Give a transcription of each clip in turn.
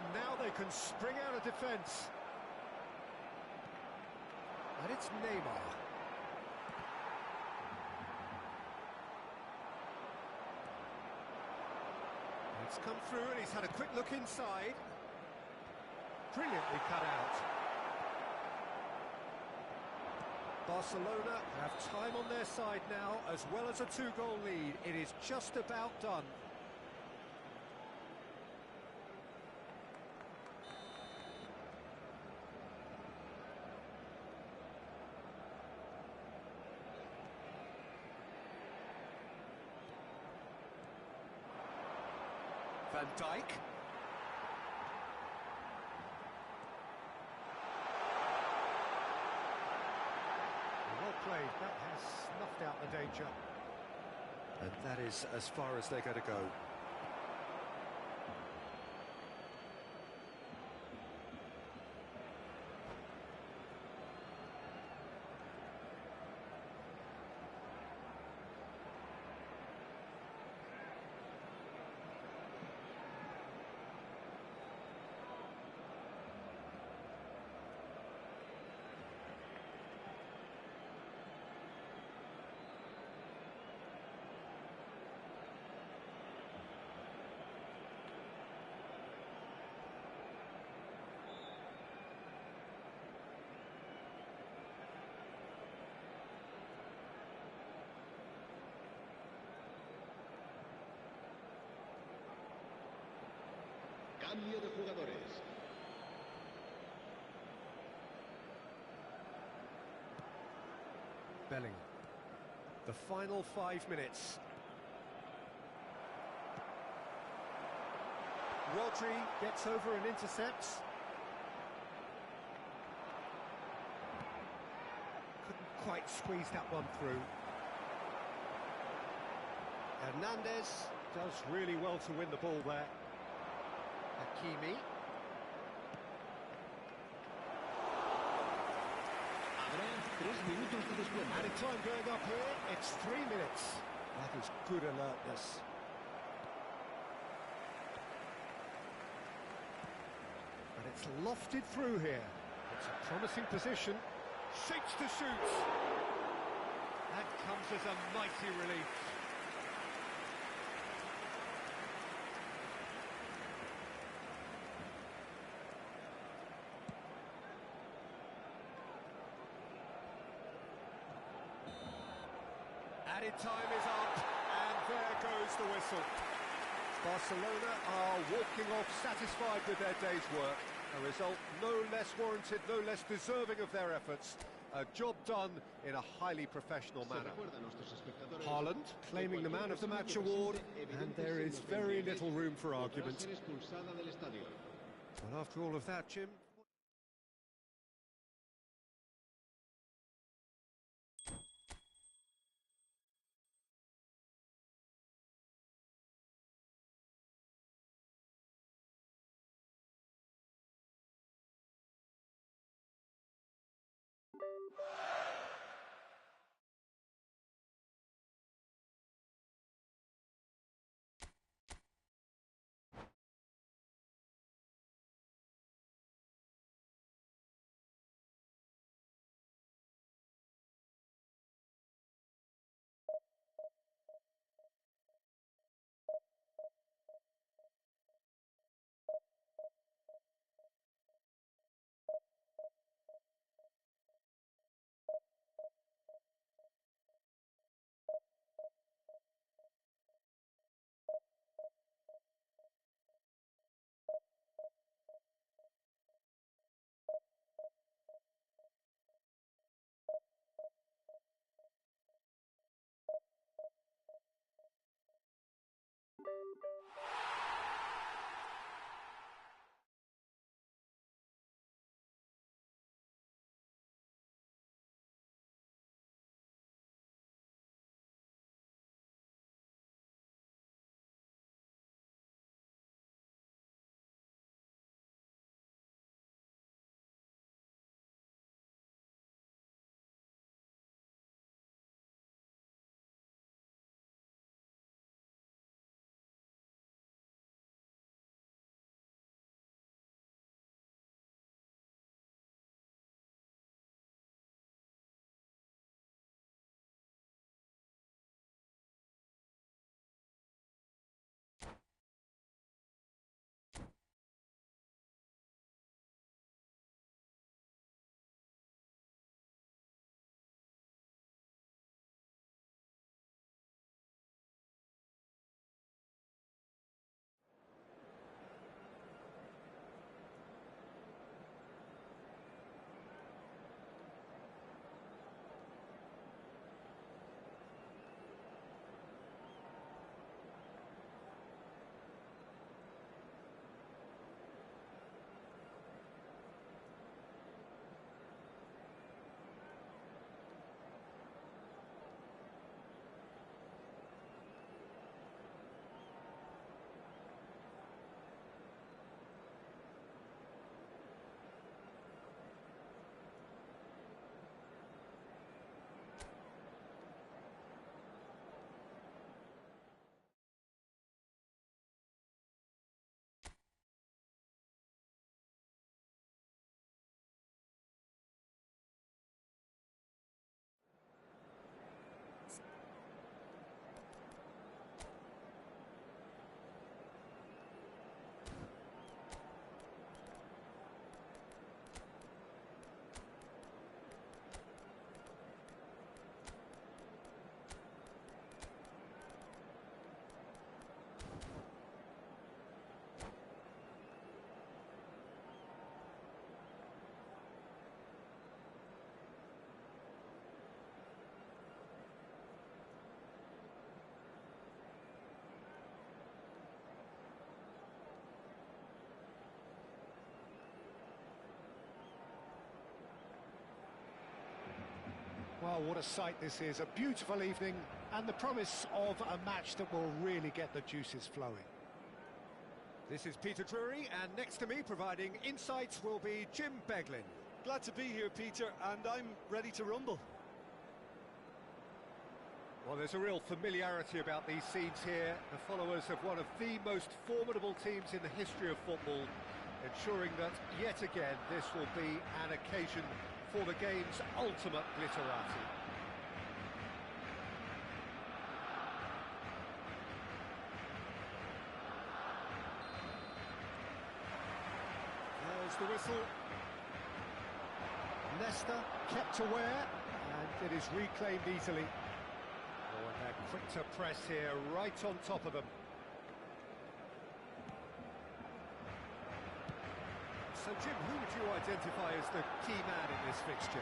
And now they can spring out of defence. And it's Neymar. It's come through and he's had a quick look inside. Brilliantly cut out. Barcelona have time on their side now, as well as a 2-goal lead. It is just about done. Van Dijk. Well played, that has snuffed out the danger. And that is as far as they're going to go. Cambio de jugadores. Belling. The final 5 minutes. Rodri gets over and intercepts. Couldn't quite squeeze that one through. Hernandez does really well to win the ball there. Hakimi. Added time going up here, it's 3 minutes. That is good alertness. And it's lofted through here. It's a promising position. Shapes to shoot. That comes as a mighty relief. Added time is up, and there goes the whistle. Barcelona are walking off satisfied with their day's work. A result no less warranted, no less deserving of their efforts. A job done in a highly professional manner. Haaland claiming the Man of the Match award, and there is very little room for argument. But after all of that, Jim... Oh, what a sight this is. A beautiful evening and the promise of a match that will really get the juices flowing. This is Peter Drury, and next to me providing insights will be Jim Beglin. Glad to be here, Peter, and I'm ready to rumble. Well, there's a real familiarity about these scenes here. The followers of one of the most formidable teams in the history of football, ensuring that, yet again, this will be an occasion for the game's ultimate glitterati. There's the whistle. Leicester kept aware, and it is reclaimed easily. Oh, and they're quick to press here, right on top of them. So, Jim, who would you identify as the key man in this fixture?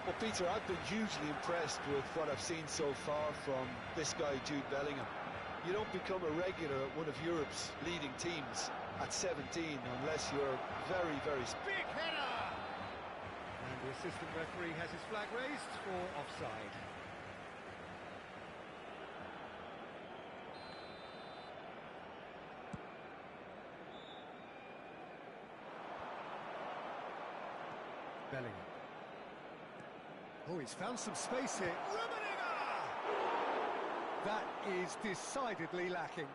Well, Peter, I've been hugely impressed with what I've seen so far from this guy, Jude Bellingham. You don't become a regular at one of Europe's leading teams at 17 unless you're very, very... Big header! And the assistant referee has his flag raised for offside. Bellingham. Oh, he's found some space here. That is decidedly lacking.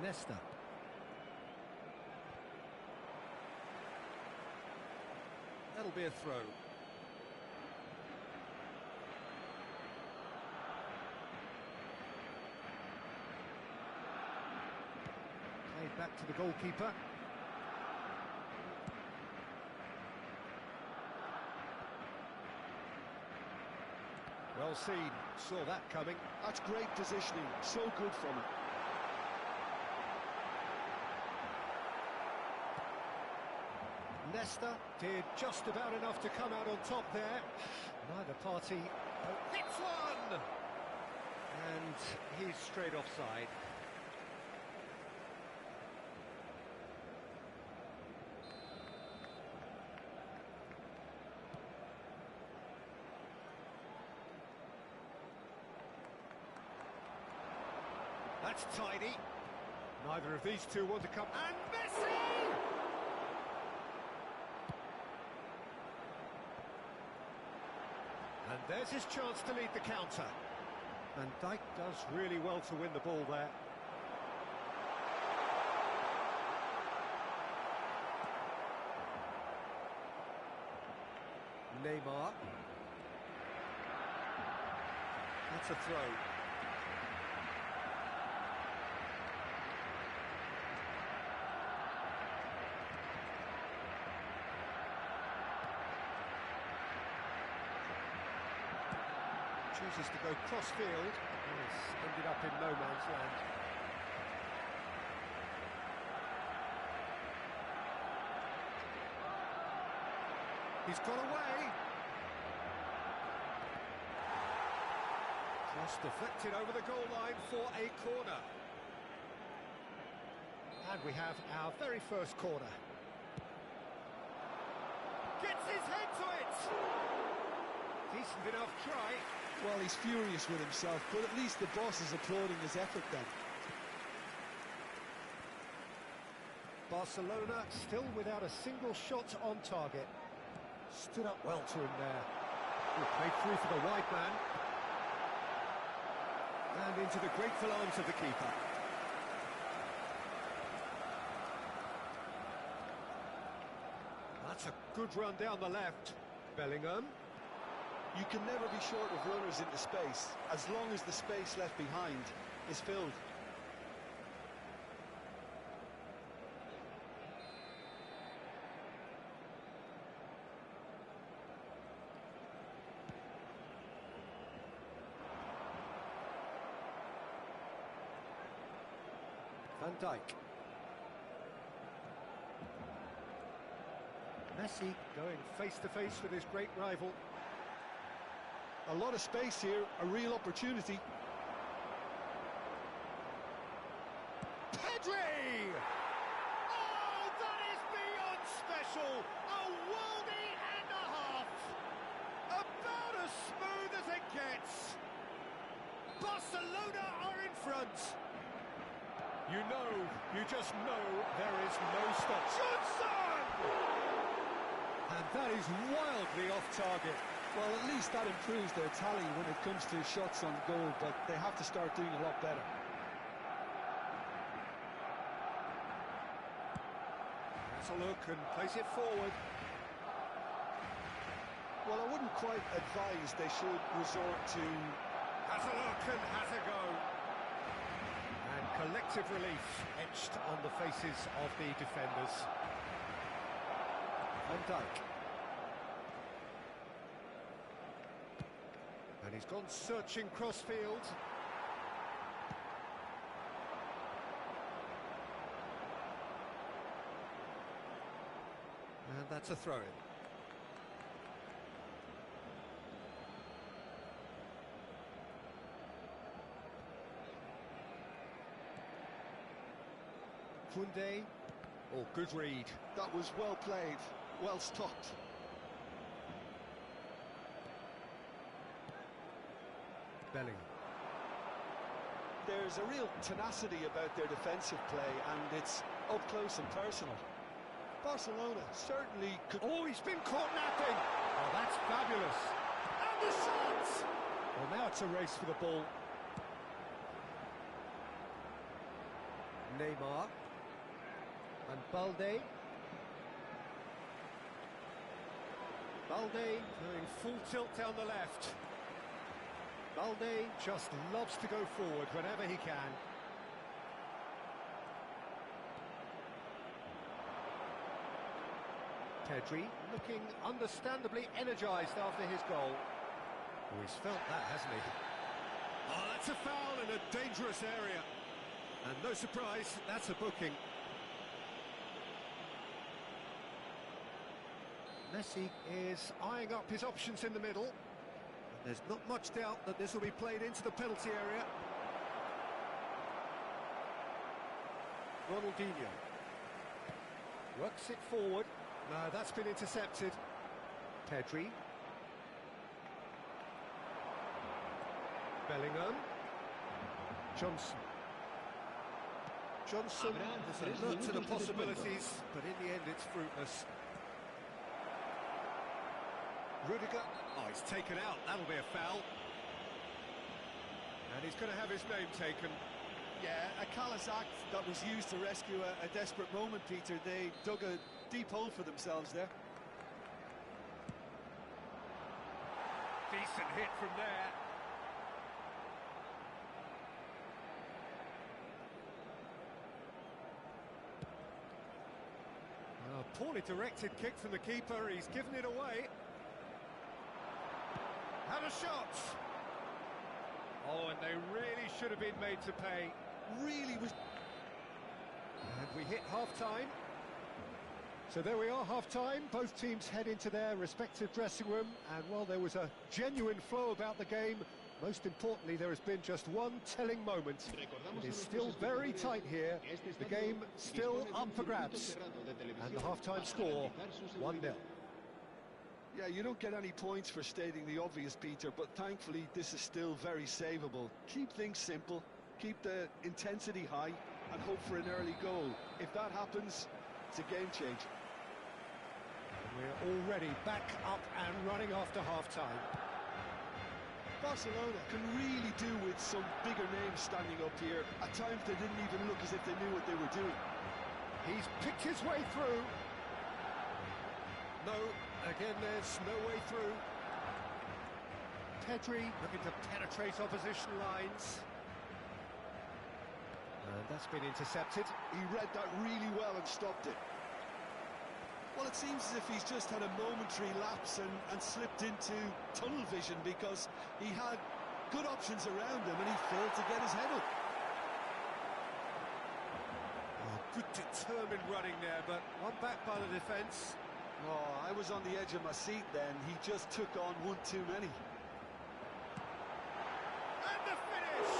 Leicester. That'll be a throw. Played back to the goalkeeper. Well seen, saw that coming. That's great positioning, so good from it. Leicester did just about enough to come out on top there. Neither party hits one! And he's straight offside. That's tidy. Neither of these two want to come. And Messi! And there's his chance to lead the counter. And Dijk does really well to win the ball there. Neymar. That's a throw. Chooses to go cross-field, and it's ended up in no man's land. He's got away. Cross deflected over the goal line for a corner. And we have our very first corner. Gets his head to it! Decent enough try. Well, he's furious with himself, but at least the boss is applauding his effort then. Barcelona still without a single shot on target. Stood up well to him there. Played through for the wide man. And into the grateful arms of the keeper. That's a good run down the left. Bellingham. You can never be short of runners into space, as long as the space left behind is filled. Van Dijk. Messi going face-to-face with his great rival. A lot of space here, a real opportunity. Pedri! Oh, that is beyond whistle, a worldie and a half. About as smooth as it gets. Barcelona are in front. You just know there is no stop. Johnson! And that is wildly off target. Well, at least that improves their tally when it comes to shots on goal, but they have to start doing a lot better. Let's a look and place it forward. Well, I wouldn't quite advise they should resort to... Has a look and has a go. And collective relief etched on the faces of the defenders. Van Dijk. And he's gone searching crossfield. And that's a throw-in. Koundé. Oh, good read. That was well played, well stopped. Bellingham. There's a real tenacity about their defensive play, and it's up close and personal. Barcelona certainly could... Oh, he's been caught napping! Oh, that's fabulous! And the shot! Well, now it's a race for the ball. Neymar. And Balde. Balde going full tilt down the left. Balde just loves to go forward whenever he can. Pedri looking understandably energised after his goal. Oh, he's felt that, hasn't he? Oh, that's a foul in a dangerous area. And no surprise, that's a booking. Messi is eyeing up his options in the middle. And there's not much doubt that this will be played into the penalty area. Ronaldinho works it forward. No, that's been intercepted. Pedri. Bellingham. Johnson. Johnson has alert to the possibilities, but in the end it's fruitless. Rudiger. Oh, he's taken out. That'll be a foul. And he's going to have his name taken. Yeah, a callous act that was used to rescue a desperate moment, Peter. They dug a deep hole for themselves there. Decent hit from there. Poorly directed kick from the keeper. He's given it away. Had a shot. Oh, and they really should have been made to pay. Really was... And we hit half-time. So there we are, half-time. Both teams head into their respective dressing room. And while there was a genuine flow about the game, most importantly, there has been just one telling moment. It is still very tight here. The game still up for grabs. And the half-time score, 1-0. Yeah, you don't get any points for stating the obvious, Peter, but thankfully this is still very savable. Keep things simple, keep the intensity high, and hope for an early goal. If that happens, it's a game changer. We're already back up and running after half-time. Barcelona can really do with some bigger names standing up here. At times they didn't even look as if they knew what they were doing. He's picked his way through. No, again there's no way through. Pedri looking to penetrate opposition lines. And that's been intercepted. He read that really well and stopped it. Well, it seems as if he's just had a momentary lapse and slipped into tunnel vision, because he had good options around him and he failed to get his head up. Oh, good determined running there, but one back by the defence. Oh, I was on the edge of my seat then. He just took on one too many. And the finish!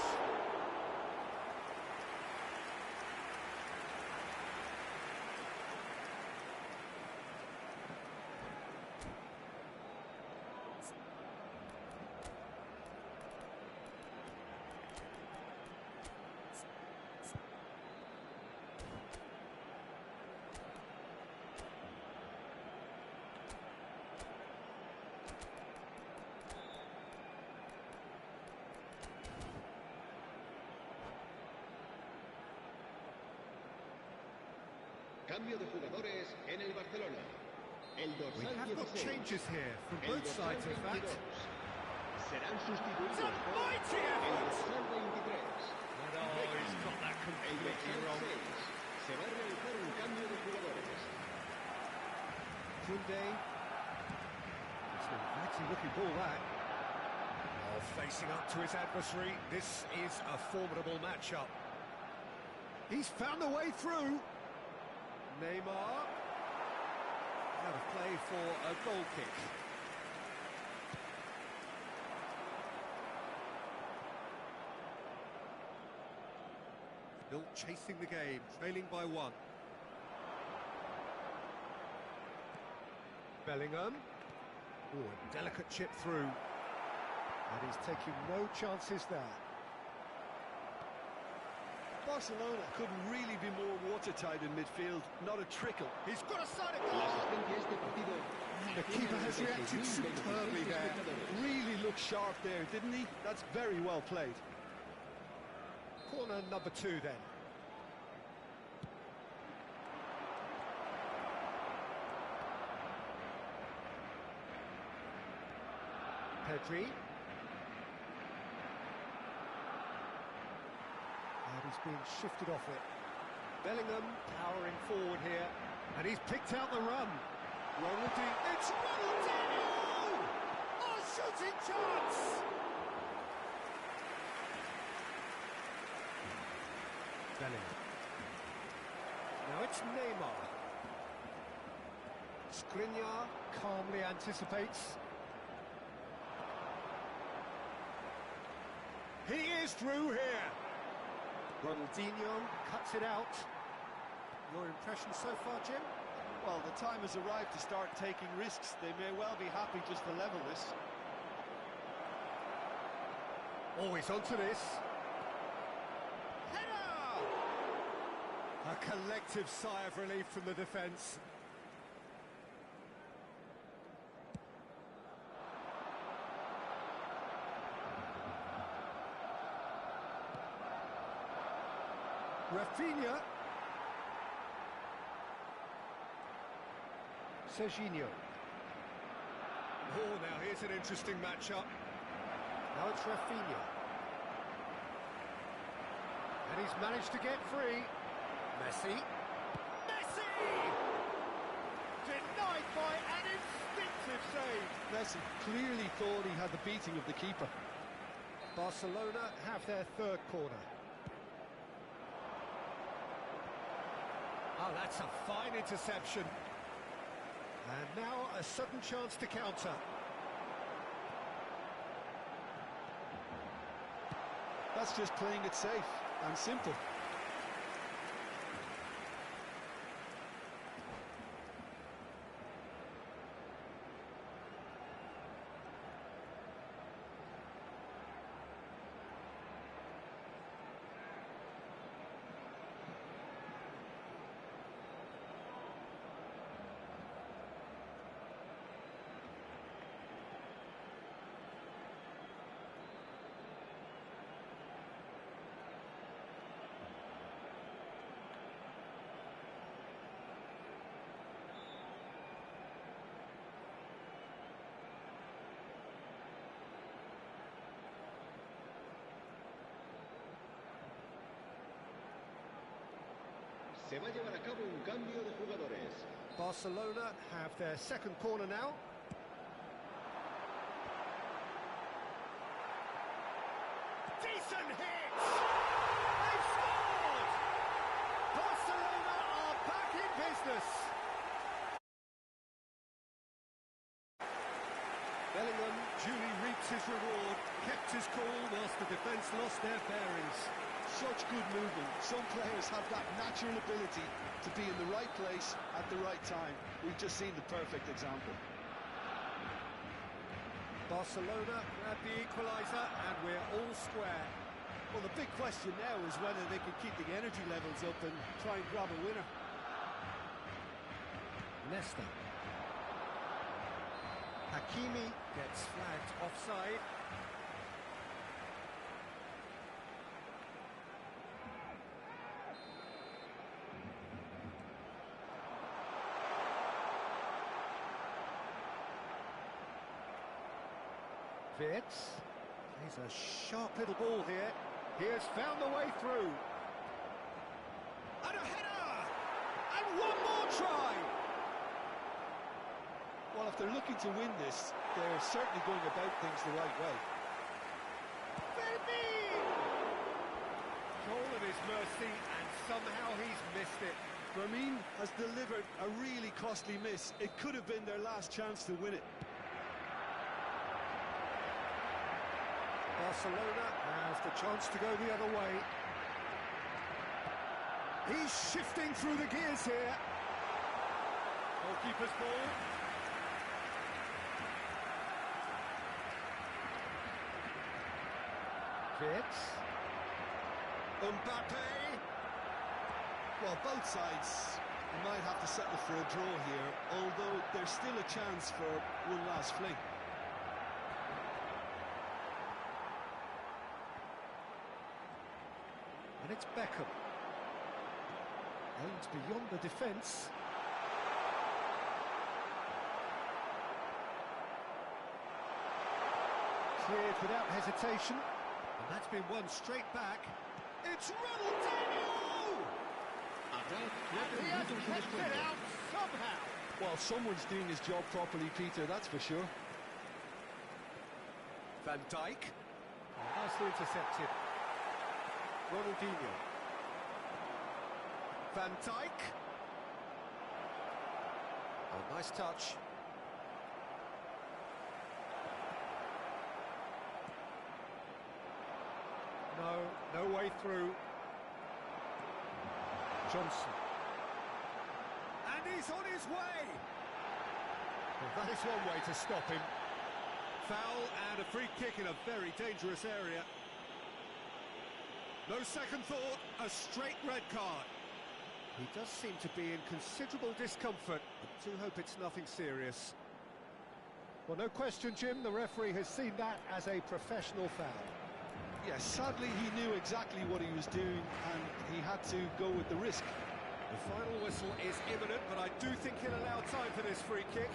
Cambio de jugadores en el Barcelona. El We dorsal have got 16. changes here from El both dorsal sides, in fact. 22. Serán sustituidos It's a por mighty el effort! dorsal 23. And he's got that El completely dorsal wrong. 6. Se va a realizar un cambio de jugadores. Kunde. It's an inviting looking ball, that. Oh, facing up to his adversary. This is a formidable matchup. He's found a way through. Neymar. Out of play for a goal kick. Still chasing the game, trailing by 1. Bellingham. Oh, a delicate chip through. And he's taking no chances there. Barcelona couldn't really be more watertight in midfield, not a trickle. He's got a side of La goal. asistencia a este partido. The keeper has reacted superbly there. Really looked sharp there, didn't he? That's very well played. Corner number 2 then. Pedri. And he's being shifted off it. Bellingham powering forward here. And he's picked out the run. Ronaldinho. It's Ronaldinho! Oh, shooting chance! Bellingham. Now it's Neymar. Skriniar calmly anticipates. He is through here. Ronaldinho cuts it out. Your impression so far, Jim? Well, the time has arrived to start taking risks. They may well be happy just to level this. Always onto this. Header! A collective sigh of relief from the defence. Rafinha. Serginho. Oh, now here's an interesting matchup. Now it's Rafinha. And he's managed to get free. Messi. Messi! Denied by an instinctive save. Messi clearly thought he had the beating of the keeper. Barcelona have their third corner. Oh, that's a fine interception. And now a sudden chance to counter. That's just playing it safe and simple. Se va a llevar a cabo un cambio de jugadores. Barcelona have their second corner now. Decent hit! They've scored! Barcelona are back in business. Bellingham duly reaps his reward, kept his cool whilst the defence lost their bearings. Such good movement. Some players have that natural ability to be in the right place at the right time. We've just seen the perfect example. Barcelona grab the equaliser and we're all square. Well, the big question now is whether they can keep the energy levels up and try and grab a winner. Nesta. Hakimi gets flagged offside. Wirtz. He's a sharp little ball here. He has found the way through. And a header! And one more try! Well, if they're looking to win this, they're certainly going about things the right way. Baby! Goal at his mercy, and somehow he's missed it. Ramin has delivered a really costly miss. It could have been their last chance to win it. Barcelona has the chance to go the other way. He's shifting through the gears here. Goalkeeper's ball. Wirtz. Mbappe. Well, both sides might have to settle for a draw here, although there's still a chance for one last fling. And it's Beckham. Aimed beyond the defence. Cleared without hesitation. And that's been won straight back. It's Ronaldinho! And he has kept it out somehow. Well, someone's doing his job properly, Peter, that's for sure. Van Dijk. Nicely intercepted. Ronaldinho. Van Dijk. Oh, nice touch. No way through. Johnson. And he's on his way. Well, that is one way to stop him. Foul and a free kick in a very dangerous area. No second thought, a straight red card. He does seem to be in considerable discomfort. I do hope it's nothing serious. Well, no question, Jim, the referee has seen that as a professional foul. Yes, sadly he knew exactly what he was doing and he had to go with the risk. The final whistle is imminent, but I do think he'll allow time for this free kick.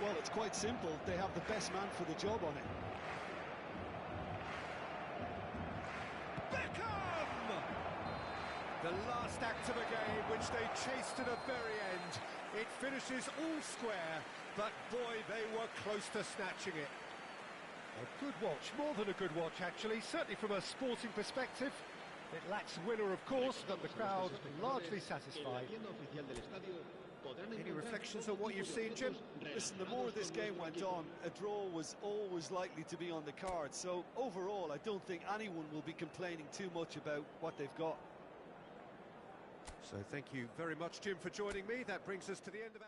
Well, it's quite simple. They have the best man for the job on it. Beckham! The last act of a game, which they chased to the very end. It finishes all square, but boy, they were close to snatching it. A good watch, more than a good watch actually, certainly from a sporting perspective. It lacks winner, of course, but the crowd largely satisfied. Any reflections on what you've seen, Jim? Listen, the more this game went on, a draw was always likely to be on the card. So overall, I don't think anyone will be complaining too much about what they've got. So thank you very much, Jim, for joining me. That brings us to the end of our...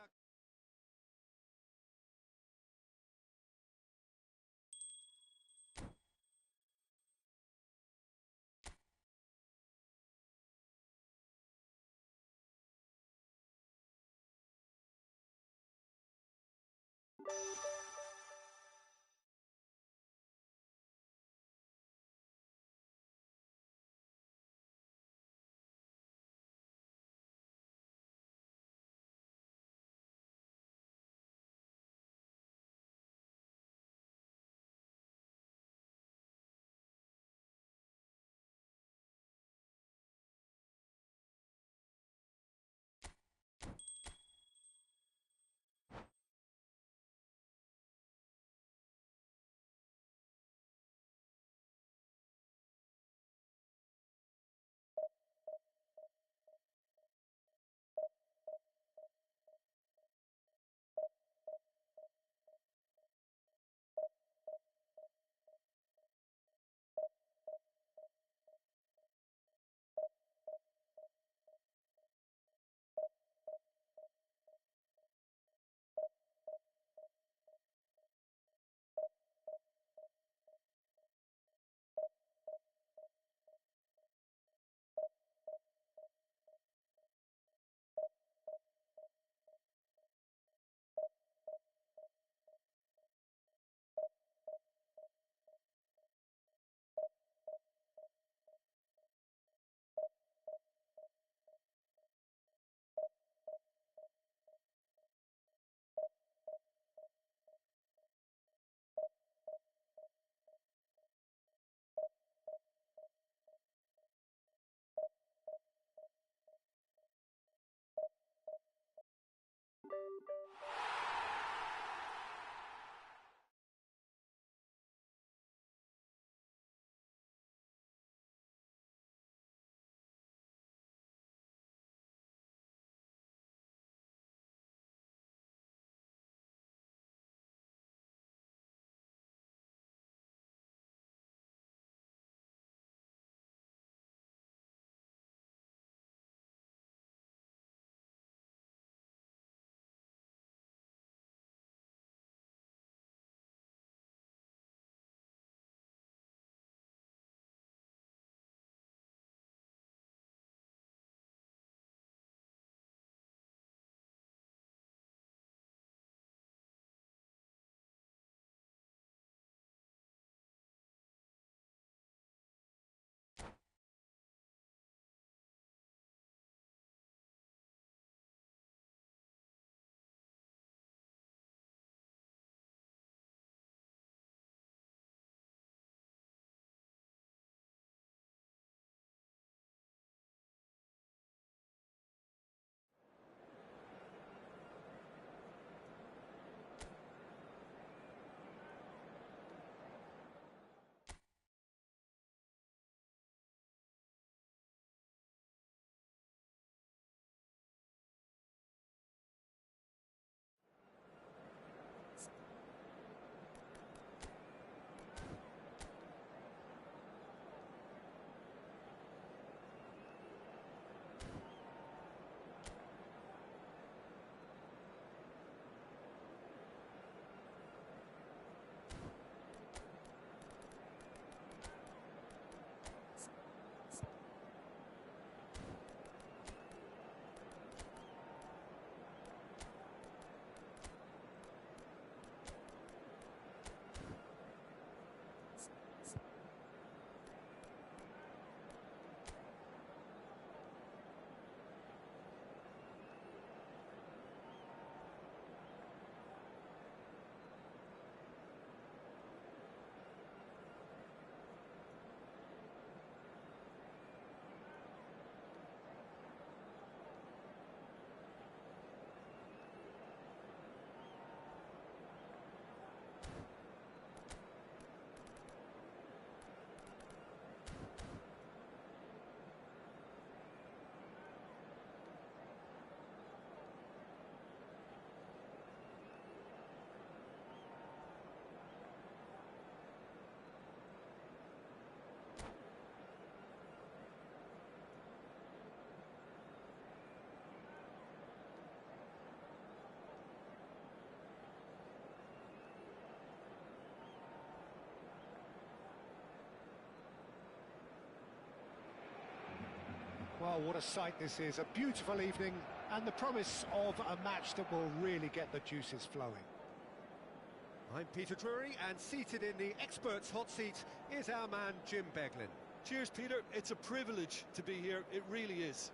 Oh, what a sight this is. A beautiful evening and the promise of a match that will really get the juices flowing. I'm Peter Drury, and seated in the experts' hot seat is our man Jim Beglin. Cheers, Peter. It's a privilege to be here. It really is.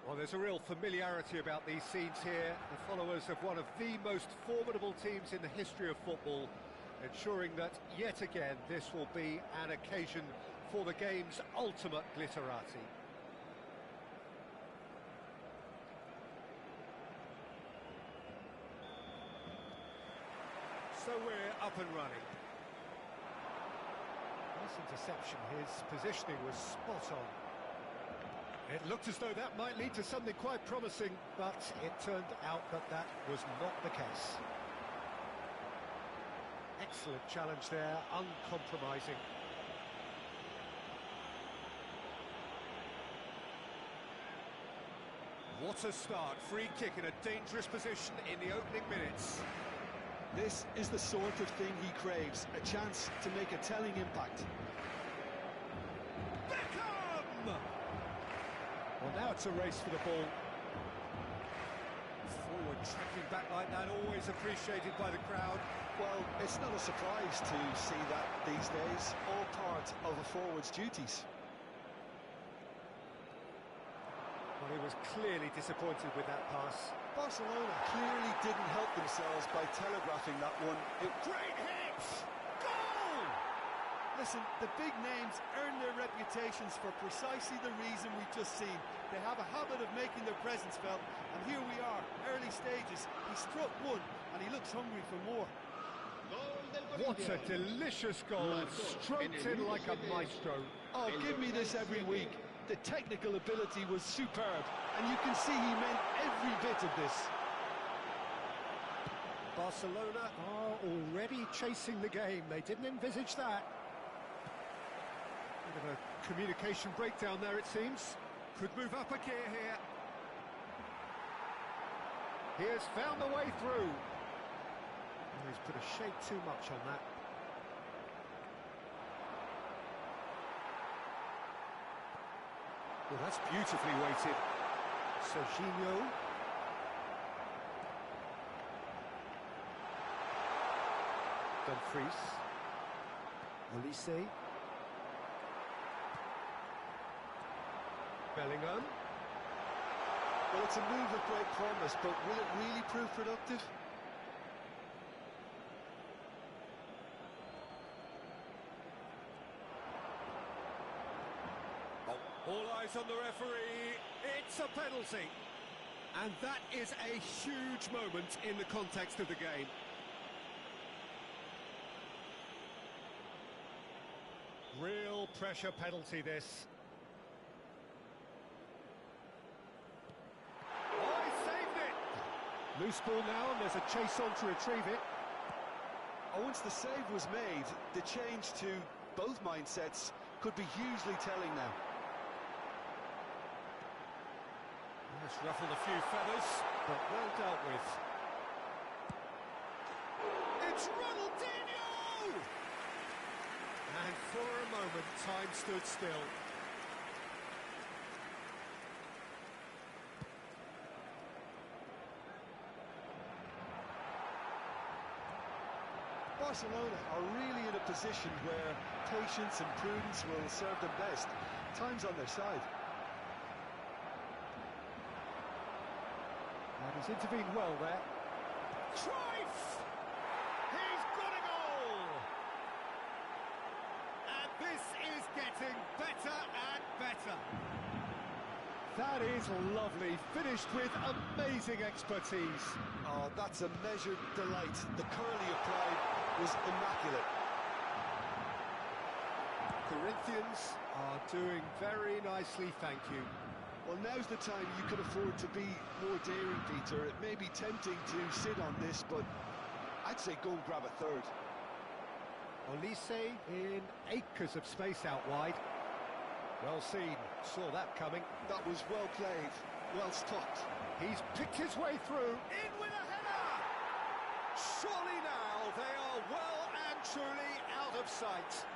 Well, there's a real familiarity about these scenes here. The followers of one of the most formidable teams in the history of football, ensuring that, yet again, this will be an occasion for the game's ultimate glitterati. So we're up and running. Nice interception. His positioning was spot on. It looked as though that might lead to something quite promising, but it turned out that that was not the case. Excellent challenge there, uncompromising. What a start. Free kick in a dangerous position in the opening minutes. This is the sort of thing he craves, a chance to make a telling impact. Beckham! Well, now it's a race for the ball. Forward tracking back like that, always appreciated by the crowd. Well, it's not a surprise to see that these days, all part of a forward's duties. Well, he was clearly disappointed with that pass. Barcelona clearly didn't help themselves by telegraphing that one. Great hit! Goal! Listen, the big names earn their reputations for precisely the reason we've just seen. They have a habit of making their presence felt, and here we are, early stages. He struck one, and he looks hungry for more. What a delicious goal, stroked in like a maestro. Oh, give me this every week. The technical ability was superb, and you can see he meant every bit of this. Barcelona are already chasing the game. They didn't envisage that. Bit of a communication breakdown there, it seems. Could move up a gear here. He has found the way through. Oh, he's put a shade too much on that. Well, that's beautifully weighted. Serginho. Dumfries. Olise. Bellingham. Well, it's a move of great promise, but will it really prove productive? All eyes on the referee, it's a penalty. And that is a huge moment in the context of the game. Real pressure penalty, this. Oh, he saved it! Loose ball now, and there's a chase on to retrieve it. Oh, once the save was made, the change to both mindsets could be hugely telling now. It's ruffled a few feathers, but well dealt with. It's Ronaldinho! And for a moment, time stood still. Barcelona are really in a position where patience and prudence will serve them best. Time's on their side. And he's intervened well there. Cruyff! He's got a goal! And this is getting better and better. That is lovely, finished with amazing expertise. Oh, that's a measured delight. The curl he applied was immaculate. Corinthians are doing very nicely, thank you. Well, now's the time you can afford to be more daring, Peter. It may be tempting to sit on this, but I'd say go and grab a third. Olise in acres of space out wide. Well seen, saw that coming. That was well played, well stopped. He's picked his way through. In with a header! Surely now they are well and truly out of sight.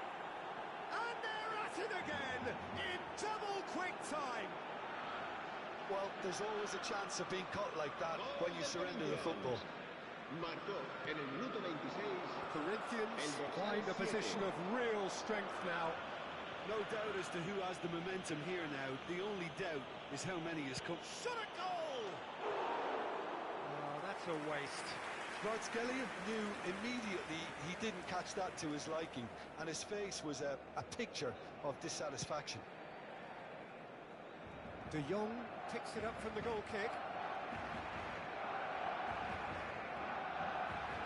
And they're at At it again, in double quick time. Well, there's always a chance of being caught like that when you surrender the football. Marcó en el minuto 26. Corinthians find a position of real strength now. No doubt as to who has the momentum here now. The only doubt is how many has come. Shot a goal! Oh, that's a waste. Skelly knew immediately he didn't catch that to his liking, and his face was a picture of dissatisfaction. De Jong picks it up from the goal kick.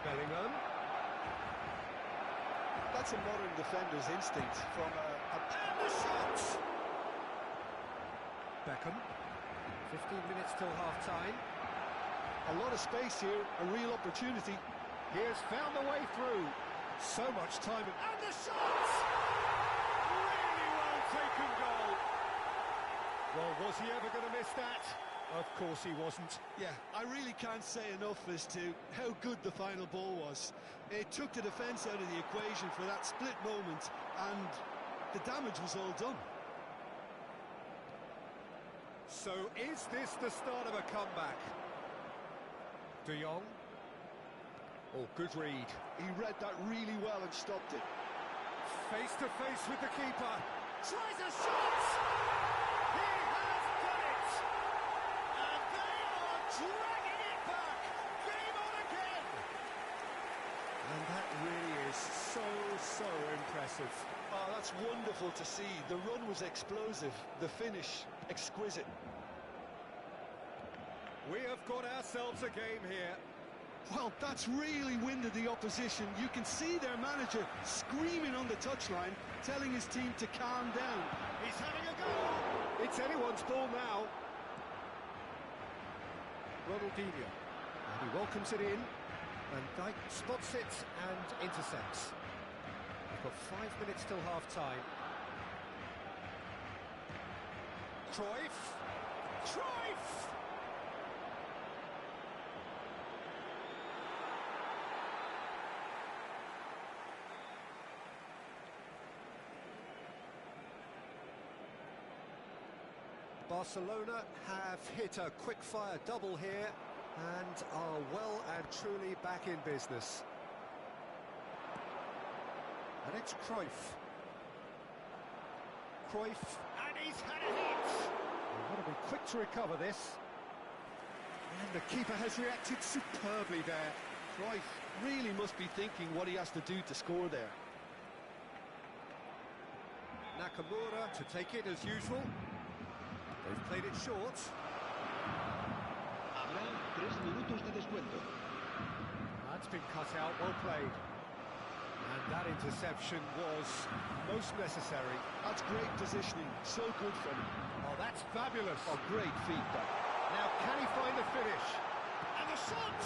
Bellingham. That's a modern defender's instinct from And the shot! Beckham. 15 minutes till half-time. a lot of space here, a real opportunity. He has found a way through. So much time. And the shot! Really well taken goal. Well, was he ever going to miss that? Of course he wasn't. Yeah, I really can't say enough as to how good the final ball was. It took the defence out of the equation for that split moment, and the damage was all done. So is this the start of a comeback? De Jong. Oh, good read. He read that really well and stopped it. Face to face with the keeper. Tries a shot! He has done it! And they are dragging it back! Game on again! And that really is so impressive. Oh, that's wonderful to see. The run was explosive, the finish exquisite. We have got ourselves a game here. Well, that's really winded the opposition. You can see their manager screaming on the touchline, telling his team to calm down. He's having a go! It's anyone's ball now. Ronaldinho. And he welcomes it in. And Dijk spots it and intercepts. We've got 5 minutes till half-time. Cruyff! Cruyff! Barcelona have hit a quick-fire double here and are well and truly back in business. And it's Cruyff. Cruyff, and he's had a hit! They've got to be quick to recover this. And the keeper has reacted superbly there. Cruyff really must be thinking what he has to do to score there. Nakamura to take it as usual. They've played it short. Habrá 3 minutos de descuento. That's been cut out, well played. And that interception was most necessary. That's great positioning, so good from him. Oh, that's fabulous. Oh, great feedback. Now, can he find the finish? And the shot!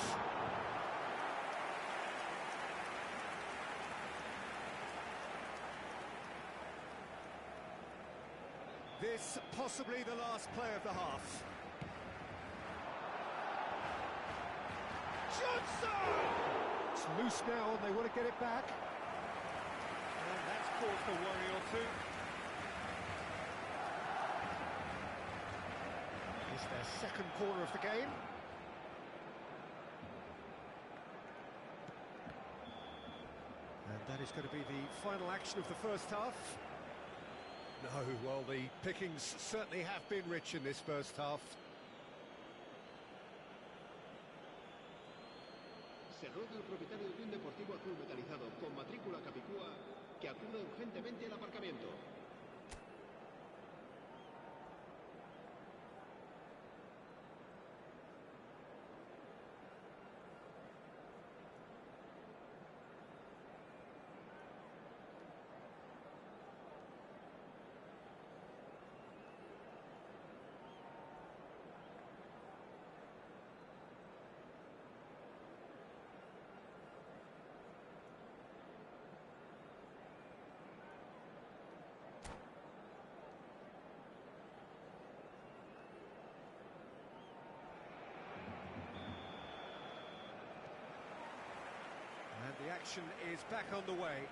This possibly the last play of the half. Johnson! It's loose now and they want to get it back. And that's caused a worry or two. It's their second corner of the game. And that is going to be the final action of the first half. No, well, the pickings certainly have been rich in this first half. Se ruega al propietario de un deportivo azul metalizado con matrícula capicúa que acuda urgentemente al aparcamiento. And the action is back on the way.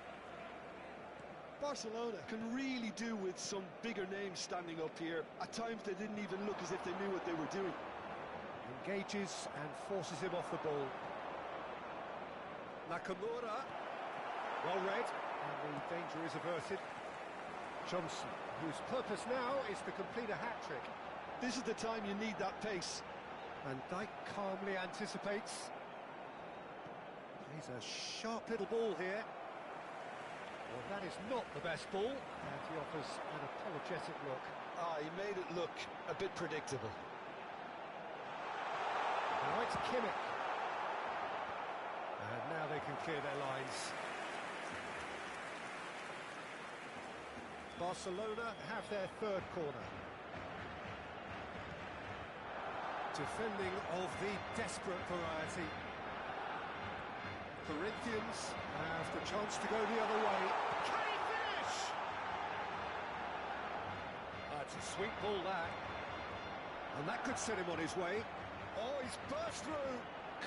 Barcelona can really do with some bigger names standing up here. At times they didn't even look as if they knew what they were doing. Engages and forces him off the ball. Nakamura. Well read, and the danger is averted. Johnson, whose purpose now is to complete a hat-trick. This is the time you need that pace. Van Dijk calmly anticipates. Plays a sharp little ball here. Well, that is not the best ball, and he offers an apologetic look. He made it look a bit predictable. Now it's Kimmich. And now they can clear their lines. Barcelona have their third corner. Defending of the desperate variety. Corinthians have the chance to go the other way. Can he finish? That's a sweet ball, that. And that could set him on his way. Oh, he's burst through.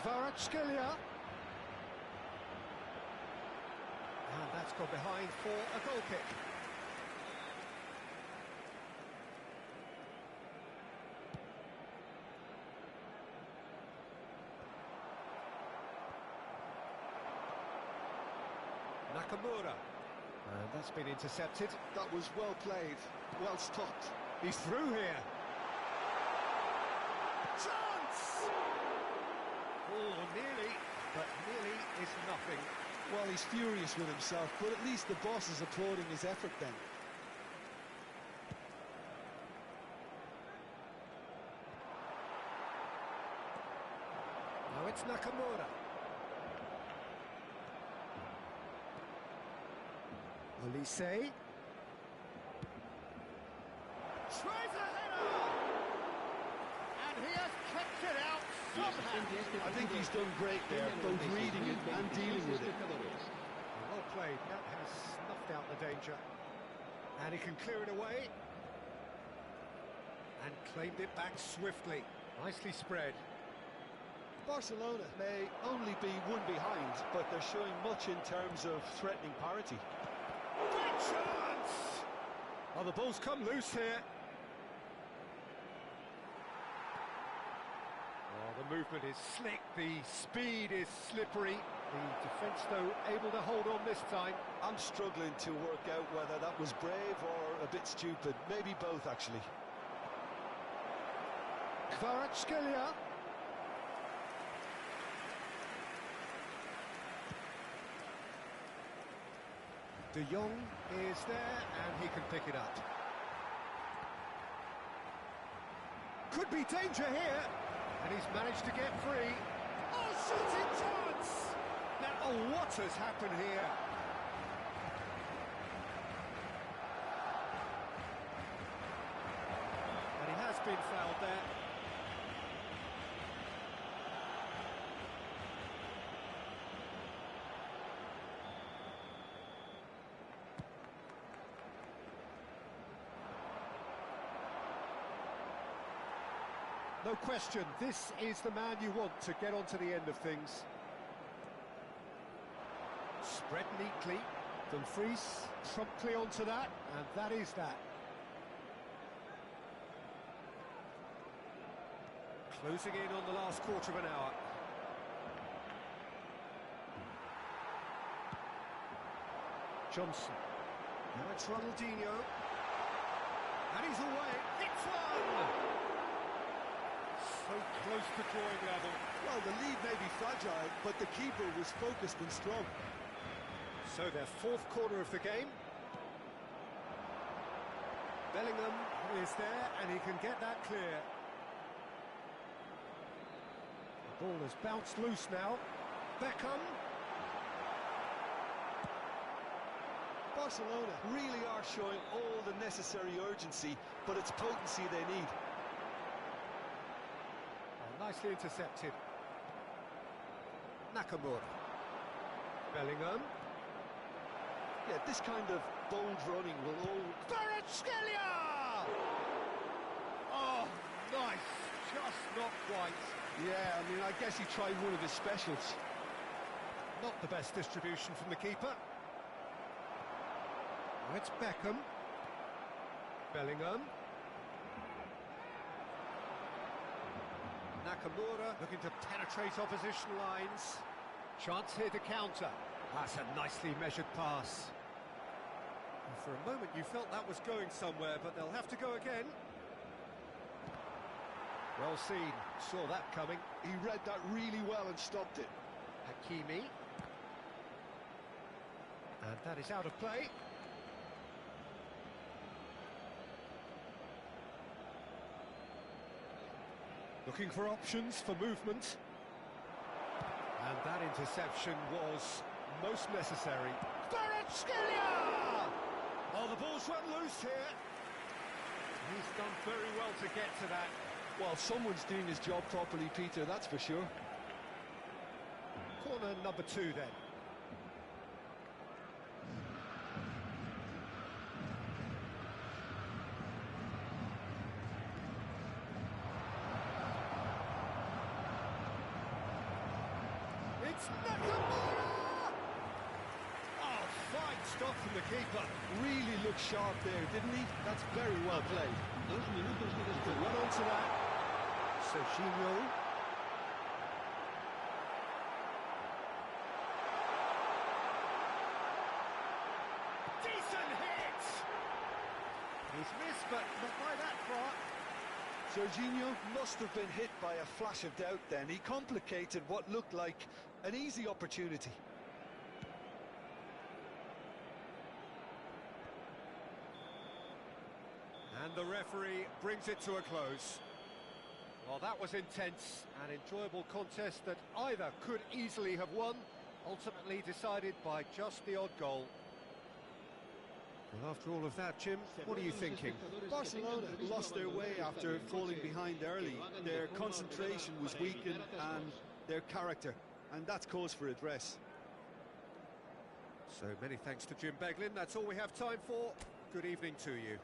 Kvaratskhelia. And that's gone behind for a goal kick. Nakamura. And that's been intercepted. That was well played, well stopped. He's through here. Chance! Oh, nearly, but nearly is nothing. Well, he's furious with himself, but at least the boss is applauding his effort then. Now it's Nakamura. Olise. Tries a header! And he has kept it out somehow. I think he's done great there, both reading it and dealing with it. Well played, that has snuffed out the danger. And he can clear it away. And claimed it back swiftly. Nicely spread. Barcelona may only be one behind, but they're showing much in terms of threatening parity. Big chance! Oh, the ball's come loose here. Oh, the movement is slick, the speed is slippery. The defence, though, able to hold on this time. I'm struggling to work out whether that was brave or a bit stupid. Maybe both, actually. Kvaratskhelia. De Jong is there, and he can pick it up. Could be danger here, and he's managed to get free. Oh, shooting chance! Now, oh, what has happened here? And he has been fouled there. No question, this is the man you want to get on to the end of things. Spread neatly. Dumfries promptly onto that, and that is that. Closing in on the last quarter of an hour. Johnson. Now it's Ronaldinho. And he's away. Hits one! So close to drawing level. Well, the lead may be fragile, but the keeper was focused and strong. So their fourth corner of the game. Bellingham is there, and he can get that clear. The ball has bounced loose now. Beckham. Barcelona really are showing all the necessary urgency, but it's potency they need. Nicely intercepted. Nakamura. Bellingham. Yeah, this kind of bold running will all... Kvaratskhelia! Oh, nice. Just not quite. Yeah, I mean, I guess he tried one of his specials. Not the best distribution from the keeper. Oh, it's Beckham. Bellingham. Nakamura looking to penetrate opposition lines. Chance here to counter. That's a nicely measured pass. And for a moment you felt that was going somewhere, but they'll have to go again. Well seen, saw that coming. He read that really well and stopped it. Hakimi. And that is out of play. Looking for options for movement. And that interception was most necessary. Kvaratskhelia! Oh, the ball's run loose here. He's done very well to get to that. Well, someone's doing his job properly, Peter, that's for sure. Corner number 2 then. It's Nakamura! Oh, fine stop from the keeper. Really looked sharp there, didn't he? That's very well played. 2 minutos de To descuento. run onto that. Serginho. Decent hit! He's missed, but not by that far. Serginho must have been hit by a flash of doubt then. He complicated what looked like an easy opportunity. And the referee brings it to a close. Well, that was intense, an enjoyable contest that either could easily have won, ultimately decided by just the odd goal. Well, after all of that, Jim, what are you thinking? Barcelona lost their way after falling behind early. Their concentration was weakened and their character, and that's cause for address. So many thanks to Jim Beglin. That's all we have time for. Good evening to you.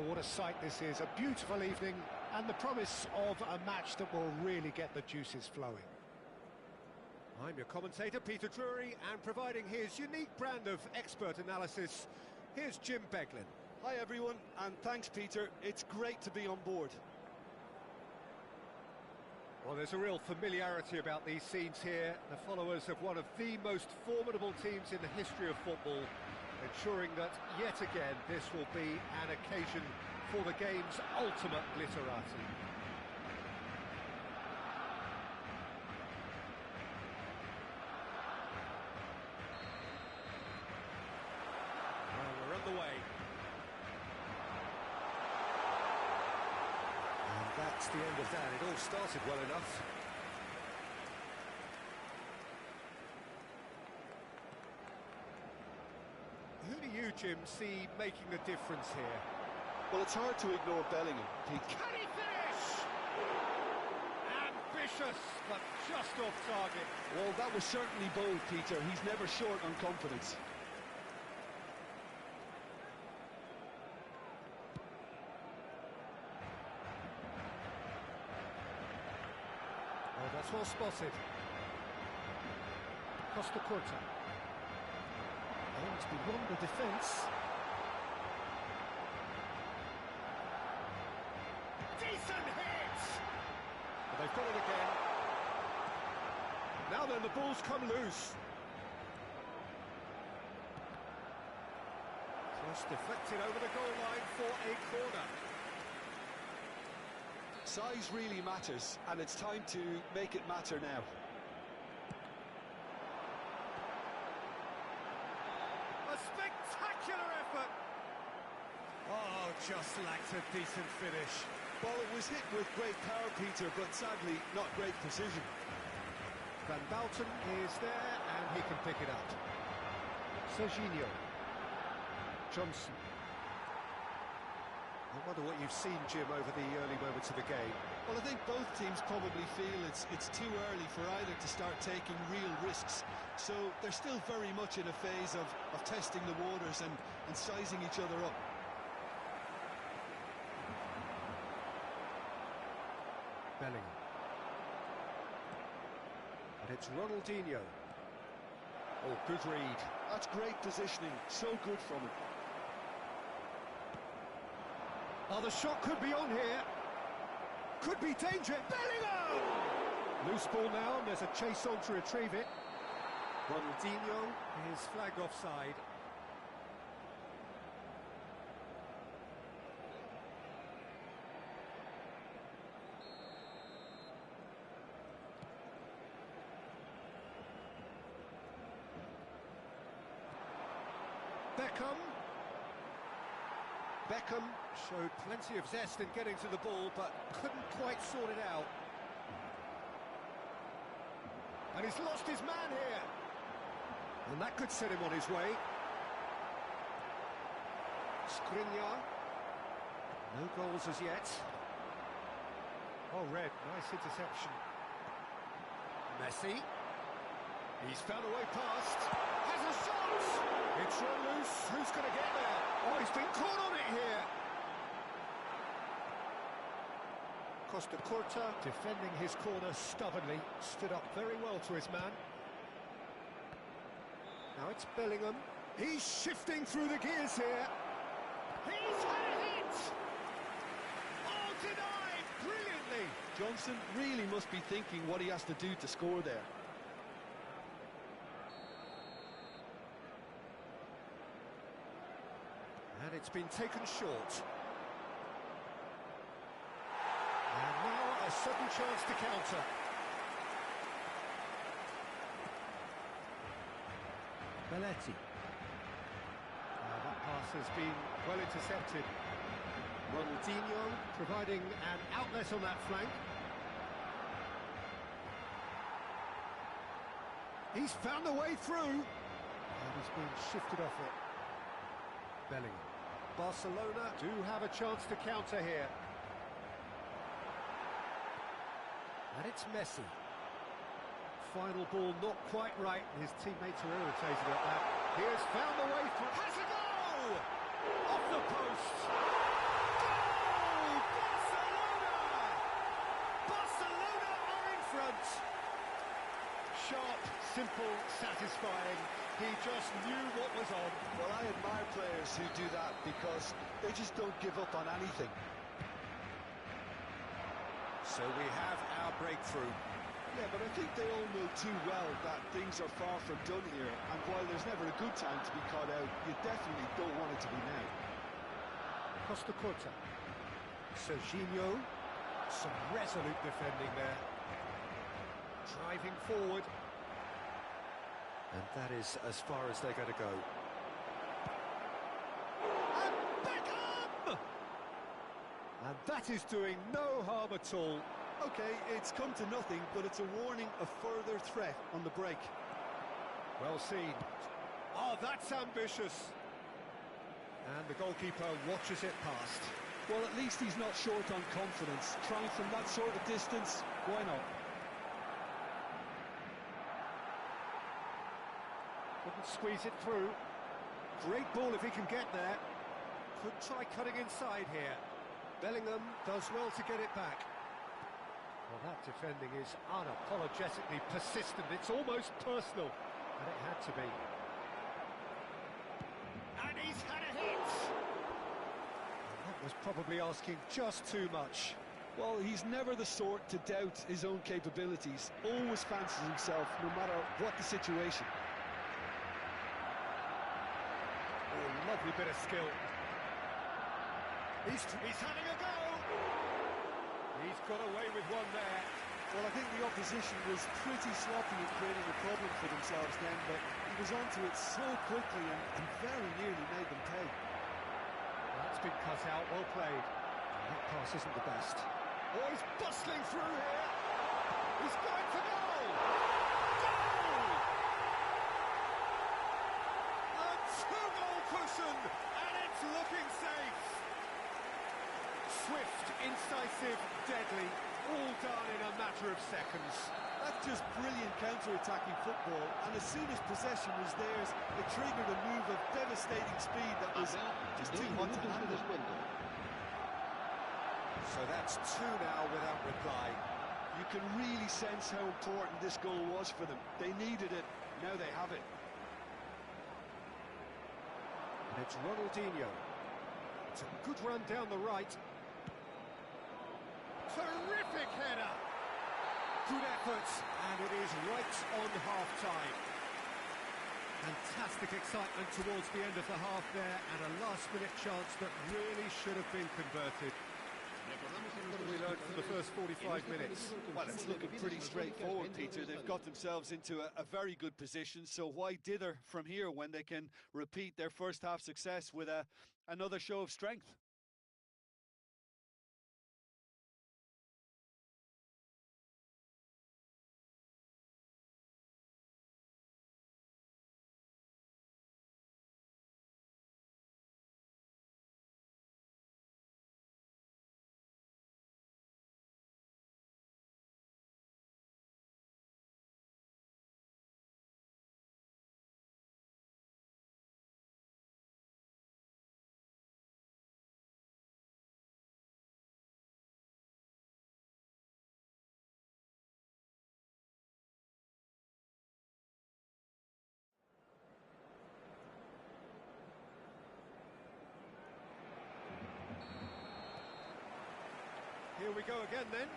Well, what a sight this is. A beautiful evening and the promise of a match that will really get the juices flowing. I'm your commentator, Peter Drury, and providing his unique brand of expert analysis, here's Jim Beglin. Hi everyone, and thanks Peter. It's great to be on board. Well, there's a real familiarity about these scenes here. The followers of one of the most formidable teams in the history of football, ensuring that, yet again, this will be an occasion for the game's ultimate glitterati. Well, we're underway. And that's the end of that. It all started well enough. Who do you, Jim, see making the difference here? Well, it's hard to ignore Bellingham. Can he finish? Ambitious, but just off target. Well, that was certainly bold, Peter. He's never short on confidence. Oh, that's well spotted. Costa Curta. Oh, it's beyond the defence. Decent hit! But they've got it again. Now then, the ball's come loose. Cross deflected over the goal line for a corner. Size really matters, and it's time to make it matter now. A spectacular effort! Oh, just lacked a decent finish. Well, it was hit with great power, Peter, but sadly not great precision. Van Bouten is there, and he can pick it up. Serginho. Johnson. I wonder what you've seen, Jim, over the early moments of the game. Well, I think both teams probably feel it's too early for either to start taking real risks. So they're still very much in a phase of testing the waters and sizing each other up. Bellingham. And it's Ronaldinho. Oh, good read. That's great positioning. So good from him. Oh, the shot could be on here. Could be danger. Bellingham! Loose ball now, and there's a chase on to retrieve it. Ronaldinho is flagged offside. Beckham showed plenty of zest in getting to the ball, but couldn't quite sort it out. And he's lost his man here. And that could set him on his way. Skriniar. No goals as yet. Oh, red. Nice interception. Messi. He's found a way past. Has a shot! It's run loose. Who's going to get there? Oh, he's been caught on it here. Costa Curta, defending his corner stubbornly, stood up very well to his man. Now it's Bellingham. He's shifting through the gears here. He's had a hit! Oh, denied brilliantly. Johnson really must be thinking what he has to do to score there. And it's been taken short. And now a sudden chance to counter. Belletti. That pass has been well intercepted. Ronaldinho providing an outlet on that flank. He's found a way through. And he's been shifted off it. Bellingham. Barcelona do have a chance to counter here. And it's Messi. Final ball not quite right. His teammates are irritated at that. He has found a way through. Has a goal! Off the post! Goal! Barcelona! Barcelona are in front! Sharp, simple, satisfying. He just knew what was on. Well, I admire players who do that because they just don't give up on anything. So we have our breakthrough. Yeah, but I think they all know too well that things are far from done here, and while there's never a good time to be caught out, you definitely don't want it to be now. Costa Curta. Serginho. Some resolute defending there. Driving forward. And that is as far as they're going to go. And Beckham! And that is doing no harm at all. Okay, it's come to nothing, but it's a warning of further threat on the break. Well seen. Oh, that's ambitious. And the goalkeeper watches it past. Well, at least he's not short on confidence. Trying from that sort of distance, why not? Couldn't squeeze it through. Great ball if he can get there. Could try cutting inside here. Bellingham does well to get it back. Well, that defending is unapologetically persistent. It's almost personal. And it had to be. And he's had a hit! And that was probably asking just too much. Well, he's never the sort to doubt his own capabilities. Always fancies himself, no matter what the situation. Oh, lovely bit of skill. He's having a go! He's got away with one there. Well, I think the opposition was pretty sloppy in creating a problem for themselves then, but he was onto it so quickly and very nearly made them pay. That's been cut out, well played. That pass isn't the best. Oh, he's bustling through here. He's going for goal! Goal! A two-goal cushion, and it's looking safe. Swift, incisive, deadly, all done in a matter of seconds. That's just brilliant counter-attacking football, and as soon as possession was theirs, it triggered a move of devastating speed that was just too hot to handle. So that's two now without reply. You can really sense how important this goal was for them. They needed it, now they have it. And it's Ronaldinho. It's a good run down the right. Terrific header! Good effort, and it is right on half-time. Fantastic excitement towards the end of the half there, and a last-minute chance that really should have been converted. What have we learned from the first 45 minutes? Well, it's looking pretty straightforward, Peter. They've got themselves into a very good position, so why dither from here when they can repeat their first half success with another show of strength? Here we go again then.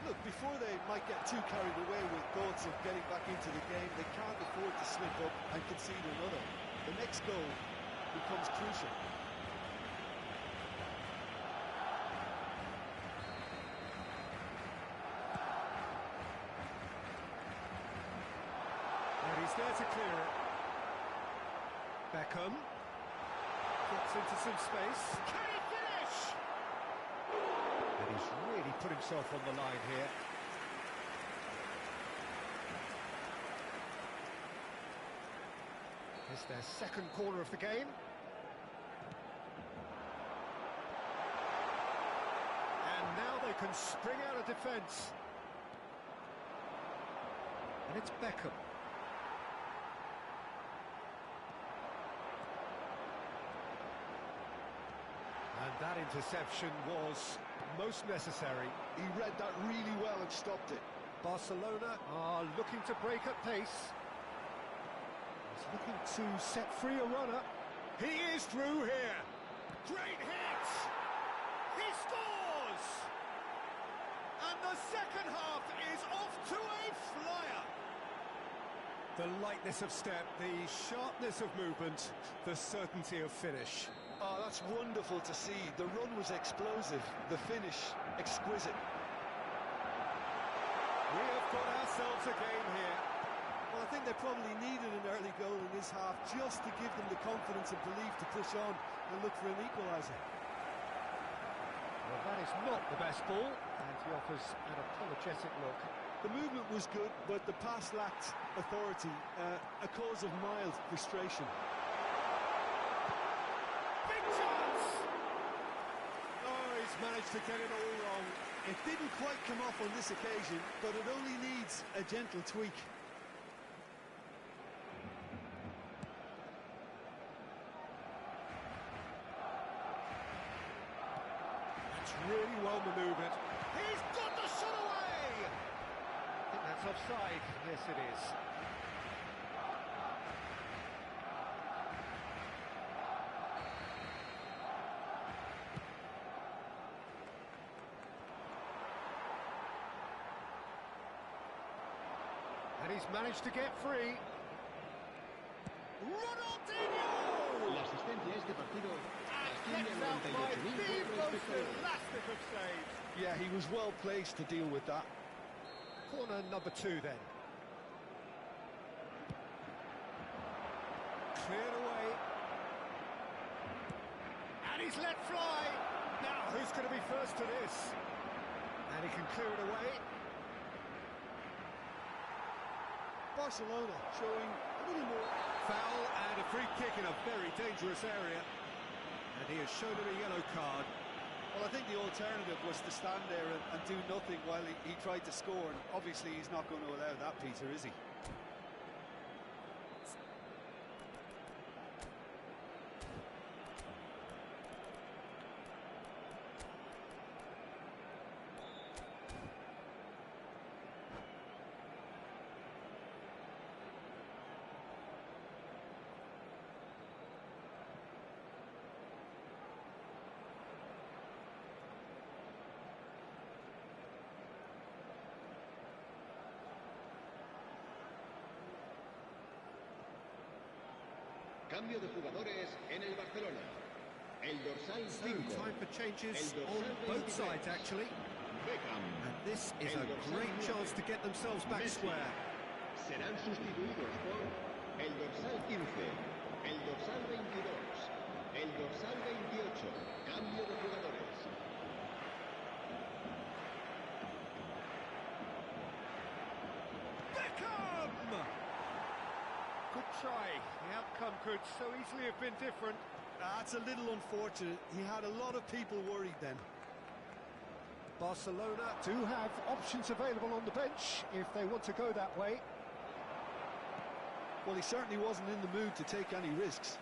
Look, before they might get too carried away with thoughts of getting back into the game, they can't afford to slip up and concede another. The next goal becomes crucial. And he's there to clear it. Beckham gets into some space. Can he finish? And he's really put himself on the line here. It's their second corner of the game. And now they can spring out of defence. And it's Beckham. That interception was most necessary. He read that really well and stopped it. Barcelona are looking to break at pace. He's looking to set free a runner. He is through here. Great hit! He scores! And the second half is off to a flyer. The lightness of step, the sharpness of movement, the certainty of finish. Oh, that's wonderful to see. The run was explosive, the finish exquisite. We have got ourselves a game here. Well, I think they probably needed an early goal in this half just to give them the confidence and belief to push on and look for an equaliser. Well, that is not the best ball, and he offers an apologetic look. The movement was good, but the pass lacked authority, a cause of mild frustration. Big chance! Oh, he's managed to get it all wrong. It didn't quite come off on this occasion, but it only needs a gentle tweak. That's really well manoeuvred. He's got the shot away! I think that's offside. Yes, it is. And he's managed to get free. Ronaldinho! La asistencia a este partido asciende Kept al out by the 98.000 most espectadores. elastic of saves. Yeah, he was well placed to deal with that. Corner number 2 then. Cleared away. And he's let fly. Now, who's going to be first to this? And he can clear it away. Barcelona showing a little more. Foul and a free kick in a very dangerous area. And he has shown him a yellow card. Well, I think the alternative was to stand there and do nothing while he tried to score. And obviously, he's not going to allow that, Peter, is he? Cambio de jugadores en el Barcelona. El dorsal 5. Time for changes El on dorsal both 23. sides, actually. Beckham. And this is El a dorsal great 9. chance to get themselves back Messi. square. Serán sustituidos por el dorsal 15, el dorsal 22, el dorsal 28. Cambio de jugadores. Beckham! Good try. The outcome could so easily have been different. That's a little unfortunate. He had a lot of people worried then. Barcelona do have options available on the bench if they want to go that way. Well, he certainly wasn't in the mood to take any risks.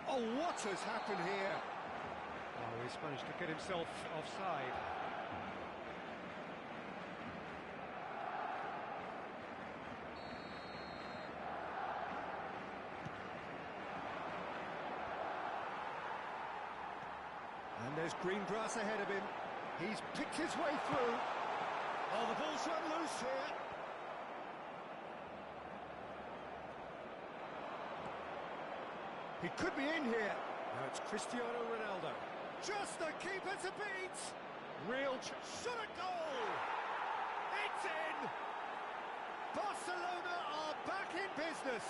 Oh, what has happened here? Oh, he's managed to get himself offside. And there's green grass ahead of him. He's picked his way through. Oh, the ball's run loose here. He could be in here. Now it's Cristiano Ronaldo. Just the keeper to beat. Real shot at goal. It's in. Barcelona are back in business.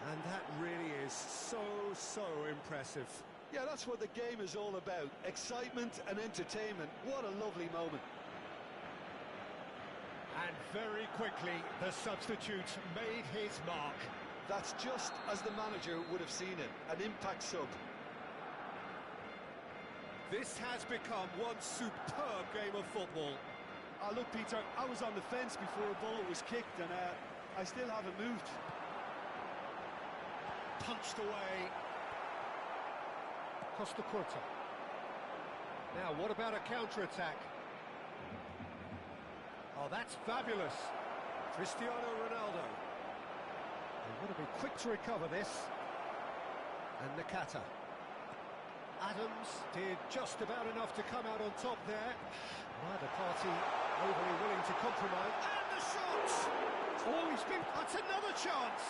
And that really is so impressive. Yeah, that's what the game is all about. Excitement and entertainment. What a lovely moment. And very quickly, the substitute made his mark. That's just as the manager would have seen it. An impact sub. This has become one superb game of football. Look, Peter, I was on the fence before a bullet was kicked, and I still haven't moved. Punched away. Costa Curta. Now, what about a counter-attack? Oh, that's fabulous. Cristiano Ronaldo. They want to be quick to recover this. And Nakata. Adams did just about enough to come out on top there. Neither party overly willing to compromise. And the shot! Oh, he's been... That's another chance!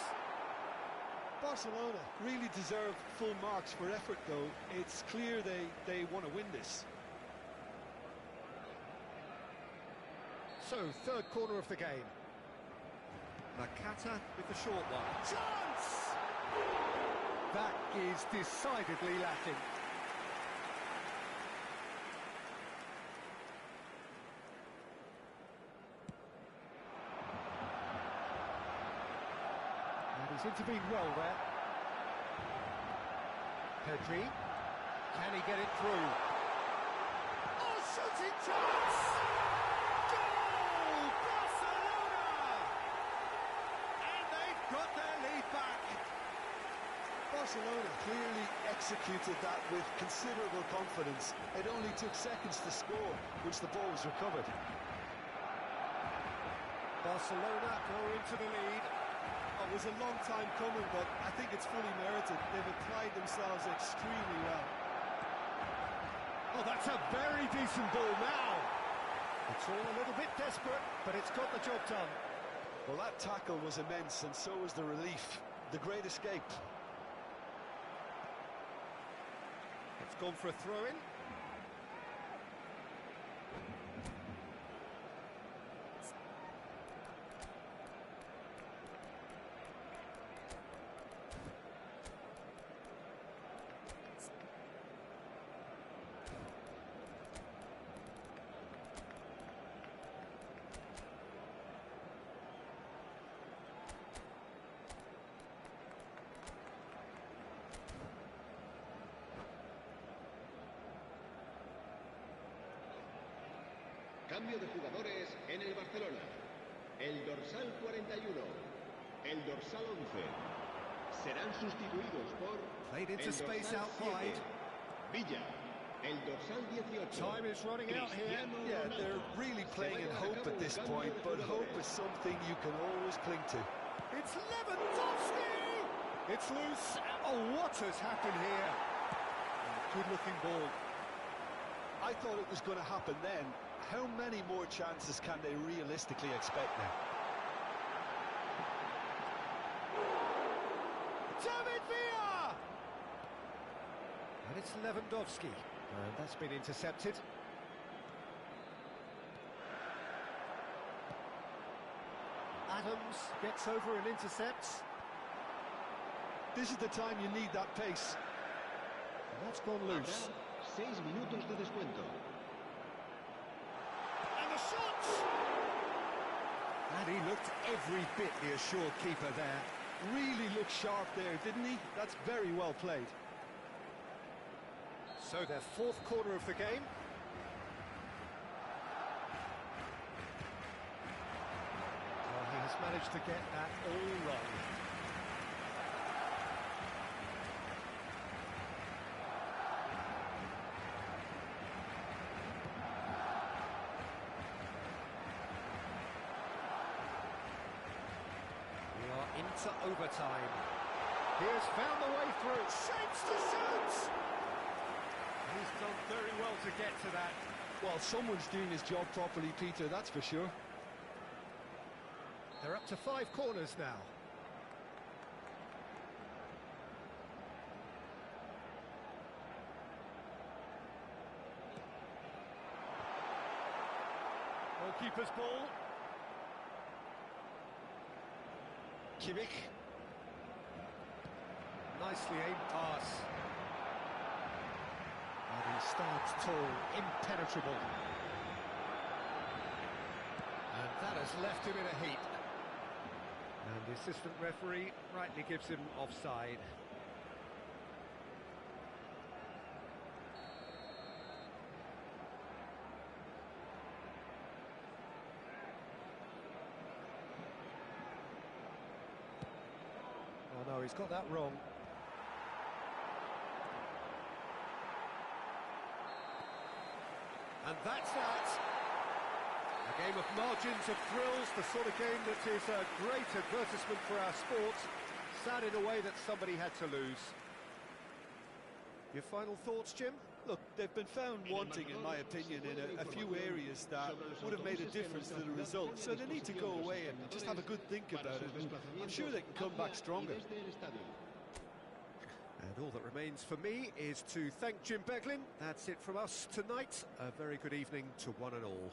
Barcelona really deserve full marks for effort, though. It's clear they want to win this. So, third corner of the game. Nakata with the short one. Chance! That is decidedly lacking. And he's intervened well there. Pedri. Can he get it through? Oh, shooting chance! Goal! Barcelona! And they've got their lead back. Barcelona clearly executed that with considerable confidence. It only took seconds to score once the ball was recovered. Barcelona go into the lead. It was a long time coming, but I think it's fully merited. They've applied themselves extremely well. Oh, that's a very decent ball now. It's all a little bit desperate, but it's got the job done. Well, that tackle was immense, and so was the relief. The great escape. It's gone for a throw-in. Cambio de jugadores en el Barcelona. El dorsal 41, el dorsal 11. Serán sustituidos por Played into el space dorsal out 7, wide. Villa, el dorsal 18. Time is running out here. Yeah, they're really playing in hope at this point, but hope is something you can always cling to. It's Lewandowski! It's loose. Oh, what has happened here? Good-looking ball. I thought it was going to happen then. How many more chances can they realistically expect now? David Villa! And it's Lewandowski. And that's been intercepted. Adams gets over and intercepts. This is the time you need that pace. And that's gone loose. 6 minutos de descuento. And the shot! And he looked every bit the assured keeper there. Really looked sharp there, didn't he? That's very well played. So their fourth corner of the game. Well, he has managed to get that all wrong. We are into overtime. He has found the way through. Shapes to shoot! He's done very well to get to that. Well, someone's doing his job properly, Peter, that's for sure. They're up to 5 corners now. Goalkeeper's ball. Kimmich. Nicely aimed pass. And he stands tall, impenetrable. And that has left him in a heap. And the assistant referee rightly gives him offside. No, he's got that wrong. And that's that. A game of margins of thrills, the sort of game that is a great advertisement for our sport. Sad in a way that somebody had to lose. Your final thoughts, Jim? Look, they've been found wanting, in my opinion, in a few areas that would have made a difference to the result. So they need to go away and just have a good think about it. I'm sure they can come back stronger. And all that remains for me is to thank Jim Beglin. That's it from us tonight. A very good evening to one and all.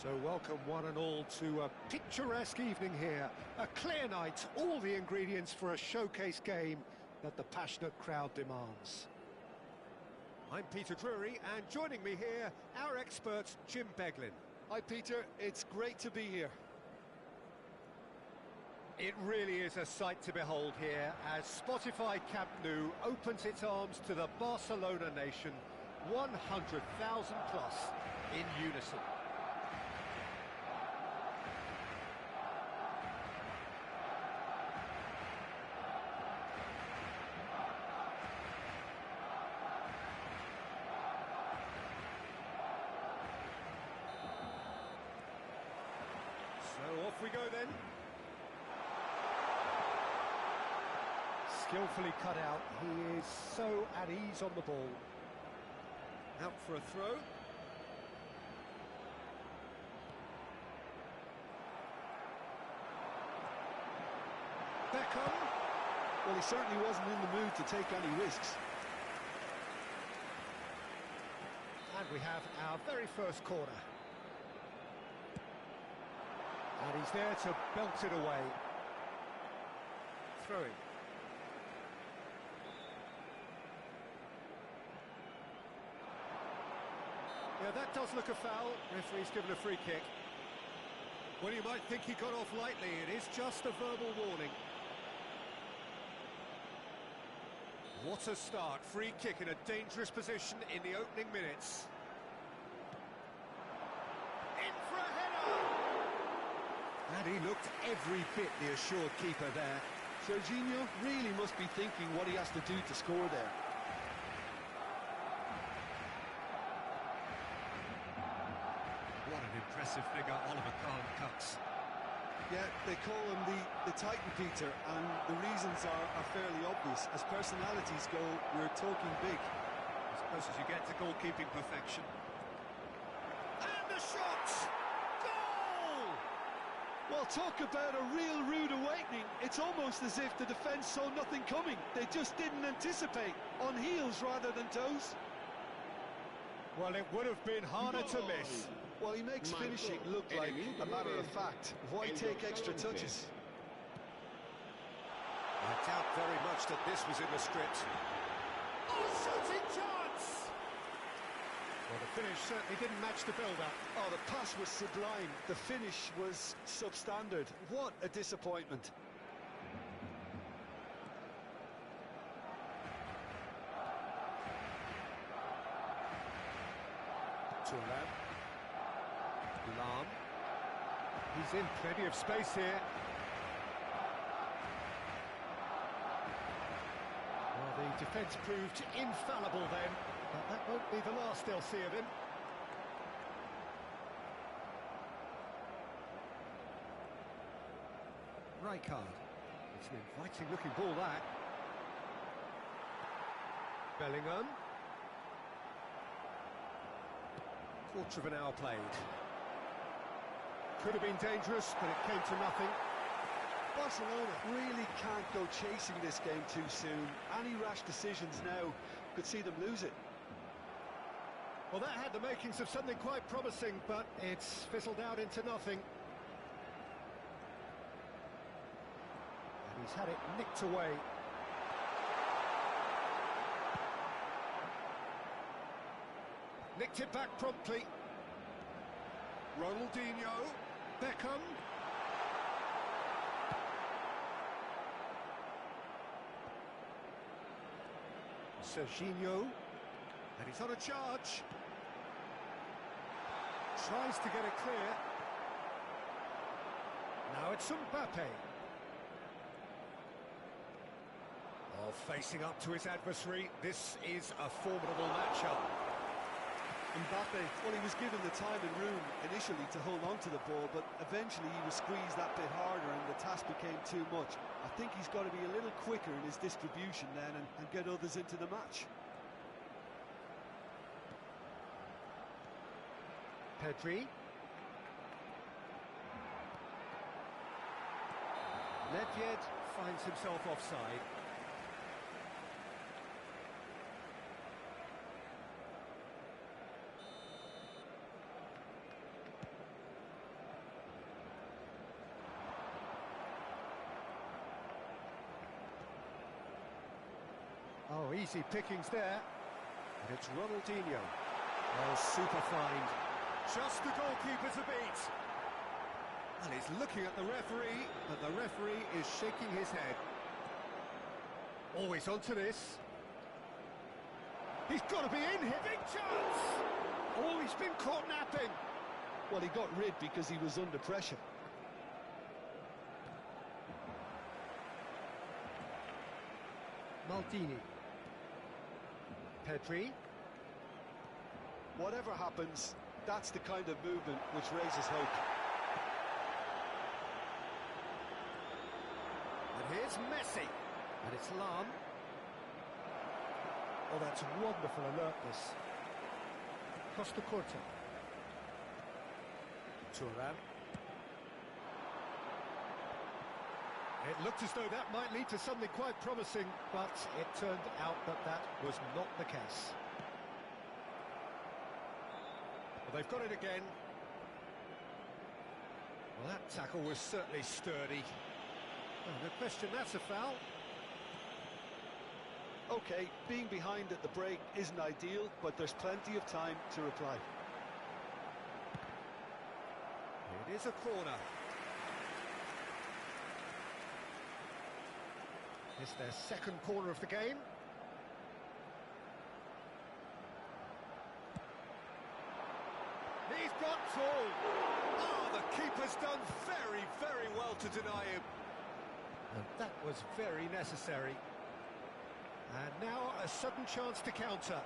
So welcome one and all to a picturesque evening here. A clear night, all the ingredients for a showcase game that the passionate crowd demands. I'm Peter Drury, and joining me here, our expert Jim Beglin. Hi Peter, it's great to be here. It really is a sight to behold here as Spotify Camp Nou opens its arms to the Barcelona nation, 100,000 plus in unison. So off we go then. Skillfully cut out, he is so at ease on the ball. Out for a throw. Beckham. Well, he certainly wasn't in the mood to take any risks. And we have our very first corner. And he's there to belt it away. Throwing. Yeah, that does look a foul. Referee's given a free kick. Well, you might think he got off lightly. It is just a verbal warning. What a start. Free kick in a dangerous position in the opening minutes. In for a header! And he looked every bit the assured keeper there. Serginho really must be thinking what he has to do to score there. What an impressive figure Oliver Kahn cuts. Yeah, they call him the Titan, Peter, and the reasons are fairly obvious. As personalities go, we're talking big. As close as you get to goalkeeping perfection. And the shot! Goal! Well, talk about a real rude awakening. It's almost as if the defence saw nothing coming. They just didn't anticipate. On heels rather than toes. Well, it would have been harder to miss. Well, he makes finishing look like a matter of fact. Why take extra touches? I doubt very much that this was in the script. Oh, shooting chance! Well, the finish certainly didn't match the build-up. Oh, the pass was sublime. The finish was substandard. What a disappointment. Thuram. Lam. He's in plenty of space here. Well, the defence proved infallible then, but that won't be the last they'll see of him. Rijkaard. It's an inviting looking ball, that. Bellingham. Quarter of an hour played. Could have been dangerous, but it came to nothing. Barcelona really can't go chasing this game too soon. Any rash decisions now could see them lose it. Well, that had the makings of something quite promising, but it's fizzled out into nothing. And he's had it nicked away. Nicked it back promptly. Ronaldinho. Beckham. Serginho. And he's on a charge. Tries to get it clear. Now it's Mbappe. Oh, facing up to his adversary. This is a formidable matchup. Mbappe, well, he was given the time and room initially to hold on to the ball, but eventually he was squeezed that bit harder and the task became too much. I think he's got to be a little quicker in his distribution then and get others into the match. Pedri. Nedved finds himself offside. Easy pickings there. And it's Ronaldinho. Oh, super find. Just the goalkeeper to beat. And he's looking at the referee, but the referee is shaking his head. Always onto this. He's got to be in here. Big chance! Oh, he's been caught napping. Well, he got rid because he was under pressure. Maldini. Pedri. Whatever happens, that's the kind of movement which raises hope. And here's Messi. And it's Lam. Oh, that's wonderful alertness. Costa Corta. Turan. It looked as though that might lead to something quite promising, but it turned out that that was not the case. Well, they've got it again. Well, that tackle was certainly sturdy. Oh, no question, that's a foul. Okay, being behind at the break isn't ideal, but there's plenty of time to reply. It is a corner. It's their second corner of the game. He's got through. Oh, the keeper's done very, very well to deny him. And that was very necessary. And now a sudden chance to counter.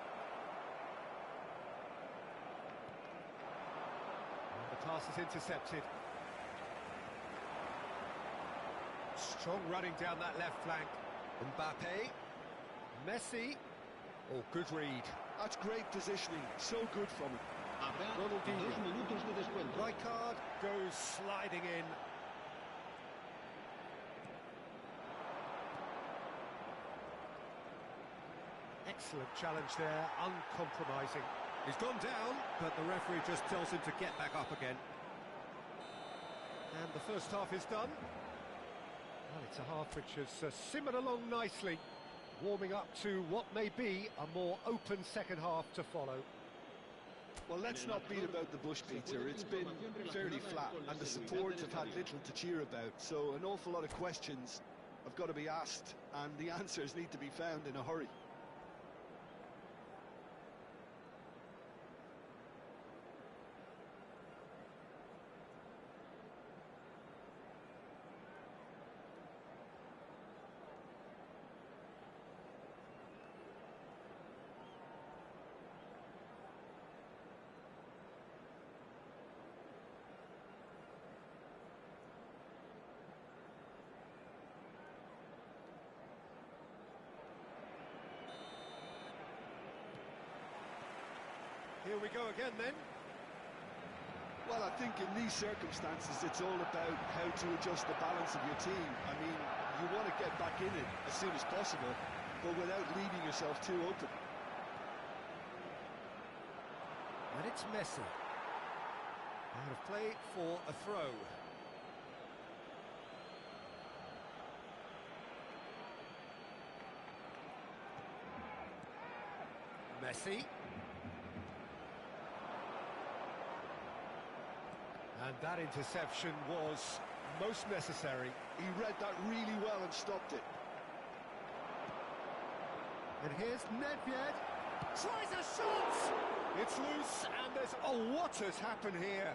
And the pass is intercepted. Strong running down that left flank. Mbappe. Messi. Oh, good read. That's great positioning, so good from him. Habrá 2 Ronaldinho. minutos de descuento. Rijkaard goes sliding in. Excellent challenge there, uncompromising. He's gone down, but the referee just tells him to get back up again. And the first half is done. Well, it's a half which has simmered along nicely, warming up to what may be a more open second half to follow. Well, let's not beat about the bush, Peter. It's been fairly flat, and the support have had little to cheer about, so an awful lot of questions have got to be asked, and the answers need to be found in a hurry. Here we go again then. Well, I think in these circumstances, it's all about how to adjust the balance of your team. I mean, you want to get back in it as soon as possible, but without leaving yourself too open. And it's Messi. Out of play for a throw. Messi. And that interception was most necessary. He read that really well and stopped it. And here's Nedved. Tries a shot! It's loose, and there's... Oh, what has happened here?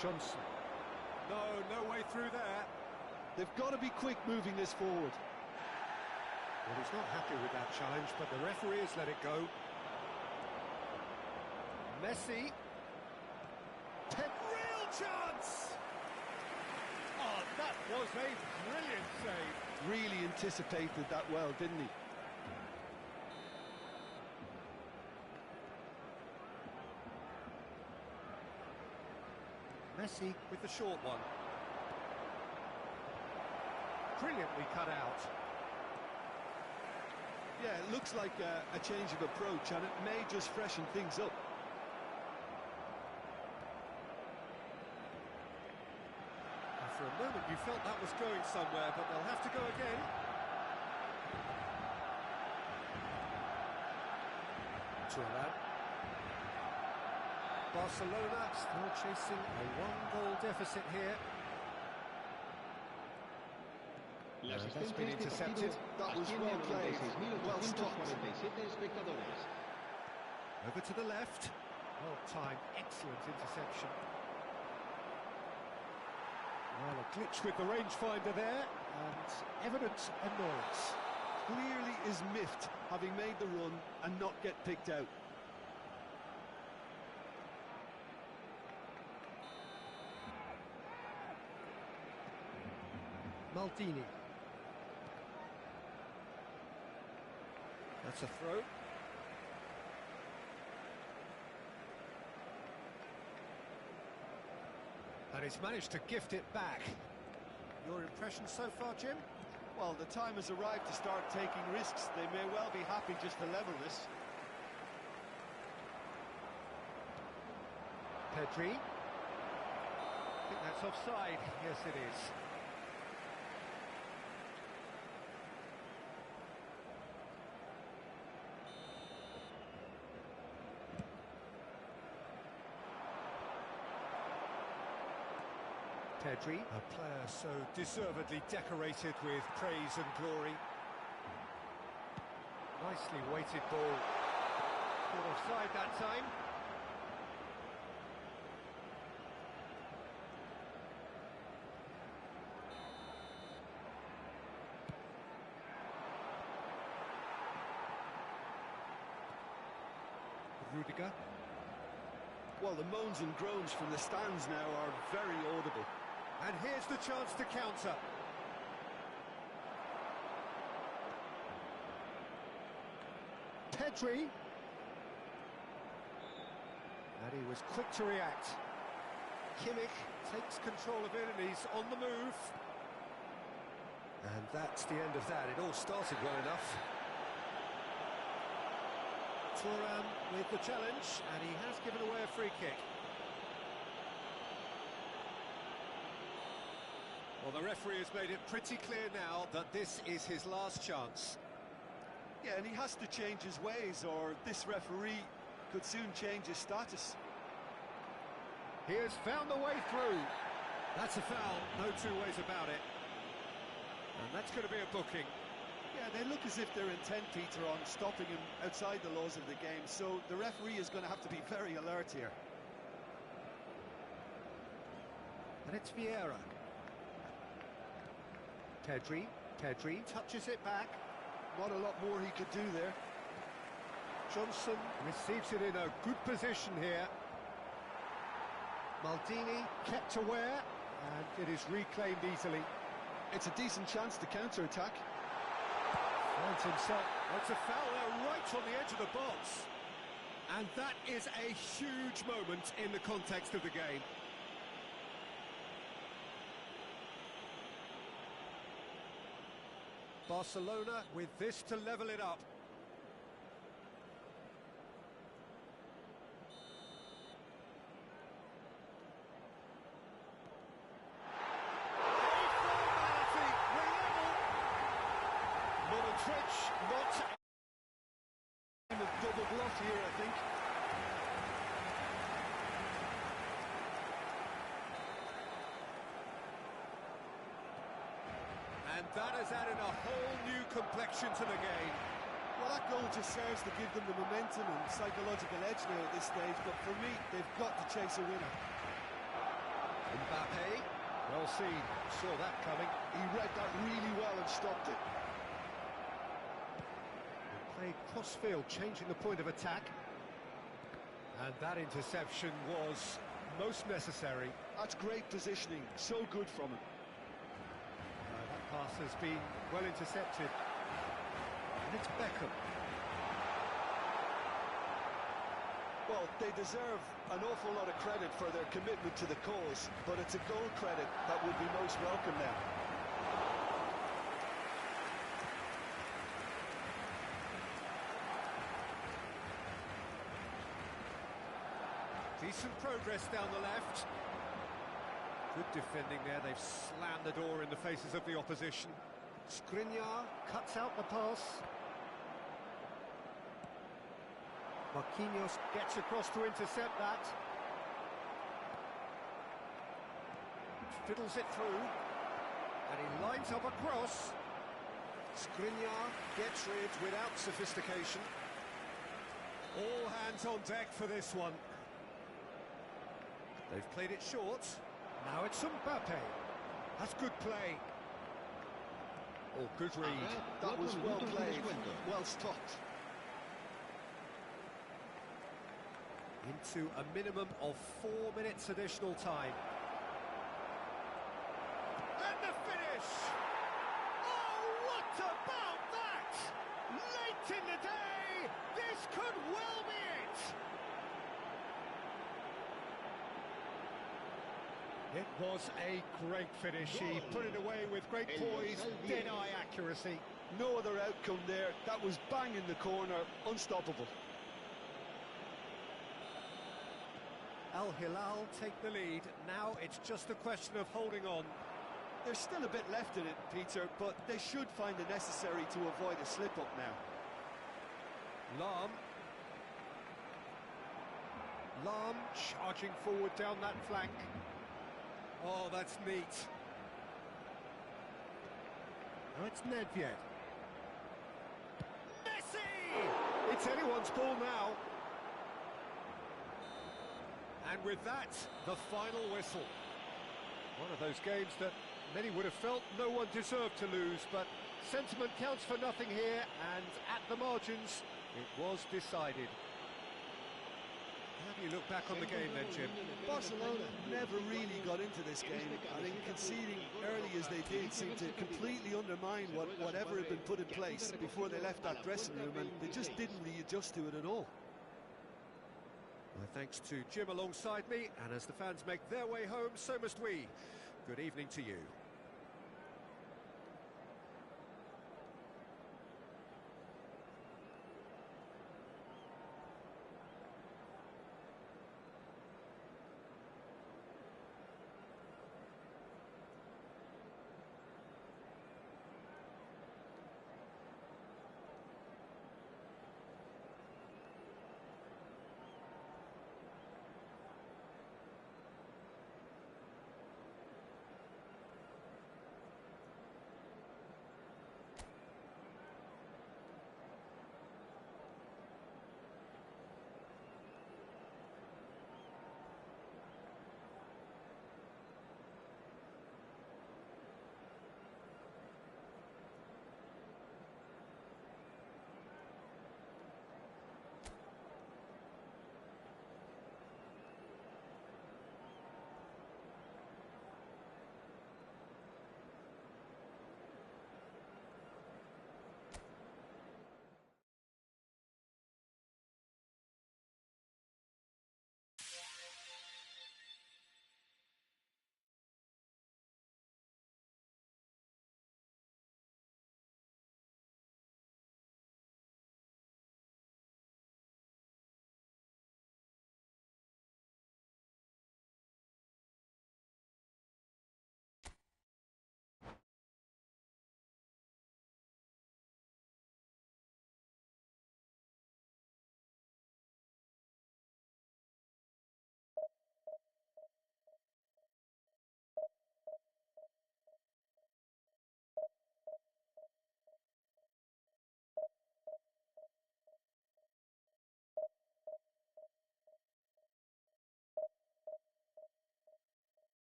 Johnson. No way through there. They've got to be quick moving this forward. Well, he's not happy with that challenge, but the referee has let it go. Messi. Real chance! Oh, that was a brilliant save. Really anticipated that well, didn't he? Messi with the short one. Brilliantly cut out. Yeah, it looks like a change of approach, and it may just freshen things up. For a moment you felt that was going somewhere, but they'll have to go again. Thuram. Barcelona still chasing a one-goal deficit here. That's been intercepted. That was well played, well stopped. Over to the left. Well timed, excellent interception. Well, a glitch with the rangefinder there, and evident annoyance. Clearly is miffed, having made the run and not get picked out. Maldini. That's a throw. And he's managed to gift it back. Your impression so far, Jim? Well, the time has arrived to start taking risks. They may well be happy just to level this. Pedri. I think that's offside. Yes, it is. Pedri, a player so deservedly decorated with praise and glory. Nicely weighted ball. Caught offside that time. Rudiger. Well, the moans and groans from the stands now are very audible. And here's the chance to counter. Pedri. And he was quick to react. Kimmich takes control of it and he's on the move. And that's the end of that. It all started well enough. Thuram with the challenge, and he has given away a free kick. Well, the referee has made it pretty clear now that this is his last chance. Yeah, and he has to change his ways, or this referee could soon change his status. He has found the way through. That's a foul, no two ways about it. And that's going to be a booking. Yeah, they look as if they're intent, Peter, on stopping him outside the laws of the game, so the referee is going to have to be very alert here. And it's Vieira. Pedri touches it back. Not a lot more he could do there. Johnson receives it in a good position here. Maldini kept aware, and it is reclaimed easily. It's a decent chance to counter-attack. Finds himself. It's a foul there right on the edge of the box. And that is a huge moment in the context of the game. Barcelona with this to level it up. Not a double bluff here, I think. And that has added a whole new complexion to the game. Well, that goal just serves to give them the momentum and psychological edge now at this stage, but for me, they've got to chase a winner. Mbappe, well seen, saw that coming. He read that really well and stopped it. Played cross-field, changing the point of attack. And that interception was most necessary. That's great positioning, so good from him. That pass has been well intercepted. And it's Beckham. Well, they deserve an awful lot of credit for their commitment to the cause, but it's a goal credit that would be most welcome now. Decent progress down the left. Good defending there, they've slammed the door in the faces of the opposition. Skriniar cuts out the pass. Marquinhos gets across to intercept that. Fiddles it through, and he lines up a cross. Skriniar gets rid without sophistication. All hands on deck for this one. They've played it short. Now it's Mbappe. That's good play. Oh, good read. That was well played, well stopped. Into a minimum of 4 minutes additional time. And the finish! Oh, what about that? Late in the day, this could well be it. It was a great finish. He put it away with great poise, dead-eye accuracy. No other outcome there. That was bang in the corner, unstoppable. Al Hilal take the lead. Now it's just a question of holding on. There's still a bit left in it, Peter, but they should find it necessary to avoid a slip-up now. Lam charging forward down that flank. Oh, that's neat. Now it's Nedved. Messi! It's anyone's ball now. And with that, the final whistle. One of those games that many would have felt no one deserved to lose, but sentiment counts for nothing here, and at the margins, it was decided. How do you look back on the game then, Jim? Barcelona never really got into this game. I think conceding early as they did seemed to completely undermine whatever had been put in place before they left that dressing room, and they just didn't readjust to it at all. My thanks to Jim alongside me, and as the fans make their way home, so must we. Good evening to you.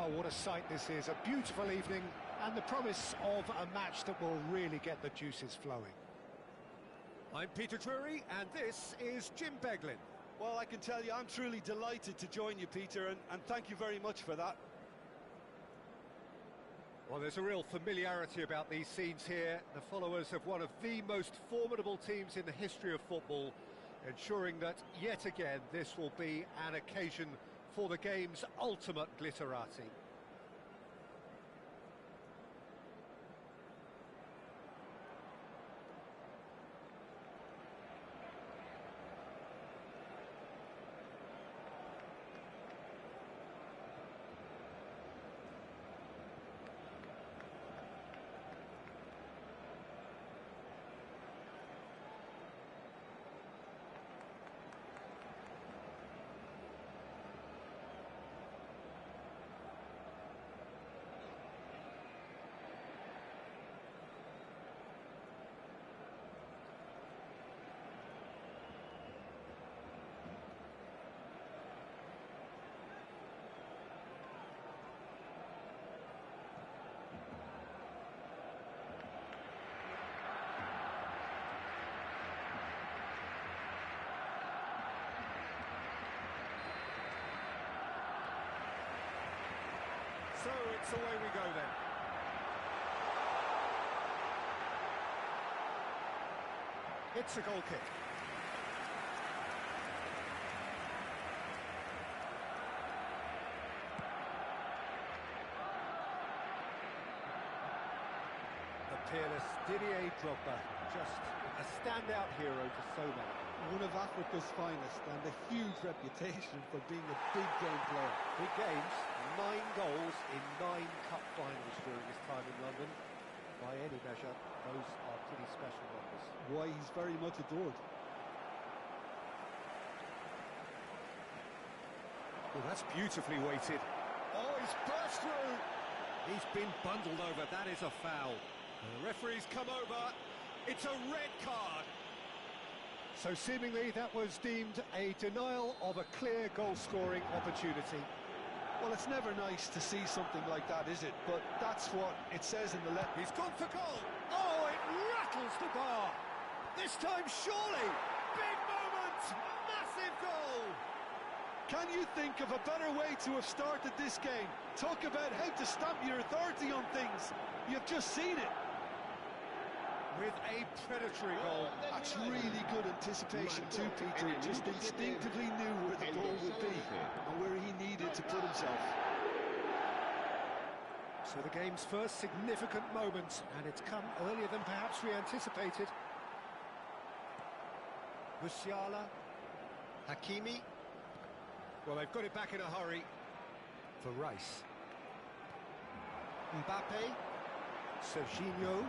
Well, what a sight this is, a beautiful evening, and the promise of a match that will really get the juices flowing. I'm Peter Drury, and this is Jim Beglin. Well, I can tell you, I'm truly delighted to join you, Peter, and thank you very much for that. Well, there's a real familiarity about these scenes here. The followers of one of the most formidable teams in the history of football, ensuring that, yet again, this will be an occasion for the game's ultimate glitterati. So it's away we go then. It's a goal kick. The peerless Didier Drogba, just a standout hero to so many. One of Africa's finest and a huge reputation for being a big game player. Big games, 9 goals in 9 cup finals during his time in London. By any measure, those are pretty special numbers. Why, he's very much adored. Well, that's beautifully weighted. Oh, he's burst through. He's been bundled over. That is a foul. And the referee's come over. It's a red card. So seemingly that was deemed a denial of a clear goal-scoring opportunity. Well, it's never nice to see something like that, is it? But that's what it says in the letter. He's gone for goal. Oh, it rattles the bar. This time, surely. Big moment. Massive goal. Can you think of a better way to have started this game? Talk about how to stamp your authority on things. You've just seen it. With a predatory goal. That's really good anticipation too, Peter. Just instinctively knew where the ball would be and where he needed to put himself. So the game's first significant moment, and it's come earlier than perhaps we anticipated. Musiala, Hakimi. Well, they've got it back in a hurry. For Rice. Mbappe. Serginho.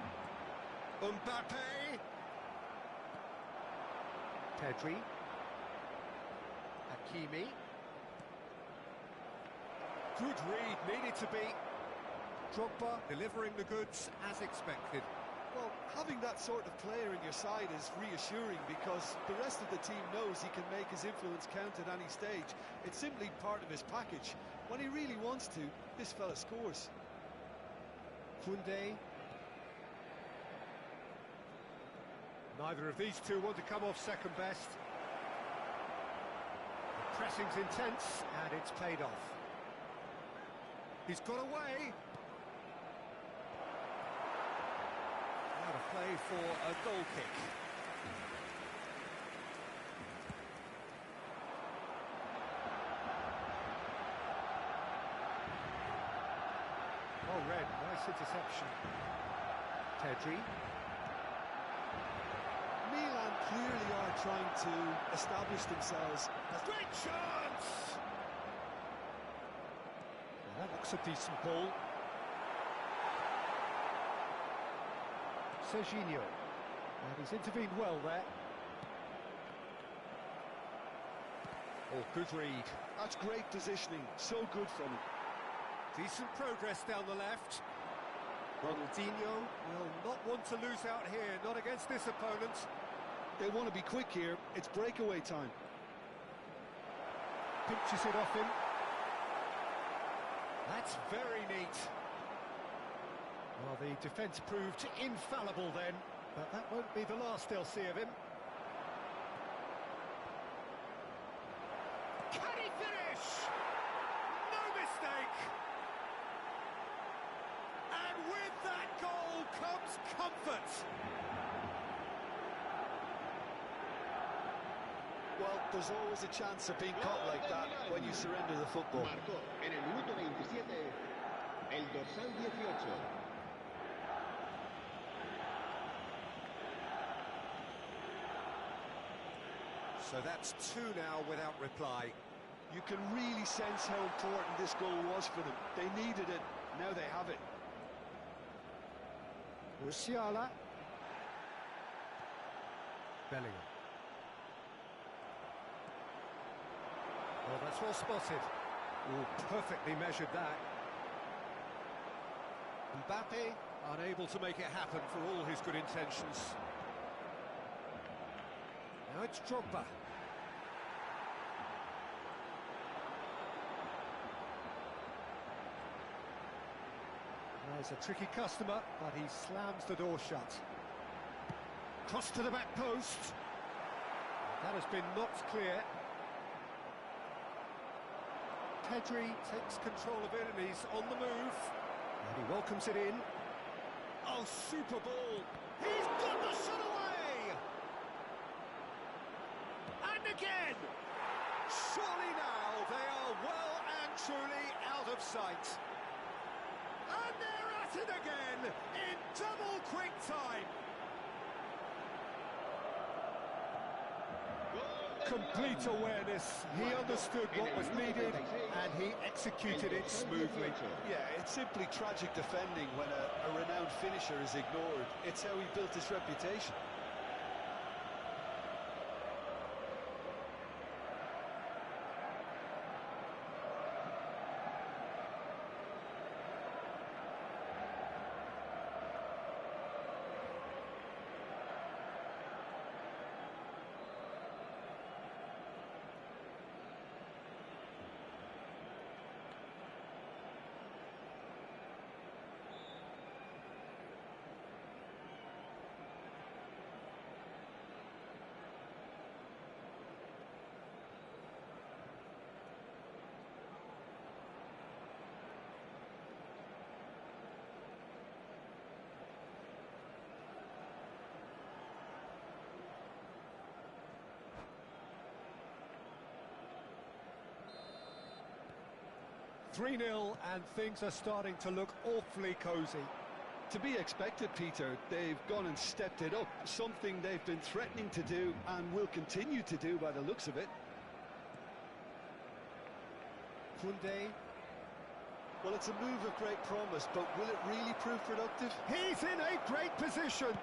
Mbappe. Pedri. Hakimi. Good read, needed to be. Drogba delivering the goods as expected. Well, having that sort of player in your side is reassuring because the rest of the team knows he can make his influence count at any stage. It's simply part of his package. When he really wants to, this fella scores. Koundé. Neither of these two want to come off second best. The pressing's intense, and it's paid off. He's got away. Now to play for a goal kick. Oh, red, nice interception. Pedri. Milan clearly are trying to establish themselves. Great chance! Well, that looks a decent ball. Serginho. And he's intervened well there. Oh, good read. That's great positioning. So good from him. Decent progress down the left. Ronaldinho will not want to lose out here, not against this opponent. They want to be quick here. It's breakaway time. Pinches it off him. That's very neat. Well, the defence proved infallible then, but that won't be the last they'll see of him. Can he finish? No mistake! And with that goal comes comfort. Well, there's always a chance of being caught like that when you surrender the football. Marcó en el minuto 27 el dorsal 18. So that's 2 now without reply. You can really sense how important this goal was for them. They needed it, now they have it. Musiala. Bellingham. Well, that's well spotted. Oh, perfectly measured that. Mbappe unable to make it happen for all his good intentions. Now it's Drogba. There's a tricky customer, but he slams the door shut. Cross to the back post. That has been knocked clear. Pedri takes control of it and he's on the move. And he welcomes it in. Oh, super ball. He's got the shot away! And again! Surely now they are well and truly out of sight. And they're at it again in double quick time. Complete awareness. He understood what was needed and he executed it smoothly. Yeah, it's simply tragic defending when a renowned finisher is ignored. It's how he built his reputation. "3-0 and things are starting to look awfully cosy. To be expected, Peter. They've gone and stepped it up, something they've been threatening to do and will continue to do by the looks of it. Koundé. Well, it's a move of great promise, but will it really prove productive? He's in a great position.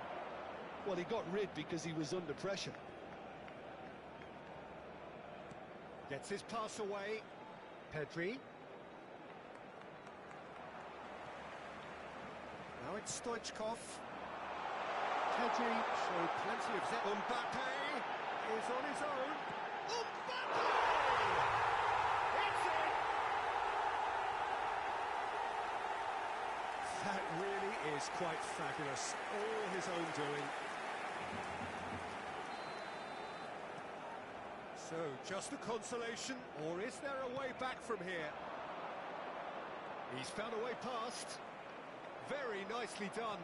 Well, he got rid because he was under pressure. Gets his pass away. Pedri. Now it's Stoichkov. Pedri showed plenty of zest. Mbappe is on his own. Mbappe! It's in! That really is quite fabulous. All his own doing. So, just a consolation, or is there a way back from here? He's found a way past. Very nicely done.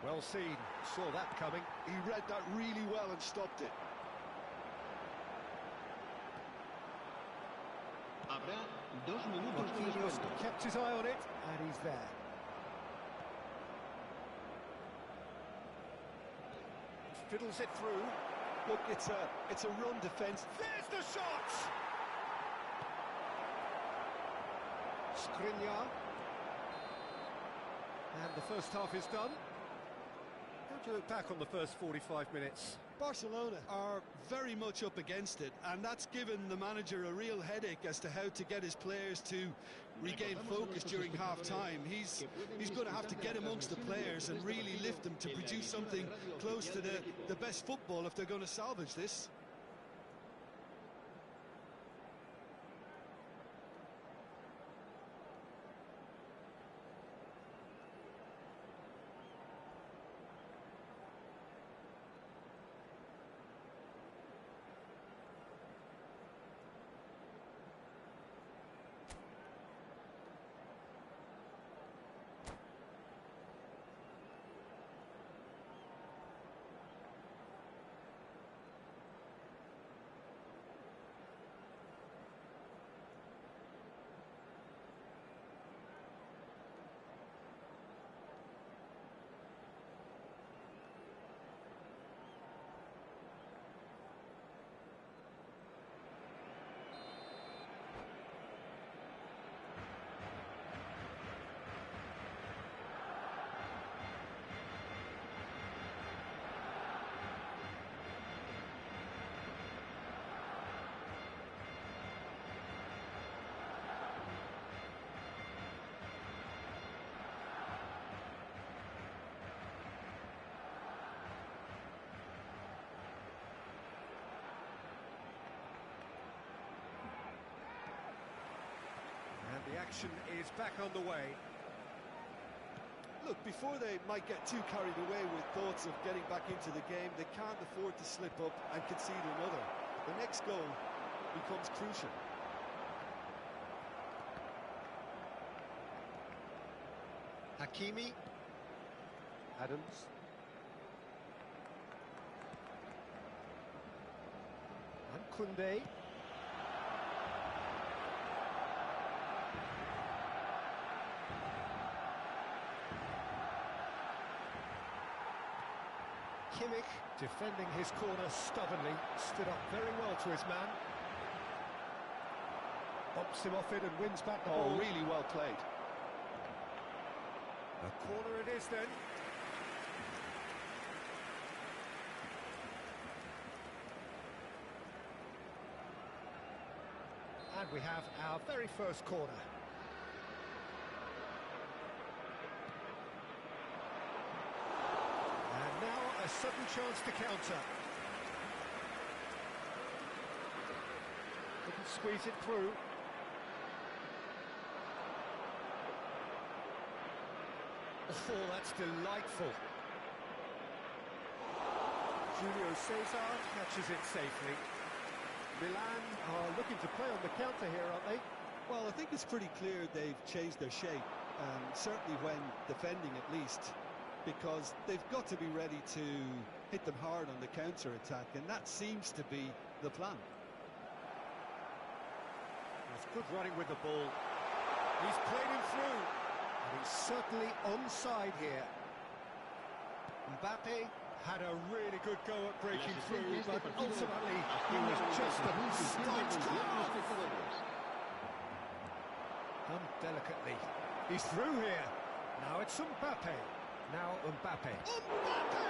Well seen. Saw that coming. He read that really well and stopped it. Habrá 2 minutos de Marquinhos descuento. kept his eye on it, and he's there. Fiddles it through. Look, it's a run defence. There's the shot! Skriniar. And the first half is done. How do you look back on the first 45 minutes? Barcelona are very much up against it, and that's given the manager a real headache as to how to get his players to regain focus during half-time. He's going to have to get amongst the players and really lift them to produce something close to the best football if they're going to salvage this. action is back on the way. Look, before they might get too carried away with thoughts of getting back into the game, they can't afford to slip up and concede another. The next goal becomes crucial. Hakimi. Adams. And Koundé. Kimmich defending his corner stubbornly, stood up very well to his man. Bumps him off it and wins back the ball. Really well played. A corner it is then. And we have our very first corner. And now a sudden chance to counter. Couldn't squeeze it through. Oh, that's delightful. Julio Cesar catches it safely. Milan are looking to play on the counter here, aren't they? Well, I think it's pretty clear they've changed their shape, certainly when defending at least, because they've got to be ready to hit them hard on the counter-attack, and that seems to be the plan. It's good running with the ball. He's played him through. And he's certainly onside here. Mbappe had a really good go at breaking through, but ultimately he was just a stopped done delicately. He's through here. Now it's Mbappe. Now Mbappe. Mbappe!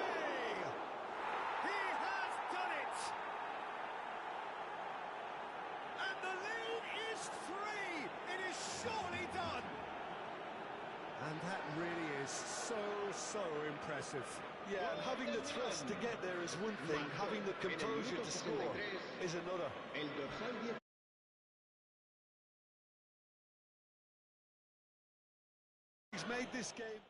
He has done it! And the lead is 3! It is surely done! And that really is so impressive. Yeah, and having the thrust to get there is one thing, having the composure to score is another. He's made this game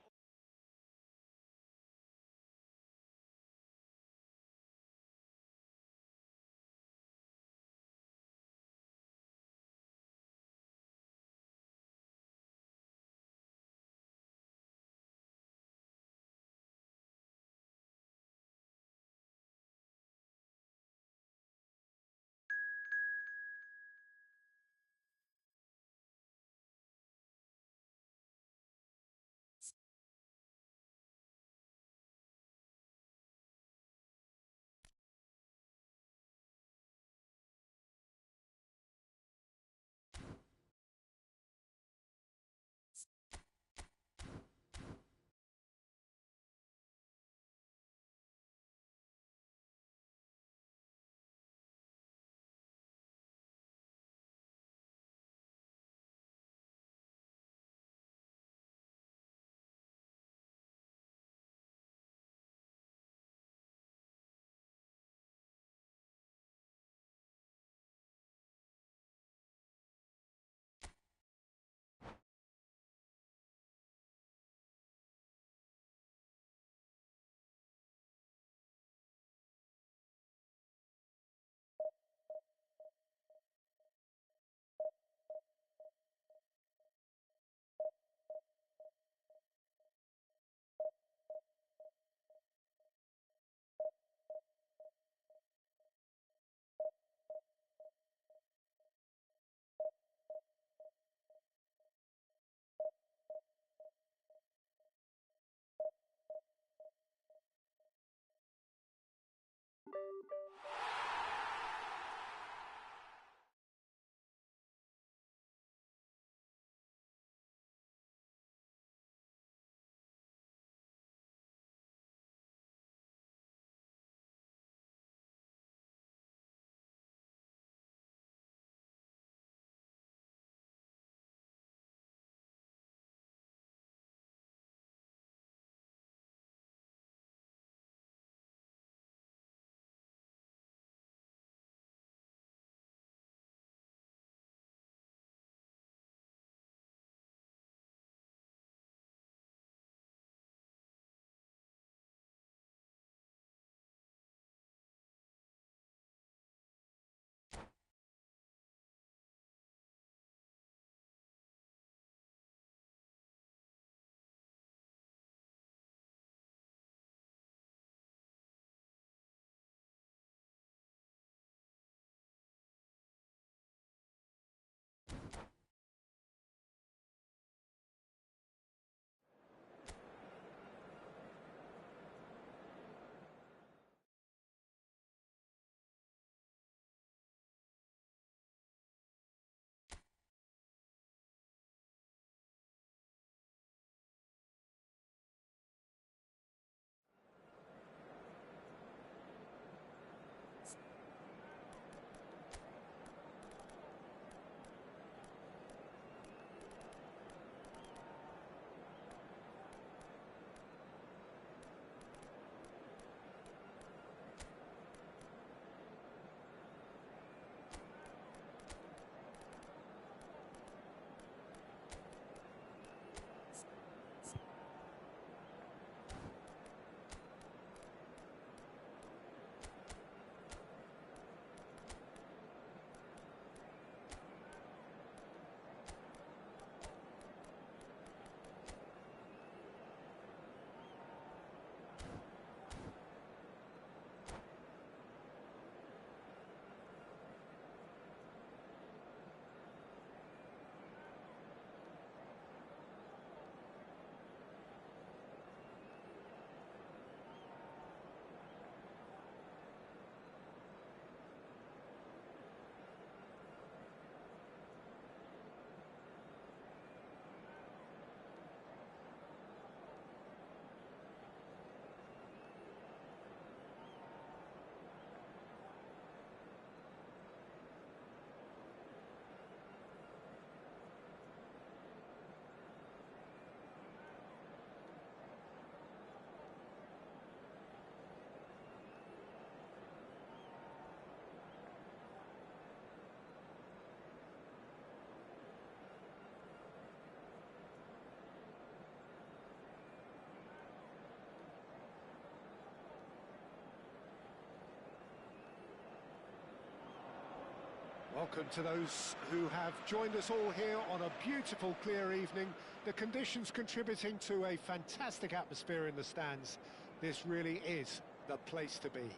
Welcome to those who have joined us all here on a beautiful, clear evening. The conditions contributing to a fantastic atmosphere in the stands. This really is the place to be.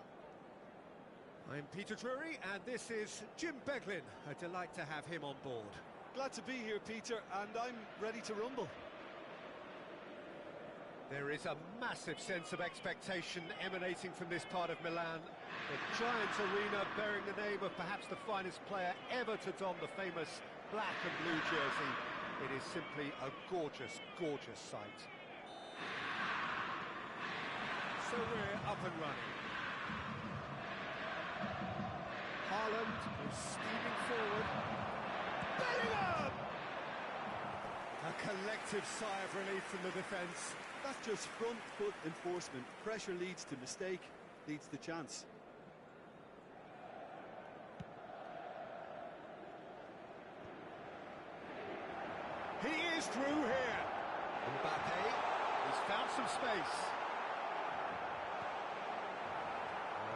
I'm Peter Drury, and this is Jim Beglin. A delight to have him on board. Glad to be here, Peter, and I'm ready to rumble. There is a massive sense of expectation emanating from this part of Milan. The giant arena bearing the name of perhaps the finest player ever to don the famous black and blue jersey. It is simply a gorgeous, gorgeous sight. So we're up and running. Haaland is steaming forward. Bellingham! A collective sigh of relief from the defence. That's just front foot enforcement. Pressure leads to mistake, leads to chance. He is through here. Mbappe, he's found some space.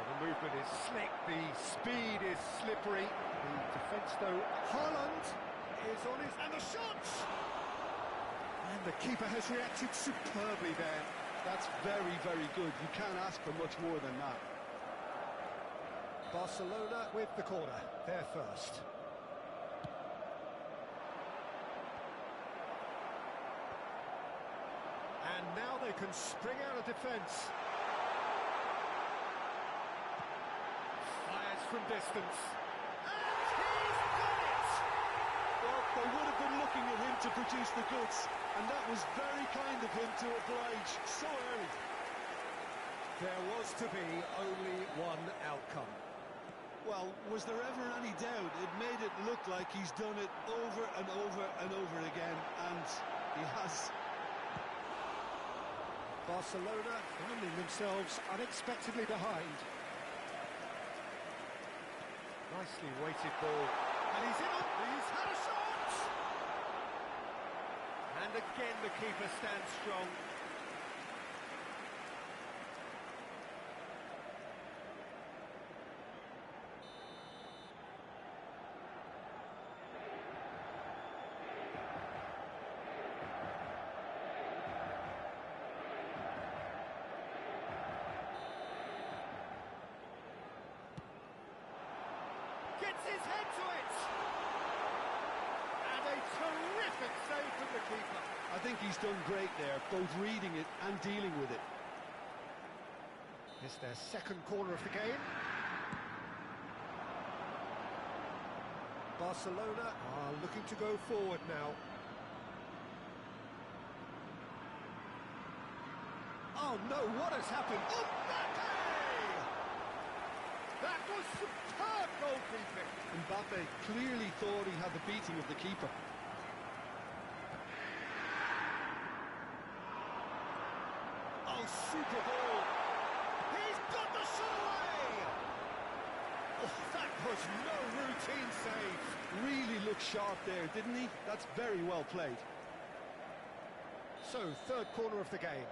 The movement is slick, the speed is slippery. The defence, though, Haaland is on his... And the shots! And the keeper has reacted superbly there. That's very, very good. You can't ask for much more than that. Barcelona with the corner, they're first. And now they can spring out of defence. Fires from distance. And he's done it! Well, they would have been looking at him to produce the goods, and that was very kind of him to oblige so early. There was to be only one outcome. Well, was there ever any doubt? It made it look like he's done it over and over and over again, and he has. Barcelona finding themselves unexpectedly behind. Nicely weighted ball. And he's in on, he's had a shot! And again the keeper stands strong. Gets his head to it! And a terrific save from the keeper. I think he's done great there, both reading it and dealing with it. It's their second corner of the game. Barcelona are looking to go forward now. Oh no, what has happened? Mbappe! That was superb goalkeeping. Mbappe clearly thought he had the beating of the keeper. Oh, super ball. He's got the shot away. Oh, that was no routine save. Really looked sharp there, didn't he? That's very well played. So, third corner of the game.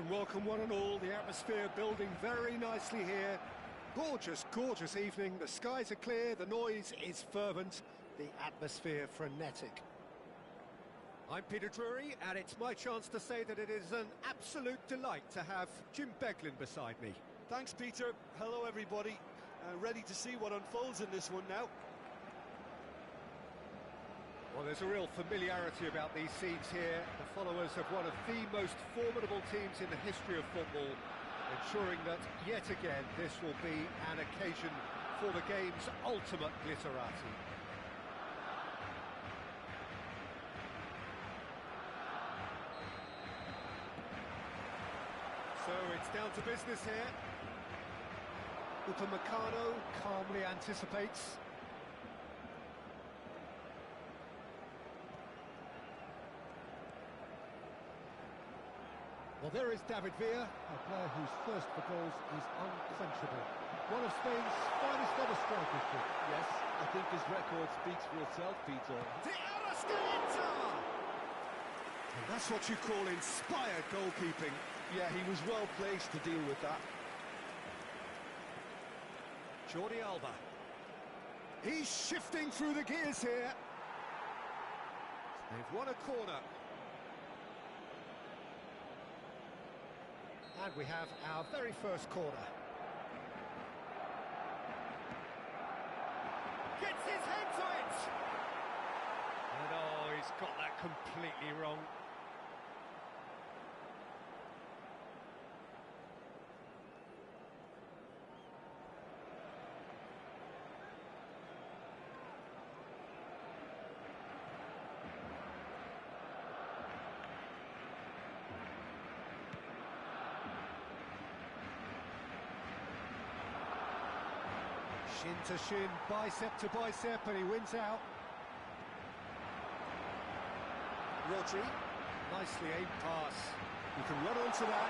And welcome one and all, the atmosphere building very nicely here. Gorgeous, gorgeous evening, the skies are clear, the noise is fervent, the atmosphere frenetic. I'm Peter Drury, and it's my chance to say that it is an absolute delight to have Jim Beglin beside me. Thanks, Peter. Hello, everybody. Ready to see what unfolds in this one now. Well, there's a real familiarity about these scenes here. The followers of one of the most formidable teams in the history of football, ensuring that, yet again, this will be an occasion for the game's ultimate glitterati. So it's down to business here. Upamecano calmly anticipates. Well, there is David Villa, a player whose thirst for goals is unquenchable. One of Spain's finest ever strikers. Yes, I think his record speaks for itself, Peter. And that's what you call inspired goalkeeping. Yeah, he was well placed to deal with that. Jordi Alba. He's shifting through the gears here. They've won a corner. And we have our very first corner. Gets his head to it! And oh, he's got that completely wrong. Shin to shin, bicep to bicep, and he wins out. Rodri, nicely aimed pass. You can run onto that.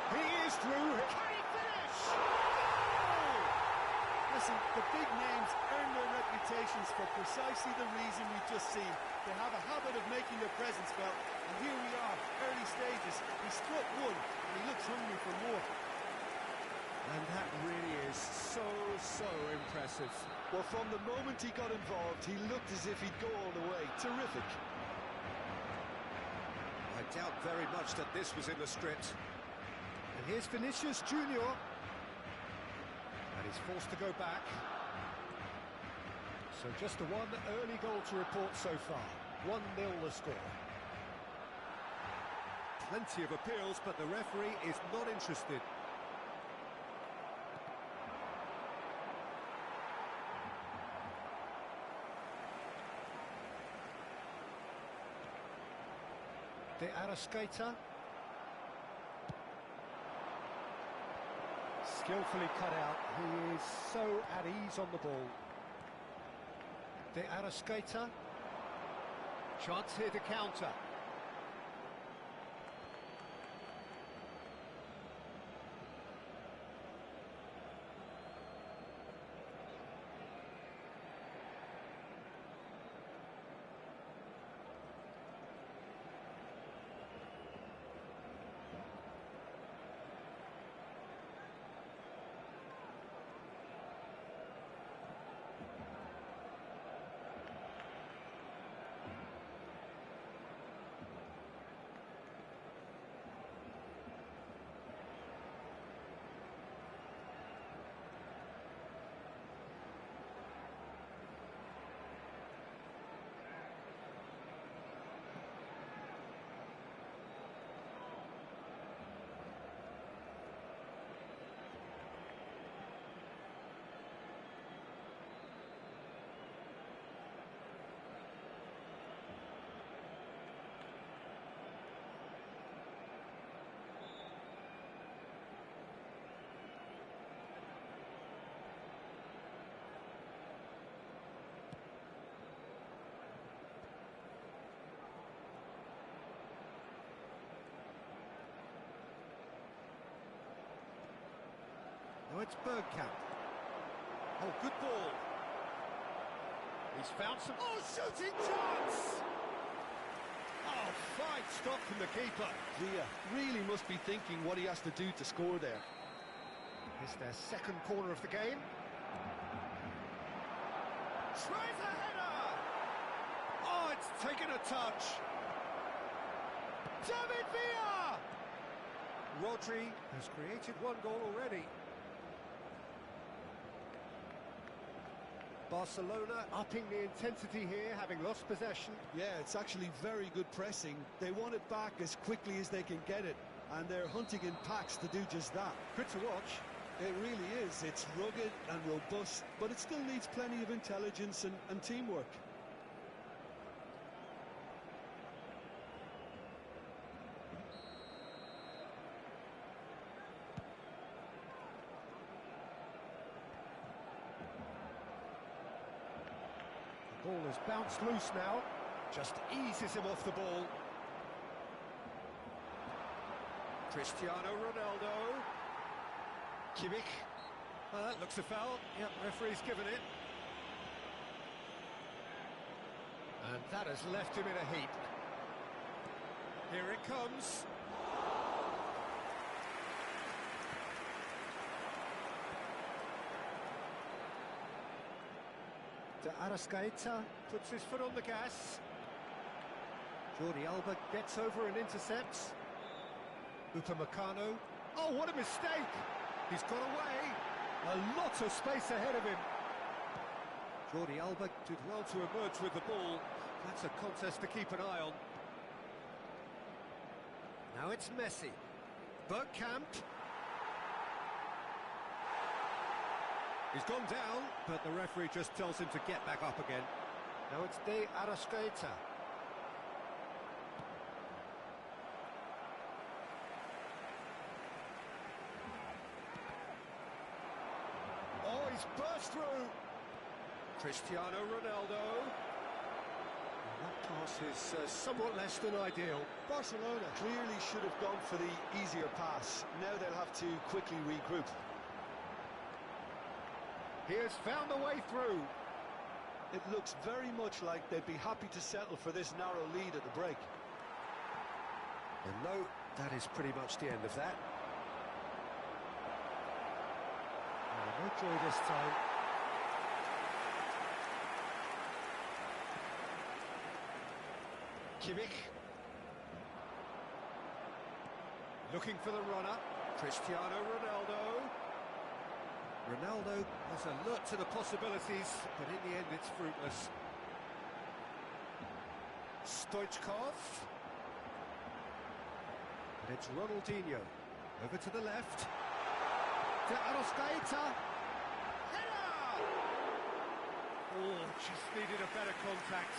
He is through. Can he finish? Oh! Listen, the big names earn their reputations for precisely the reason we've just seen. They have a habit of making their presence felt, and here we are, early stages. He struck one, and he looks hungry for more. And that really is so impressive. Well, from the moment he got involved, he looked as if he'd go all the way. Terrific. I doubt very much that this was in the script. And here's Vinicius Junior. And he's forced to go back. So just the one early goal to report so far. 1-0 the score. Plenty of appeals, but the referee is not interested. De Arrascaeta. Skillfully cut out. He is so at ease on the ball. De Arrascaeta. Chance here to counter. Now it's Bergkamp. Oh, good ball. He's found some... Oh, shooting chance! Oh, fine stop from the keeper. Villa really must be thinking what he has to do to score there. It's their second corner of the game. Tries a header! Oh, it's taken a touch. David Villa! Rodri has created one goal already. Barcelona upping the intensity here, having lost possession. Yeah, it's actually very good pressing. They want it back as quickly as they can get it, and they're hunting in packs to do just that. Good to watch. It really is. It's rugged and robust, but it still needs plenty of intelligence and teamwork. The ball has bounced loose now. Just eases him off the ball. Cristiano Ronaldo. Kimmich. That looks a foul. Yep, referee's given it. And that has left him in a heap. Here it comes. De Arrascaeta puts his foot on the gas. Jordi Alba gets over and intercepts. Upamecano. Oh, what a mistake! He's got away. A lot of space ahead of him. Jordi Alba did well to emerge with the ball. That's a contest to keep an eye on. Now it's Messi. Bergkamp. He's gone down, but the referee just tells him to get back up again. Now it's De Arrascaeta. Oh, he's burst through. Cristiano Ronaldo. And that pass is somewhat less than ideal. Barcelona clearly should have gone for the easier pass. Now they'll have to quickly regroup. He has found a way through. It looks very much like they'd be happy to settle for this narrow lead at the break. And no, that is pretty much the end of that. No joy this time. Kimmich. Looking for the runner. Cristiano Ronaldo. Ronaldo has alert to the possibilities, but in the end it's fruitless. Stoichkov. And it's Ronaldinho. Over to the left. De Arrascaeta. Header! Oh, just needed a better contact.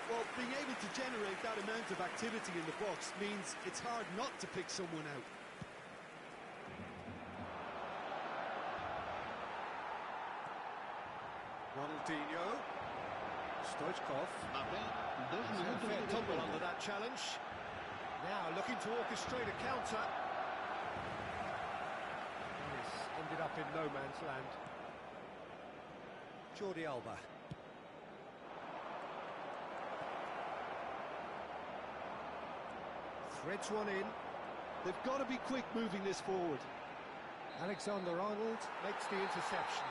Well, being able to generate that amount of activity in the box means it's hard not to pick someone out. Ronaldinho. Stoichkov. A fair tumble under that challenge. Now looking to orchestrate a counter. This ended up in no man's land. Jordi Alba. Threads one in. They've got to be quick moving this forward. Alexander-Arnold makes the interception.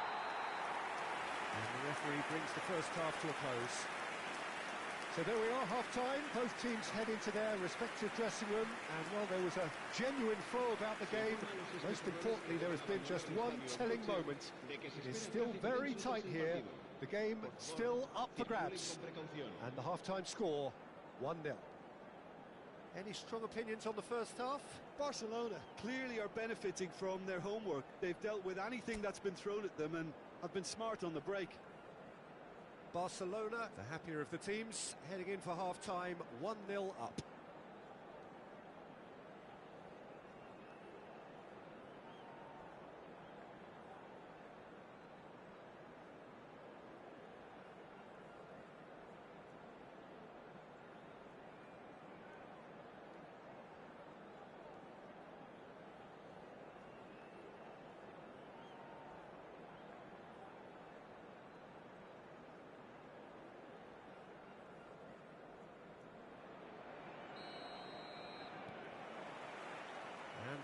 And the referee brings the first half to a close. So there we are, half-time. Both teams head into their respective dressing room. And while there was a genuine flow about the game, most importantly, there has been just one telling moment. It is still very tight here. The game still up for grabs. And the half-time score, 1-0. Any strong opinions on the first half? Barcelona clearly are benefiting from their homework. They've dealt with anything that's been thrown at them and have been smart on the break. Barcelona, the happier of the teams, heading in for half-time, 1-0 up.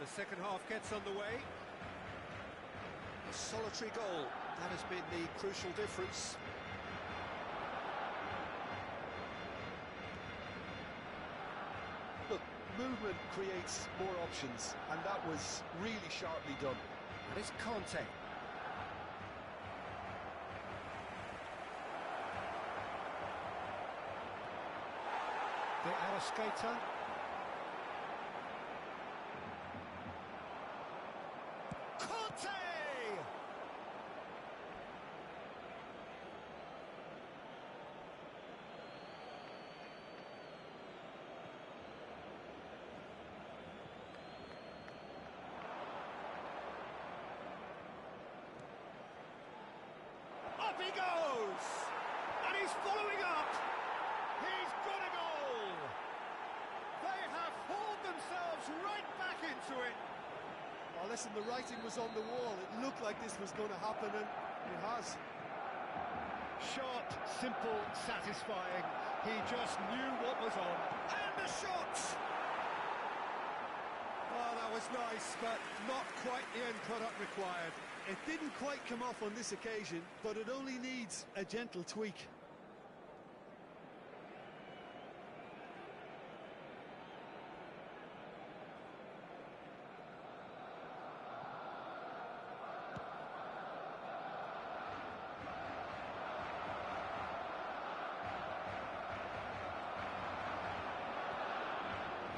The second half gets underway. A solitary goal, that has been the crucial difference. Look, movement creates more options, and that was really sharply done. And it's Conte. The outer skater. Conte! Up he goes! And he's following up! He's got a goal! They have hauled themselves right back into it! Well, listen, the writing was on the wall. It looked like this was going to happen, and it has. Sharp, simple, satisfying. He just knew what was on. And the shot! Oh, that was nice, but not quite the end product required. It didn't quite come off on this occasion, but it only needs a gentle tweak.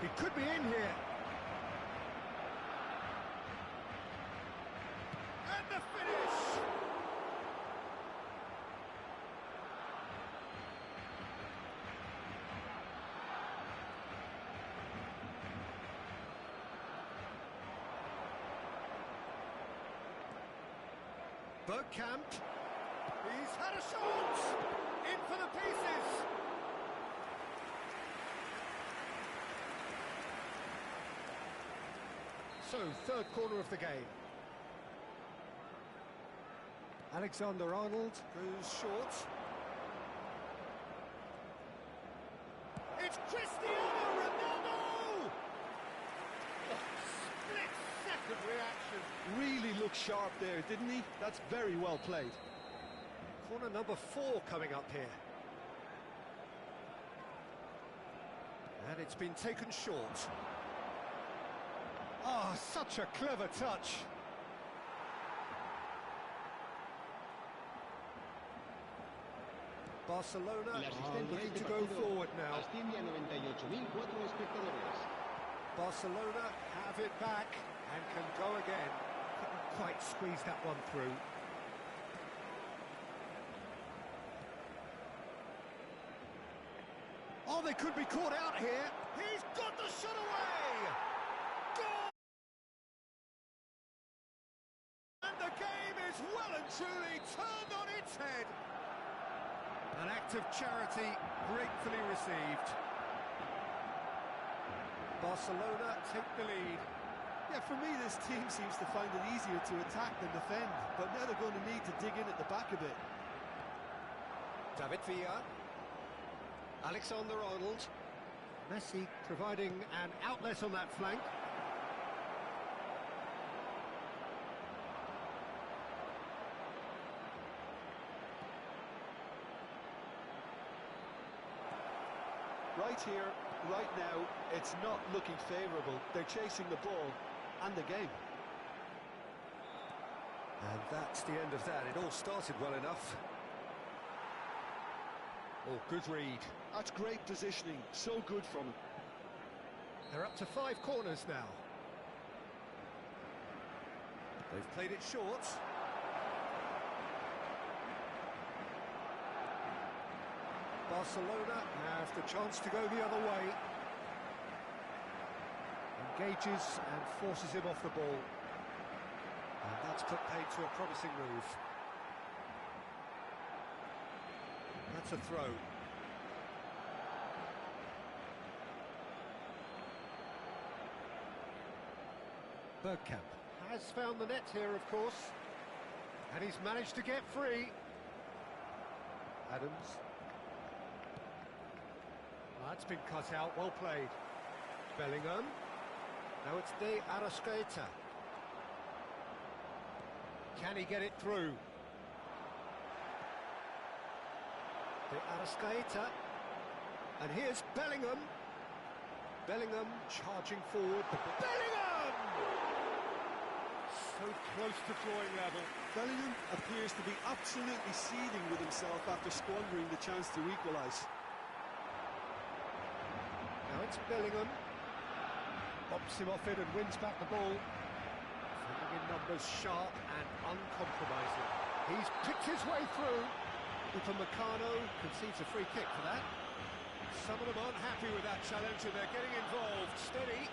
He could be in here. And the finish! Bergkamp. He's had a shot! In for the pieces! So, third corner of the game. Alexander-Arnold goes short. It's Cristiano Ronaldo! Split-second reaction. Really looked sharp there, didn't he? That's very well played. Corner number 4 coming up here. And it's been taken short. Ah, such a clever touch. Barcelona are looking to go forward now. Asciende a 98.004 espectadores. Barcelona have it back and can go again. Couldn't quite squeeze that one through. Oh, they could be caught out here. He's got the shot away! Goal! And the game is well and truly turned on its head. An act of charity gratefully received. Barcelona take the lead. Yeah, for me, this team seems to find it easier to attack than defend, but now they're going to need to dig in at the back a bit. David Villa. Alexander-Arnold. Messi providing an outlet on that flank. Right here, right now, it's not looking favourable. They're chasing the ball and the game. And that's the end of that. It all started well enough. Oh, good read. That's great positioning, so good from him. They're up to 5 corners now. They've played it short. Barcelona have the chance to go the other way. Engages and forces him off the ball. And that's put paid to a promising move. That's a throw. Bergkamp has found the net here, of course. And he's managed to get free. Adams. That's been cut out, well played. Bellingham. Now it's De Arrascaeta. Can he get it through? De Arrascaeta. And here's Bellingham. Bellingham charging forward. Bellingham! So close to drawing level. Bellingham appears to be absolutely seething with himself after squandering the chance to equalise. Now it's Bellingham. Pops him off it and wins back the ball. Filling in numbers sharp and uncompromising. He's picked his way through. Upamecano concedes a free kick for that. Some of them aren't happy with that challenge and they're getting involved. Steady.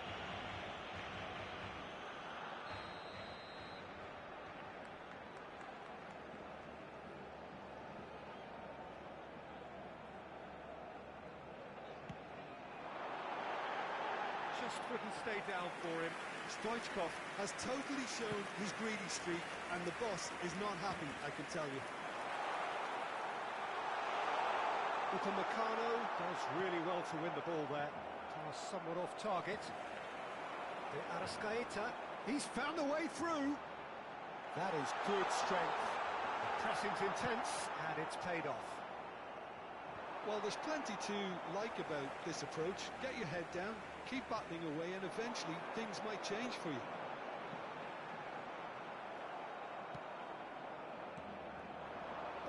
Just couldn't stay down for him. Stoichkov has totally shown his greedy streak, and the boss is not happy, I can tell you. Upamecano does really well to win the ball there. Pass somewhat off target. De Arrascaeta, he's found a way through. That is good strength. The pressing's intense, and it's paid off. Well, there's plenty to like about this approach. Get your head down, keep battling away, and eventually things might change for you.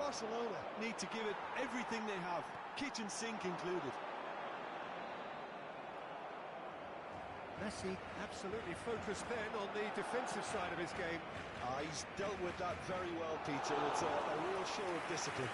Barcelona need to give it everything they have, kitchen sink included. Messi absolutely focused then on the defensive side of his game. He's dealt with that very well, Peter. It's a real show of discipline.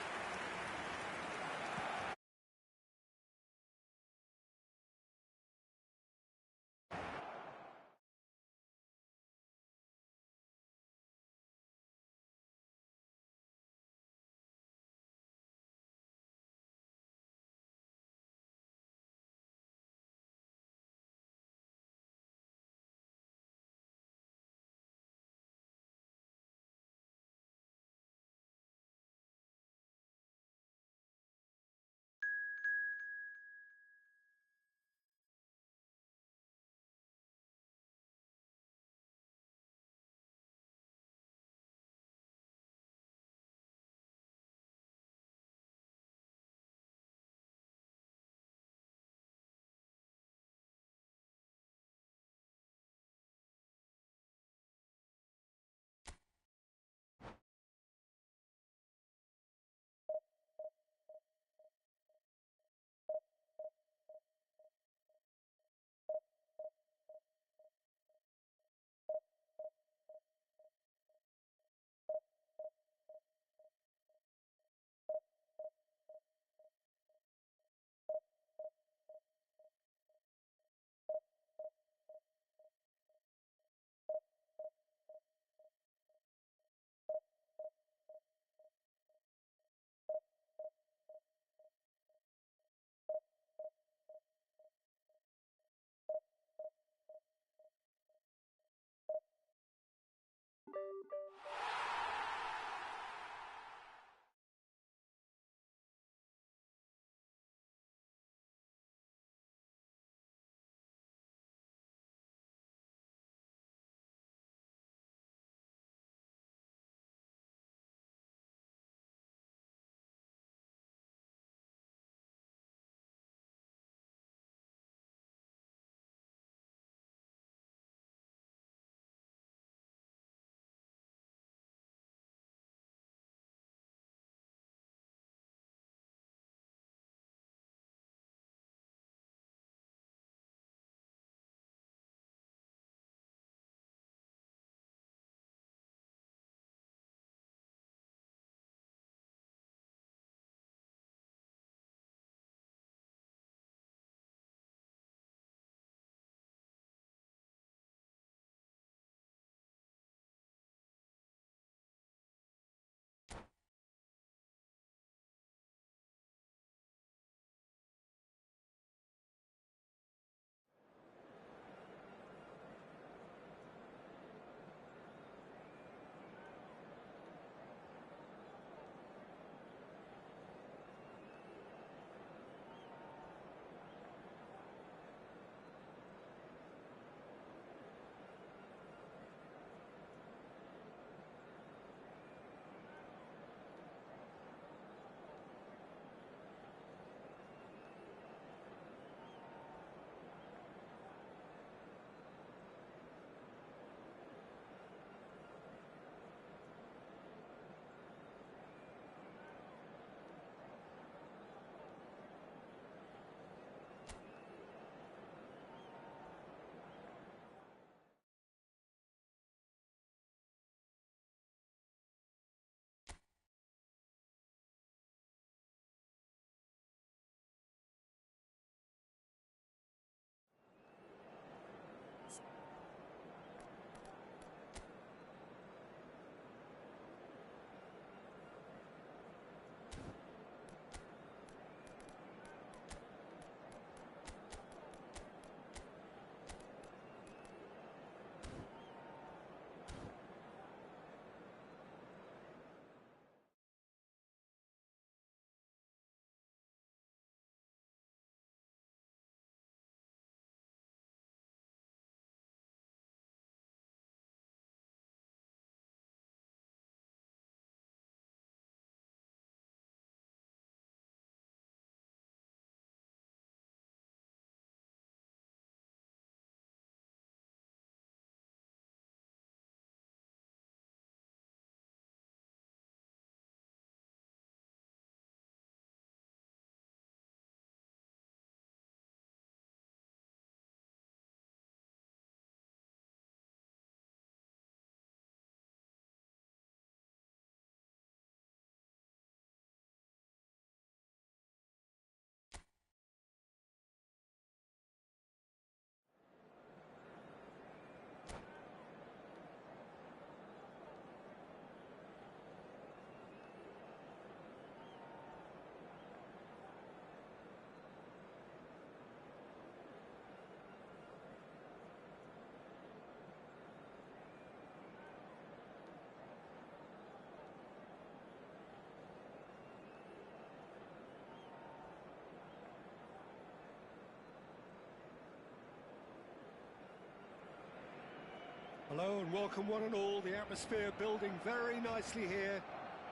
Hello and welcome one and all. The atmosphere building very nicely here.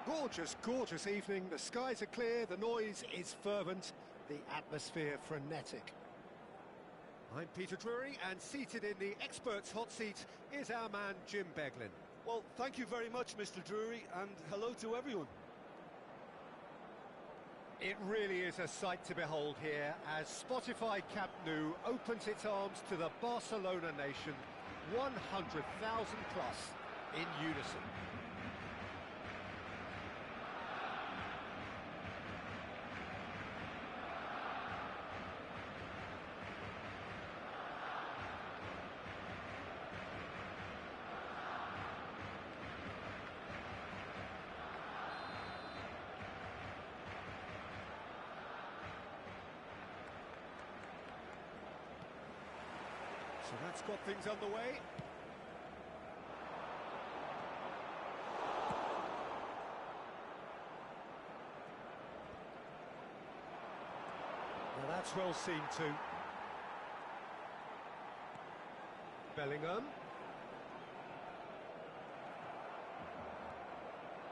Gorgeous, gorgeous evening. The skies are clear, the noise is fervent, the atmosphere frenetic. I'm Peter Drury, and seated in the experts' hot seat is our man Jim Beglin. Well, thank you very much, Mr. Drury, and hello to everyone. It really is a sight to behold here as Spotify Camp Nou opens its arms to the Barcelona nation, 100,000 plus in unison. So that's got things underway. Well, that's well seen too. Bellingham.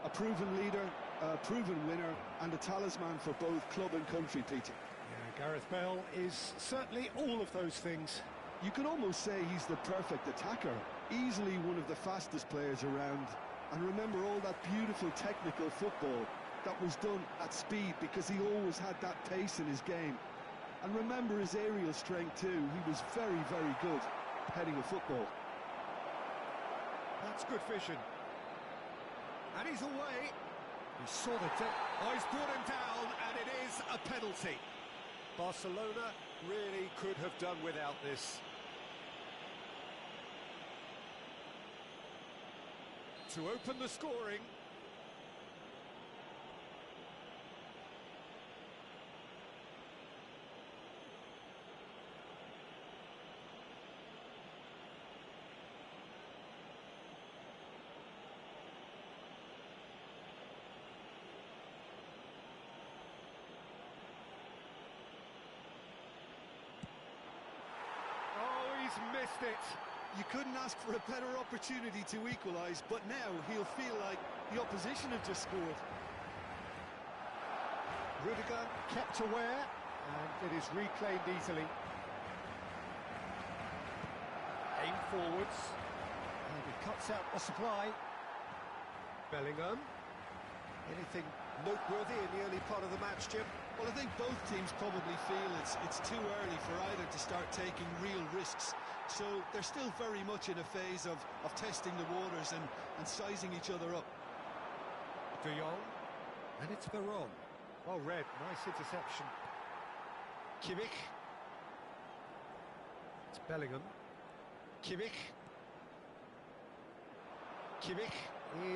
A proven leader, a proven winner, and a talisman for both club and country, Peter. Yeah, Gareth Bale is certainly all of those things. You could almost say he's the perfect attacker, easily one of the fastest players around. And remember all that beautiful technical football that was done at speed, because he always had that pace in his game. And remember his aerial strength too. He was very, very good heading a football. That's good vision. And he's away. He saw the oh, he's brought him down, and it is a penalty. Barcelona really could have done without this. To open the scoring. Missed it. You couldn't ask for a better opportunity to equalise, but now he'll feel like the opposition have just scored. Rudiger kept aware, and it is reclaimed easily. Aim forwards, and he cuts out the supply. Bellingham. Anything noteworthy in the early part of the match, Jim? Well, I think both teams probably feel it's too early for either to start taking real risks. So they're still very much in a phase of testing the waters and sizing each other up. De Jong, and it's Veron. Well read, nice interception. Kimmich. It's Bellingham. Kimmich. Kimmich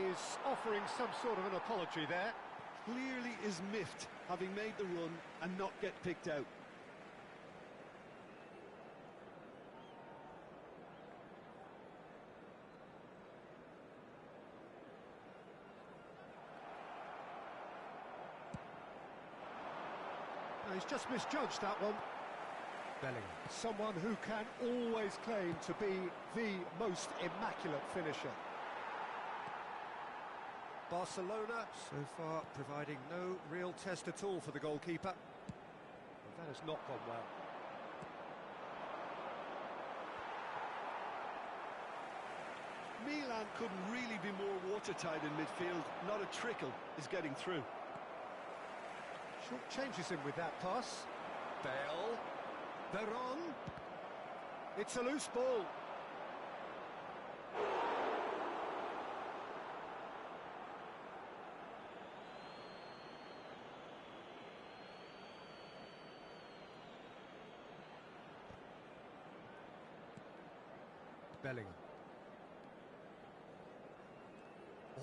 is offering some sort of an apology there. Clearly is miffed, having made the run and not get picked out. No, he's just misjudged that one. Bellingham, someone who can always claim to be the most immaculate finisher. Barcelona, so far, providing no real test at all for the goalkeeper. Well, that has not gone well. Milan couldn't really be more watertight in midfield. Not a trickle is getting through. Short changes him with that pass. Bale. Veron. It's a loose ball. Bellingham.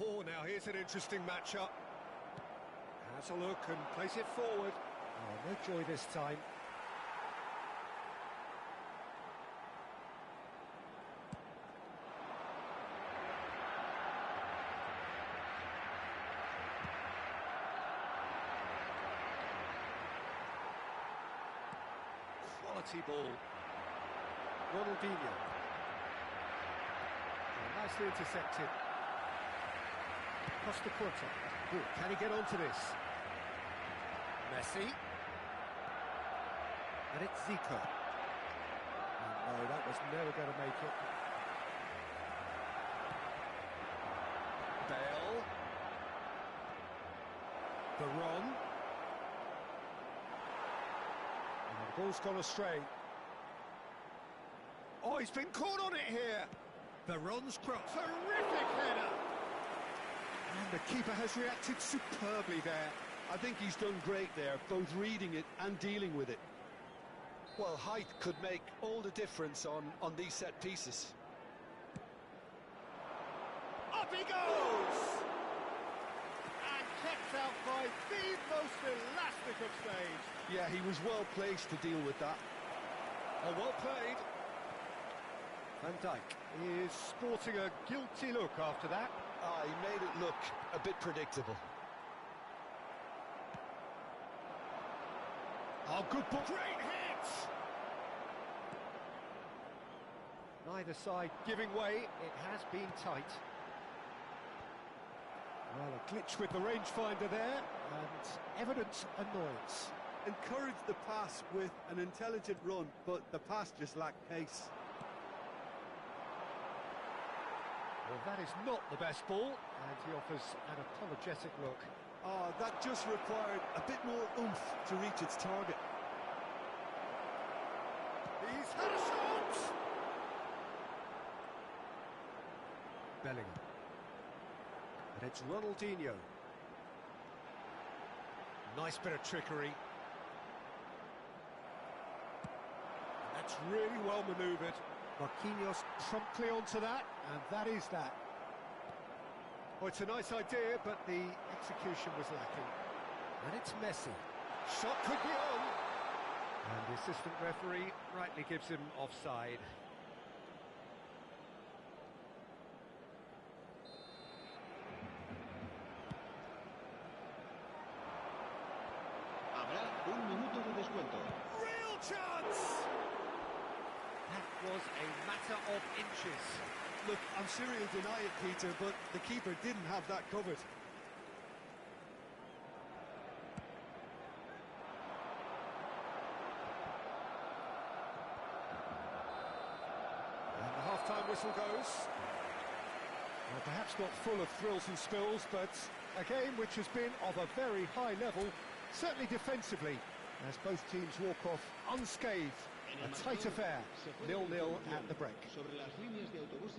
Oh, now here's an interesting matchup. Has a look and plays it forward. Oh, no joy this time. Quality ball. Ronaldinho. And Nicely intercepted. Costa Curta. Good. Can he get onto this? Messi. And it's Zico. Oh, no, that was never going to make it. Bale. Veron. And the ball's gone astray. Oh, he's been caught on it here. Veron's cross. Terrific header. And the keeper has reacted superbly there. I think he's done great there, both reading it and dealing with it. Well, height could make all the difference on these set pieces. Up he goes! And kept out by the most elastic of stage. Yeah, he was well placed to deal with that. Oh, well played. Van Dijk is sporting a guilty look after that. Ah, he made it look a bit predictable. Oh, good ball. Great hit! Neither side giving way. It has been tight. Well, a glitch with the rangefinder there, and evident annoyance. Encouraged the pass with an intelligent run, but the pass just lacked pace. Well, that is not the best ball, and he offers an apologetic look. Oh, that just required a bit more oomph to reach its target. He's had a shot! Bellingham. And it's Ronaldinho. Nice bit of trickery. And that's really well manoeuvred. Marquinhos promptly onto that, and that is that. Oh, it's a nice idea, but the execution was lacking. And it's Messi. Shot could be on. And the assistant referee rightly gives him offside. Habrá un minuto de descuento. Real chance! That was a matter of inches. Look, I'm sure he'll deny it, Peter, but the keeper didn't have that covered. And the half-time whistle goes. Well, perhaps not full of thrills and spills, but a game which has been of a very high level, certainly defensively, as both teams walk off unscathed. A tight affair, 0-0 at the break.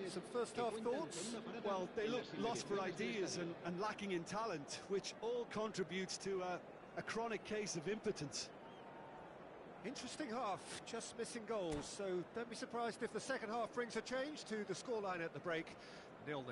Some first-half thoughts? Well, they look lost for ideas and lacking in talent, which all contributes to a chronic case of impotence. Interesting half, just missing goals, so don't be surprised if the second half brings a change to the scoreline at the break, 0-0.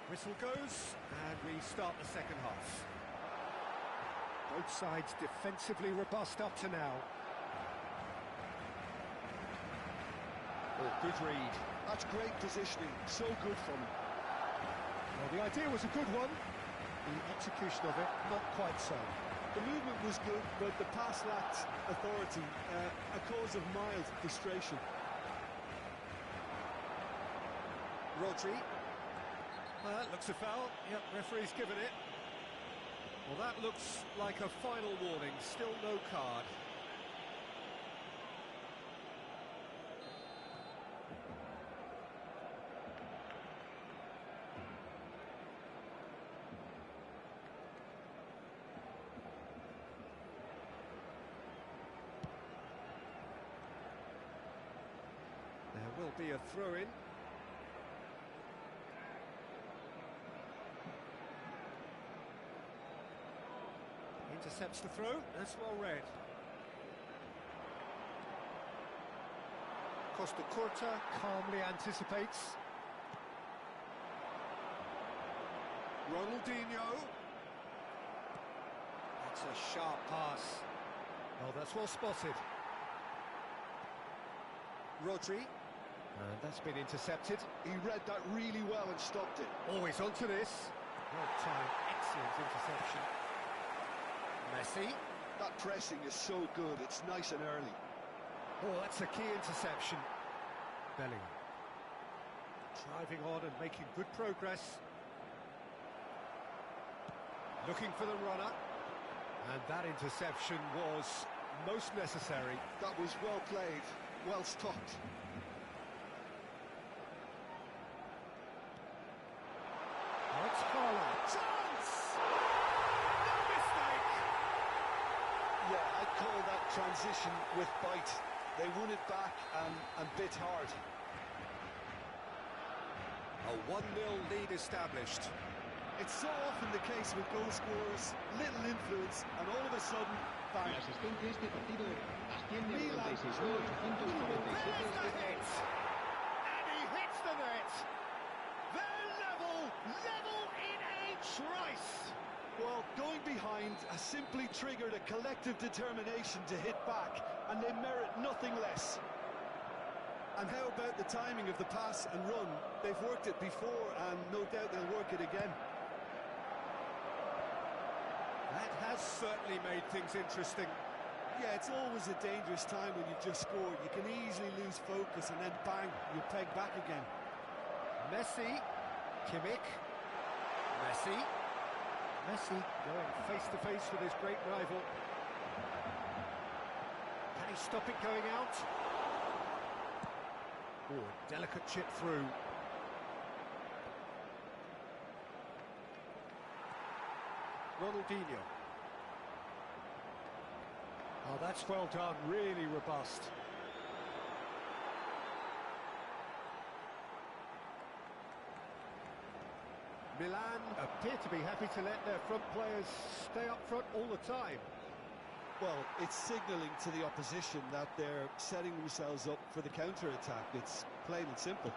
Whistle goes, and we start the second half. Both sides defensively robust up to now. Oh, good read. That's great positioning, so good from him. Well, the idea was a good one. The execution of it, not quite so. The movement was good, but the pass lacked authority, a cause of mild frustration. Rodri. Looks a foul. Yep, referee's given it. Well, that looks like a final warning. Still no card. There will be a throw-in. Intercepts the throw, that's well read. Costa Curta calmly anticipates. Ronaldinho. That's a sharp pass. Oh, that's well spotted. Rodri. And that's been intercepted. He read that really well and stopped it. Always onto this. Well timed, excellent interception. Messi. That pressing is so good, it's nice and early. Oh, that's a key interception. Bellingham. Driving on and making good progress. Looking for the runner. And that interception was most necessary. That was well played, well stopped. That's Carlo. Chance! No mistake! Yeah, I'd call that transition with bite. They won it back and bit hard. A 1-0 lead established. It's so often the case with goal scorers, little influence, and all of a sudden, bang. El asistente de este partido asciende Milan. a 46.847 There's the hit! And he hits the net! They're level in a trice! Well, going behind has simply triggered a collective determination to hit back, and they merit nothing less. And how about the timing of the pass and run? They've worked it before, and no doubt they'll work it again. That has certainly made things interesting. Yeah, it's always a dangerous time when you just scored. You can easily lose focus, and then bang, you peg back again. Messi, Kimmich, Messi going face to face with his great rival. Can he stop it going out? Oh, delicate chip through. Ronaldinho. Oh, that's well done, really robust. Milan appear to be happy to let their front players stay up front all the time. Well, it's signalling to the opposition that they're setting themselves up for the counter-attack. It's plain and simple.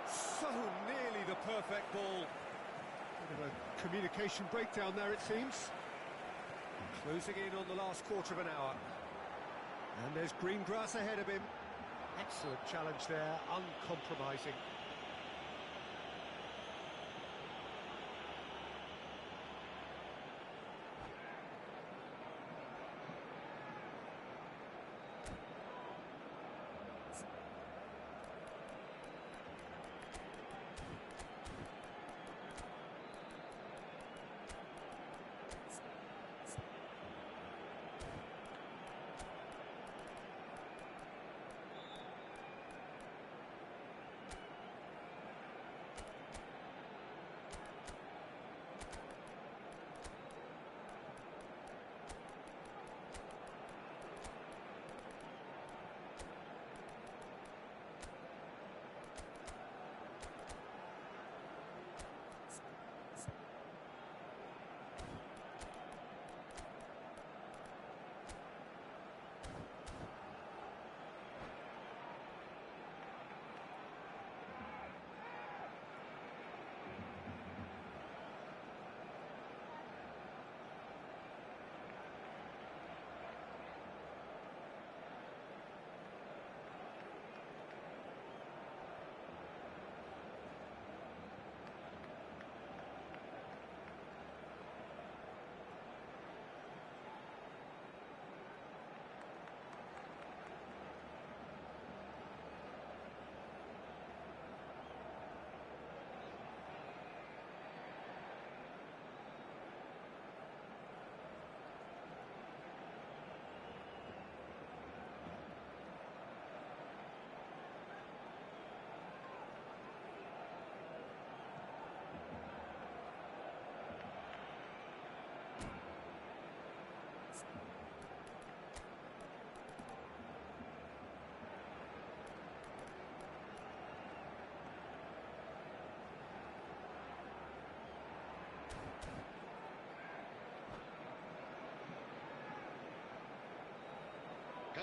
So nearly the perfect ball. Bit of a communication breakdown there, it seems. Closing in on the last quarter of an hour. And there's green grass ahead of him. Excellent challenge there, uncompromising.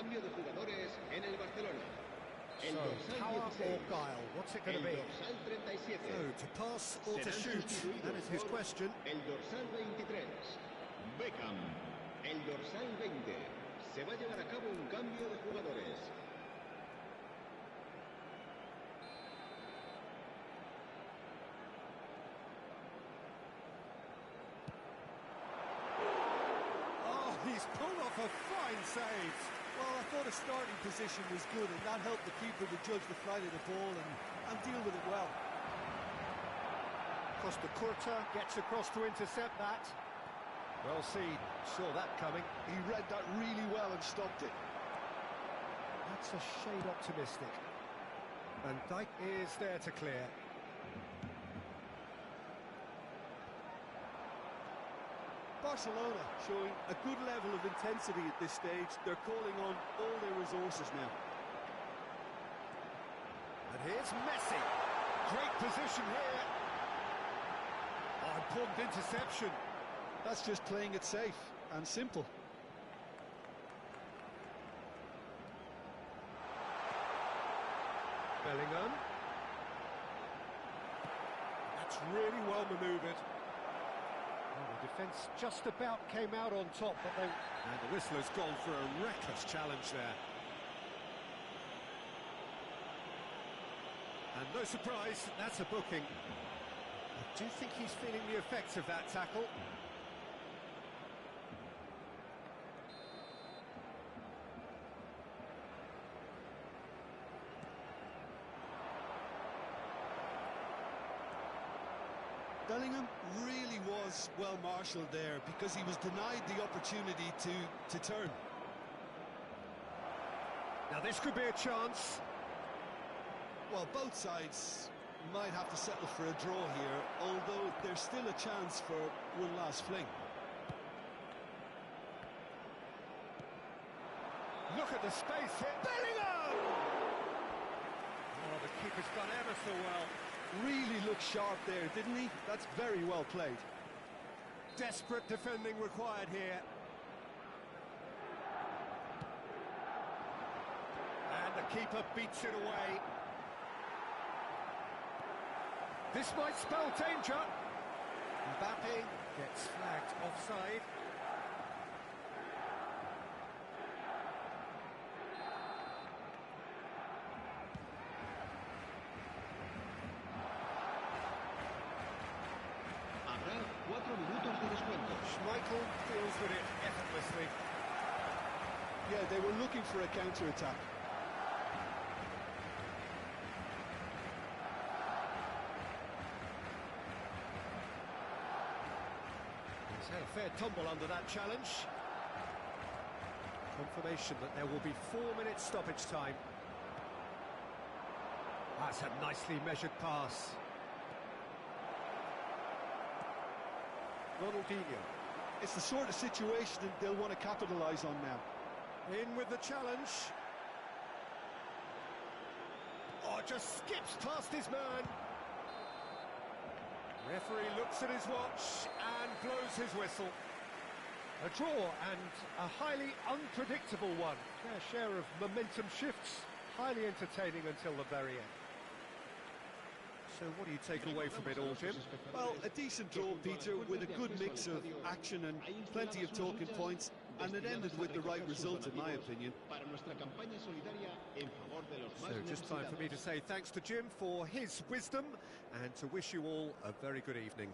Cambio de jugadores en el Barcelona. El So, dorsal power 16. or guile, what's it going El to be? dorsal 37. So, to pass or to Serán shoot? sustituidos That is his por question. El dorsal 23. Beckham. El dorsal 20. Se va a llevar a cabo un cambio de jugadores. Oh, he's pulled off a fine save. Well, I thought his starting position was good, and that helped the keeper to judge the flight of the ball and deal with it well. Costa Curta gets across to intercept that. Well seen, saw that coming. He read that really well and stopped it. That's a shade optimistic. And Dijk is there to clear. Barcelona showing a good level of intensity at this stage. They're calling on all their resources now. And here's Messi. Great position here. Oh, important interception. That's just playing it safe and simple. Bellingham. That's really well manoeuvred. Well, the defence just about came out on top, but they... And the whistle has gone for a reckless challenge there. And no surprise, that's a booking. I do think he's feeling the effects of that tackle. Bellingham really was well marshalled there because he was denied the opportunity to turn. Now this could be a chance. Well, both sides might have to settle for a draw here, although there's still a chance for one last fling. Look at the space here. Bellingham! Oh, the keeper's done ever so well. Really looked sharp there, didn't he? That's very well played. Desperate defending required here. And the keeper beats it away. This might spell danger. Mbappe gets flagged offside. Habrá 4 minutos de descuento. Schmeichel deals with it effortlessly. Yeah, they were looking for a counter-attack. He's had a fair tumble under that challenge. Confirmation that there will be 4 minutes stoppage time. That's a nicely measured pass. Ronaldinho. It's the sort of situation that they'll want to capitalise on now. In with the challenge. Oh, just skips past his man. Referee looks at his watch and blows his whistle. A draw and a highly unpredictable one. Fair share of momentum shifts, highly entertaining until the very end. So what do you take away from it all, Jim? Well, a decent draw, Peter, with a good mix of action and plenty of talking points, and it ended with the right result, in my opinion. So just time for me to say thanks to Jim for his wisdom and to wish you all a very good evening.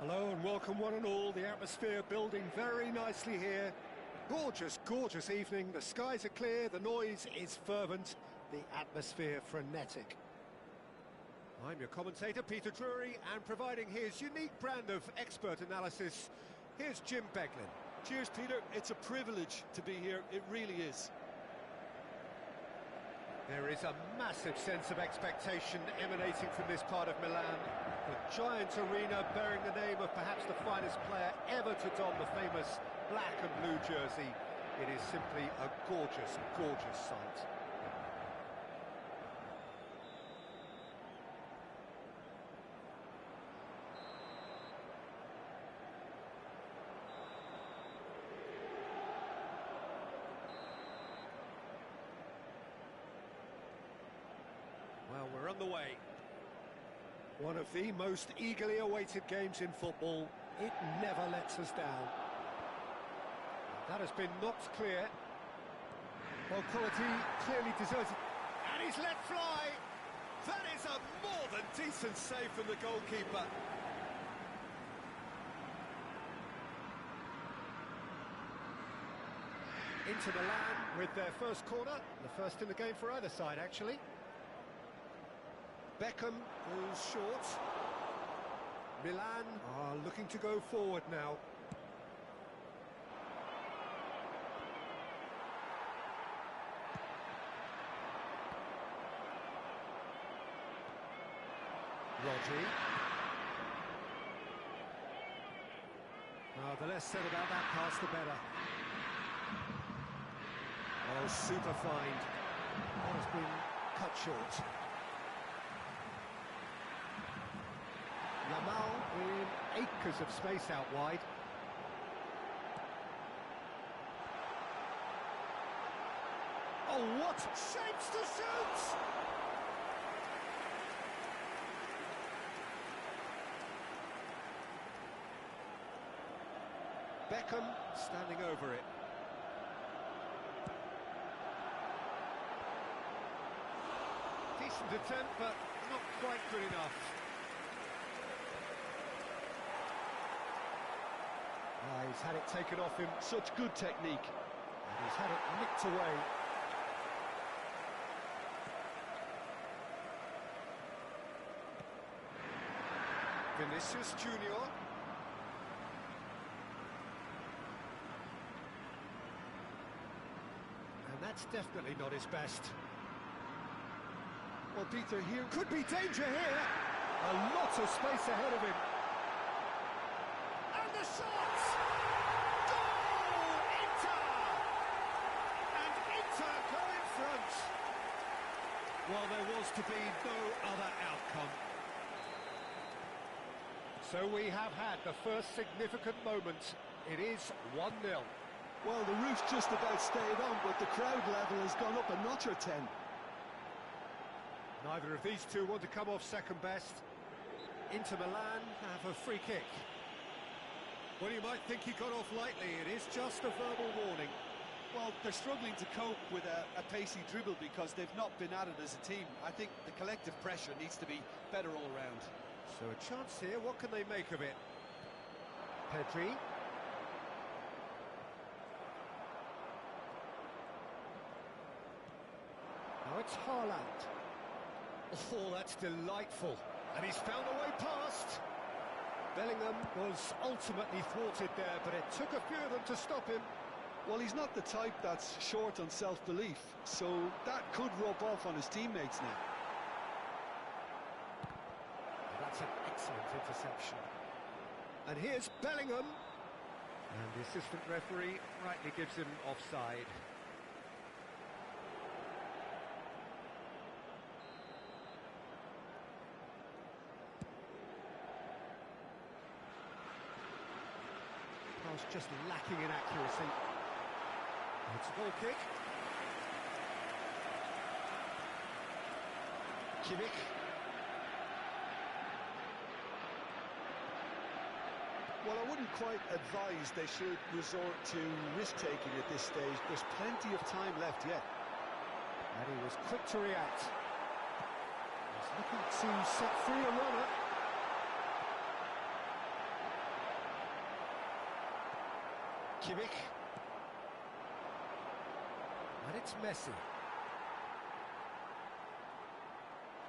Hello and welcome one and all. The atmosphere building very nicely here. Gorgeous, gorgeous evening. The skies are clear, the noise is fervent, the atmosphere frenetic. I'm your commentator, Peter Drury, and providing his unique brand of expert analysis, here's Jim Beglin. Cheers, Peter. It's a privilege to be here. It really is. There is a massive sense of expectation emanating from this part of Milan. The giant arena bearing the name of perhaps the finest player ever to don the famous black and blue jersey. It is simply a gorgeous, gorgeous sight. Well, we're on the way. One of the most eagerly awaited games in football. It never lets us down. That has been knocked clear. Well, quality clearly deserves it. And he's let fly. That is a more than decent save from the goalkeeper. Inter Milan with their first corner. The first in the game for either side, actually. Beckham goes short. Milan are looking to go forward now. Rodri. Oh, the less said about that pass, the better. Oh, super find. That has been cut short. Lamal with acres of space out wide. Oh, what shapes to shoot! Beckham standing over it. Decent attempt, but not quite good enough. He's had it taken off him. Such good technique. And he's had it nicked away. Vinicius Junior. And that's definitely not his best. Well, Peter, here Could be danger here. A lot of space ahead of him. And the shot! Goal! Inter! And Inter go in front. Well, there was to be no other outcome. So we have had the first significant moment. It is 1-0. Well, the roof's just about stayed on, but the crowd level has gone up a notch or 10. Neither of these two want to come off second best. Inter Milan have a free kick. Well, you might think he got off lightly. It is just a verbal warning. Well, they're struggling to cope with a pacey dribble because they've not been at it as a team. I think the collective pressure needs to be better all round. So a chance here, what can they make of it? Pedri. Now it's Haaland. Oh, that's delightful. And he's found a way past. Bellingham was ultimately thwarted there, but it took a few of them to stop him. Well, he's not the type that's short on self-belief, so that could rub off on his teammates now. That's an excellent interception. And here's Bellingham. And the assistant referee rightly gives him offside. Pass just lacking in accuracy. It's a goal kick. Kimmich. Well, I wouldn't quite advise they should resort to risk-taking at this stage. There's plenty of time left yet. And he was quick to react. He's looking to set free a runner. Kimmich. And it's Messi.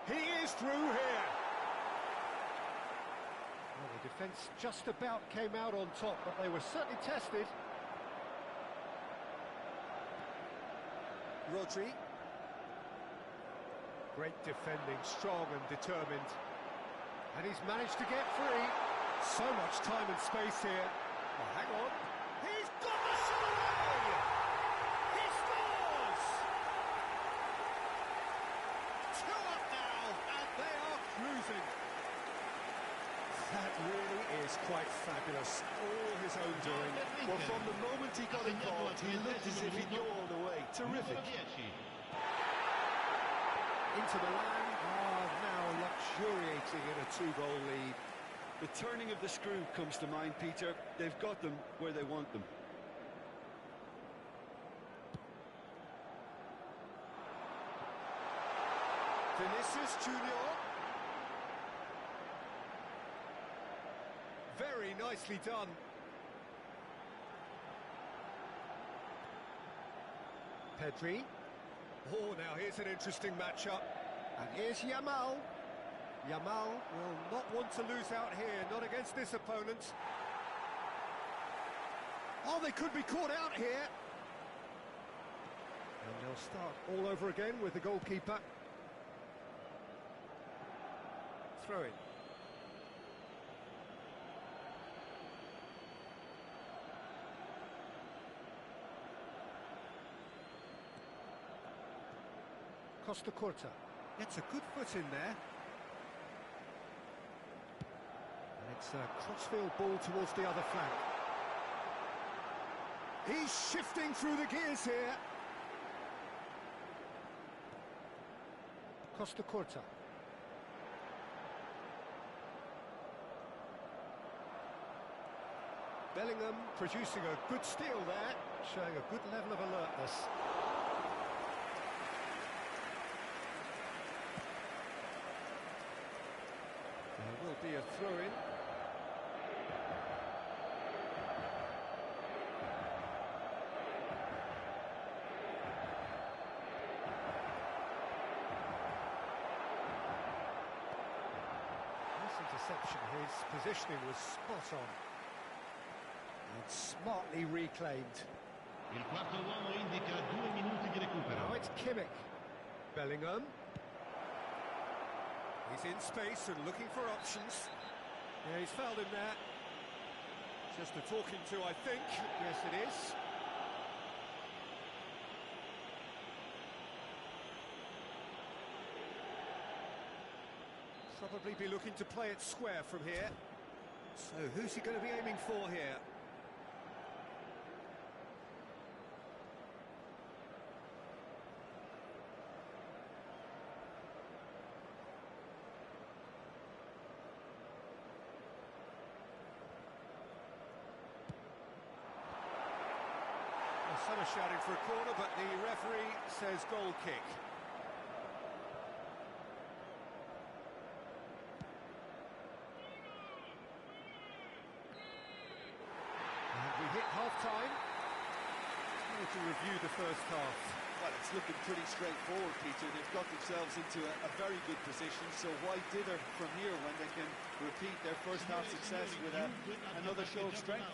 He is through here. Well, the defence just about came out on top, but they were certainly tested. Rodri. Great defending, strong and determined. And he's managed to get free. So much time and space here. Oh, hang on. He's got the shot away! He scores! 2 up now, and they are cruising. That really is quite fabulous. All his own doing. Well, from the moment he got involved, he looked as if he'd go all the way. Terrific. Into Milan are now luxuriating in a 2-goal lead. The turning of the screw comes to mind, Peter. They've got them where they want them. Vinicius Junior. Very nicely done. Pedri. Oh, now here's an interesting matchup. And here's Yamal. Yamal will not want to lose out here, not against this opponent. Oh, they could be caught out here. And they'll start all over again with the goalkeeper. Throw in. Costa Curta gets a good foot in there. And it's a crossfield ball towards the other flank. He's shifting through the gears here. Costa Curta. Bellingham producing a good steal there, showing a good level of alertness. There will be a throw-in. This interception, his positioning was spot on. And smartly reclaimed. Il quarto uomo indica 2 minuti di recupero. Now it's Kimmich. Bellingham. He's in space and looking for options. Yeah, he's fouled him there. Just a talking to, I think. Yes, it is. Probably be looking to play it square from here. So who's he going to be aiming for here? Some are shouting for a corner, but the referee says goal kick. And we hit half-time. Time to review the first half. Well, it's looking pretty straightforward, Peter. They've got themselves into a very good position, so why dither from here when they can repeat their first half success with another show of strength?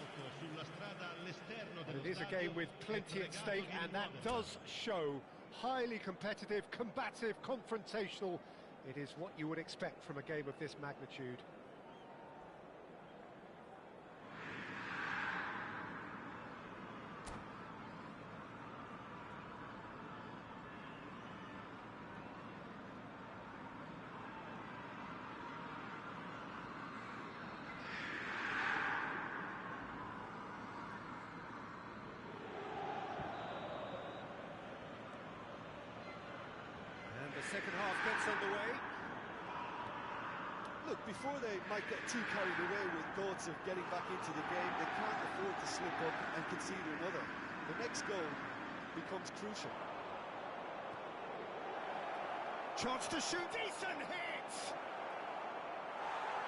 And it is a game with plenty at stake, and that does show highly competitive, combative, confrontational. It is what you would expect from a game of this magnitude. The second half gets underway. Look, before they might get too carried away with thoughts of getting back into the game, they can't afford to slip up and concede another. The next goal becomes crucial. Chance to shoot, decent hit!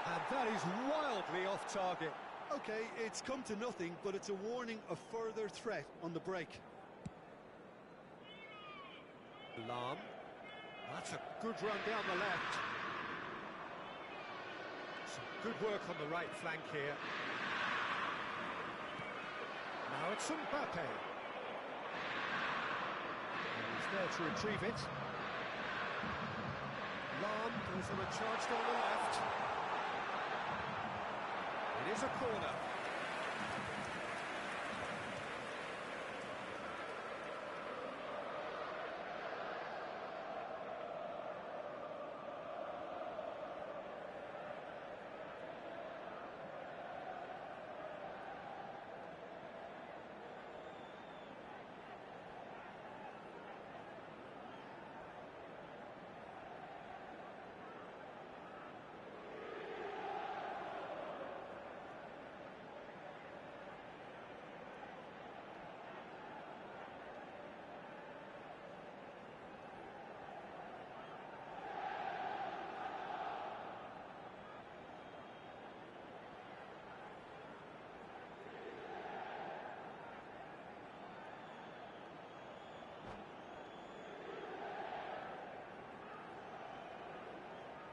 And that is wildly off target. Okay, it's come to nothing, but it's a warning of further threat on the break. Lam. That's a good run down the left. Some good work on the right flank here. Now it's Mbappe. And he's there to retrieve it. Lam goes on a charge down the left. It is a corner.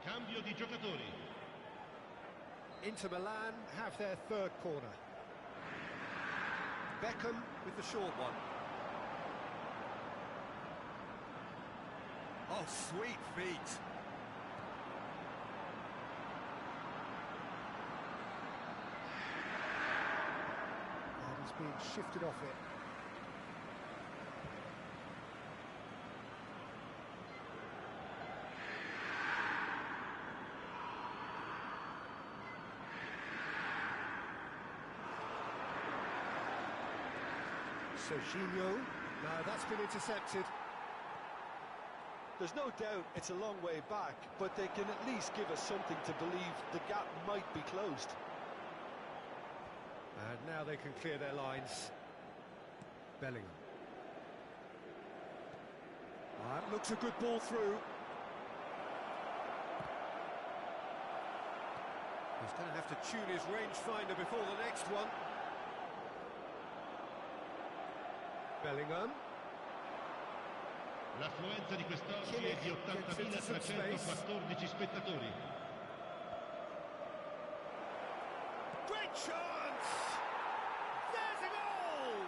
Cambio di giocatori. Inter Milan have their third corner. Beckham with the short one. Oh, sweet feet. And he's being shifted off it. Serginho, no, that's been intercepted. There's no doubt it's a long way back, but they can at least give us something to believe the gap might be closed. And now they can clear their lines. Bellingham. That looks a good ball through. He's going to have to tune his rangefinder before the next one. Bellingham. L'affluenza di quest'oggi è di 80.314 spettatori. Great chance! There's a goal!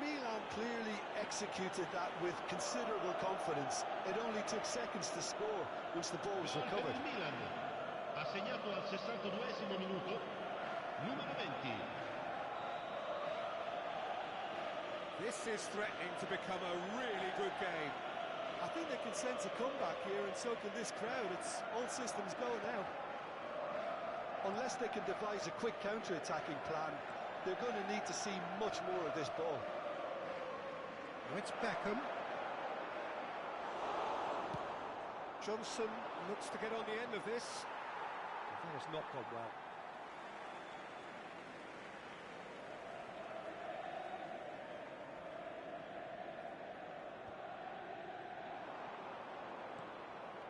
Milan clearly executed that with considerable confidence. It only took seconds to score once the ball was recovered. Il Milan ha segnato al 62esimo minuto, numero 20. This is threatening to become a really good game. I think they can sense a comeback here, and so can this crowd. It's all systems go now. Unless they can devise a quick counter-attacking plan, they're going to need to see much more of this ball. Oh, it's Beckham. Johnson looks to get on the end of this. That has not gone well.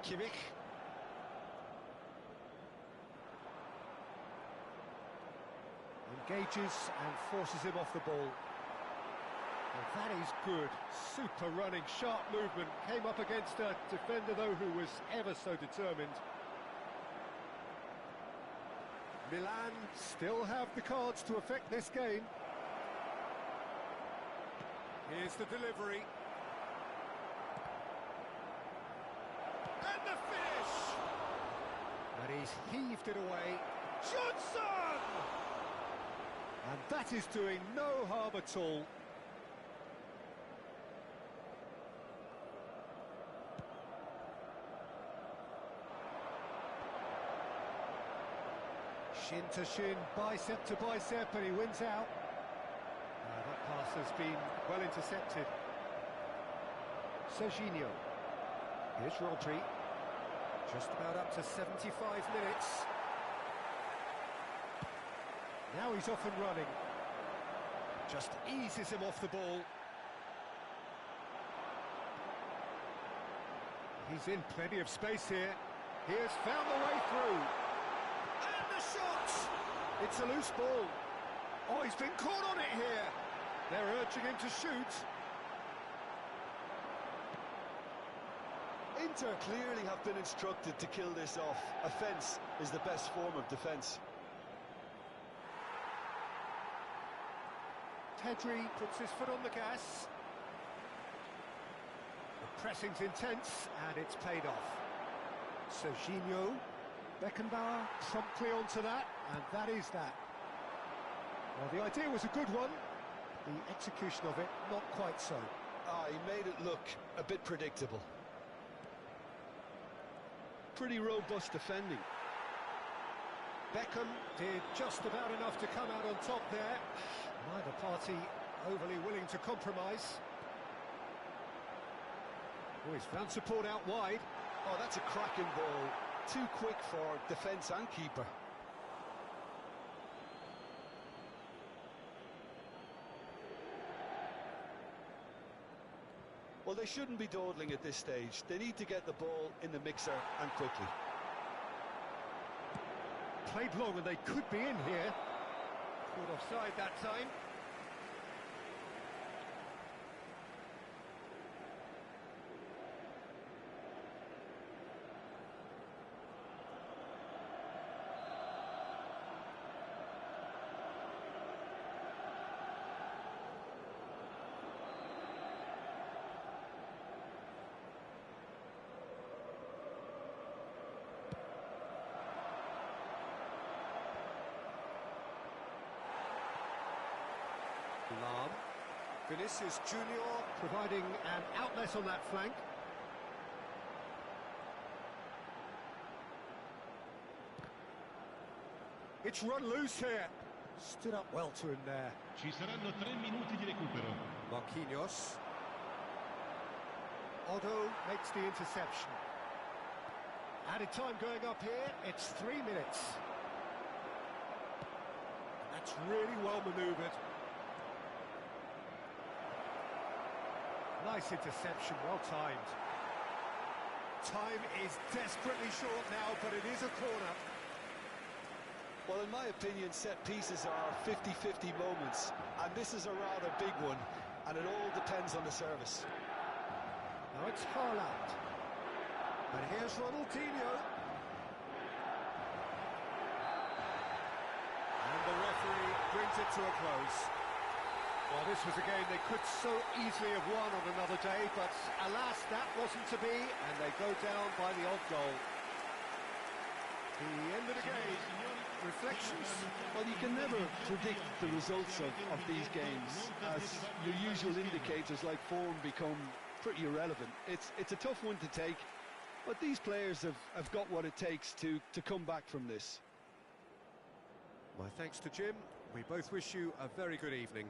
Kimmich. Engages and forces him off the ball. Well, that is good. Super running, sharp movement. Came up against a defender, though, who was ever so determined. Milan still have the cards to affect this game. Here's the delivery. And the finish! And he's heaved it away. Johnson! And that is doing no harm at all. Shin to shin, bicep to bicep, and he wins out. That pass has been well intercepted. Serginho. Here's Rodri. Just about up to 75 minutes. Now he's off and running. Just eases him off the ball. He's in plenty of space here. He has found the way through. And the shot! It's a loose ball. Oh, he's been caught on it here. They're urging him to shoot. Inter clearly have been instructed to kill this off. Offence is the best form of defence. Pedri puts his foot on the gas. The pressing's intense, and it's paid off. Serginho, Beckenbauer promptly onto that, and that is that. Well, the idea was a good one. The execution of it, not quite so. He made it look a bit predictable. Pretty robust defending. Beckham did just about enough to come out on top there. Neither party overly willing to compromise. Oh, he's found support out wide. Oh, that's a cracking ball. Too quick for defence and keeper. Well, they shouldn't be dawdling at this stage. They need to get the ball in the mixer and quickly. Played long and they could be in here. Caught offside that time. Lam. Vinicius Junior providing an outlet on that flank. It's run loose here. Stood up well to him there. Ci saranno 3 minuti di recupero. Marquinhos. Otto makes the interception. Added time going up here, it's 3 minutes. That's really well manoeuvred. Nice interception, well timed. Time is desperately short now, but it is a corner. Well, in my opinion, set pieces are 50-50 moments, and this is a rather big one, and it all depends on the service. Now it's Haaland. And here's Ronaldinho. And the referee brings it to a close. Well, this was a game they could so easily have won on another day, but alas, that wasn't to be, and they go down by the odd goal. The end of the game. Reflections? Well, you can never predict the results of these games, as your usual indicators like form become pretty irrelevant. It's a tough one to take, but these players have got what it takes to come back from this. My thanks to Jim. We both wish you a very good evening.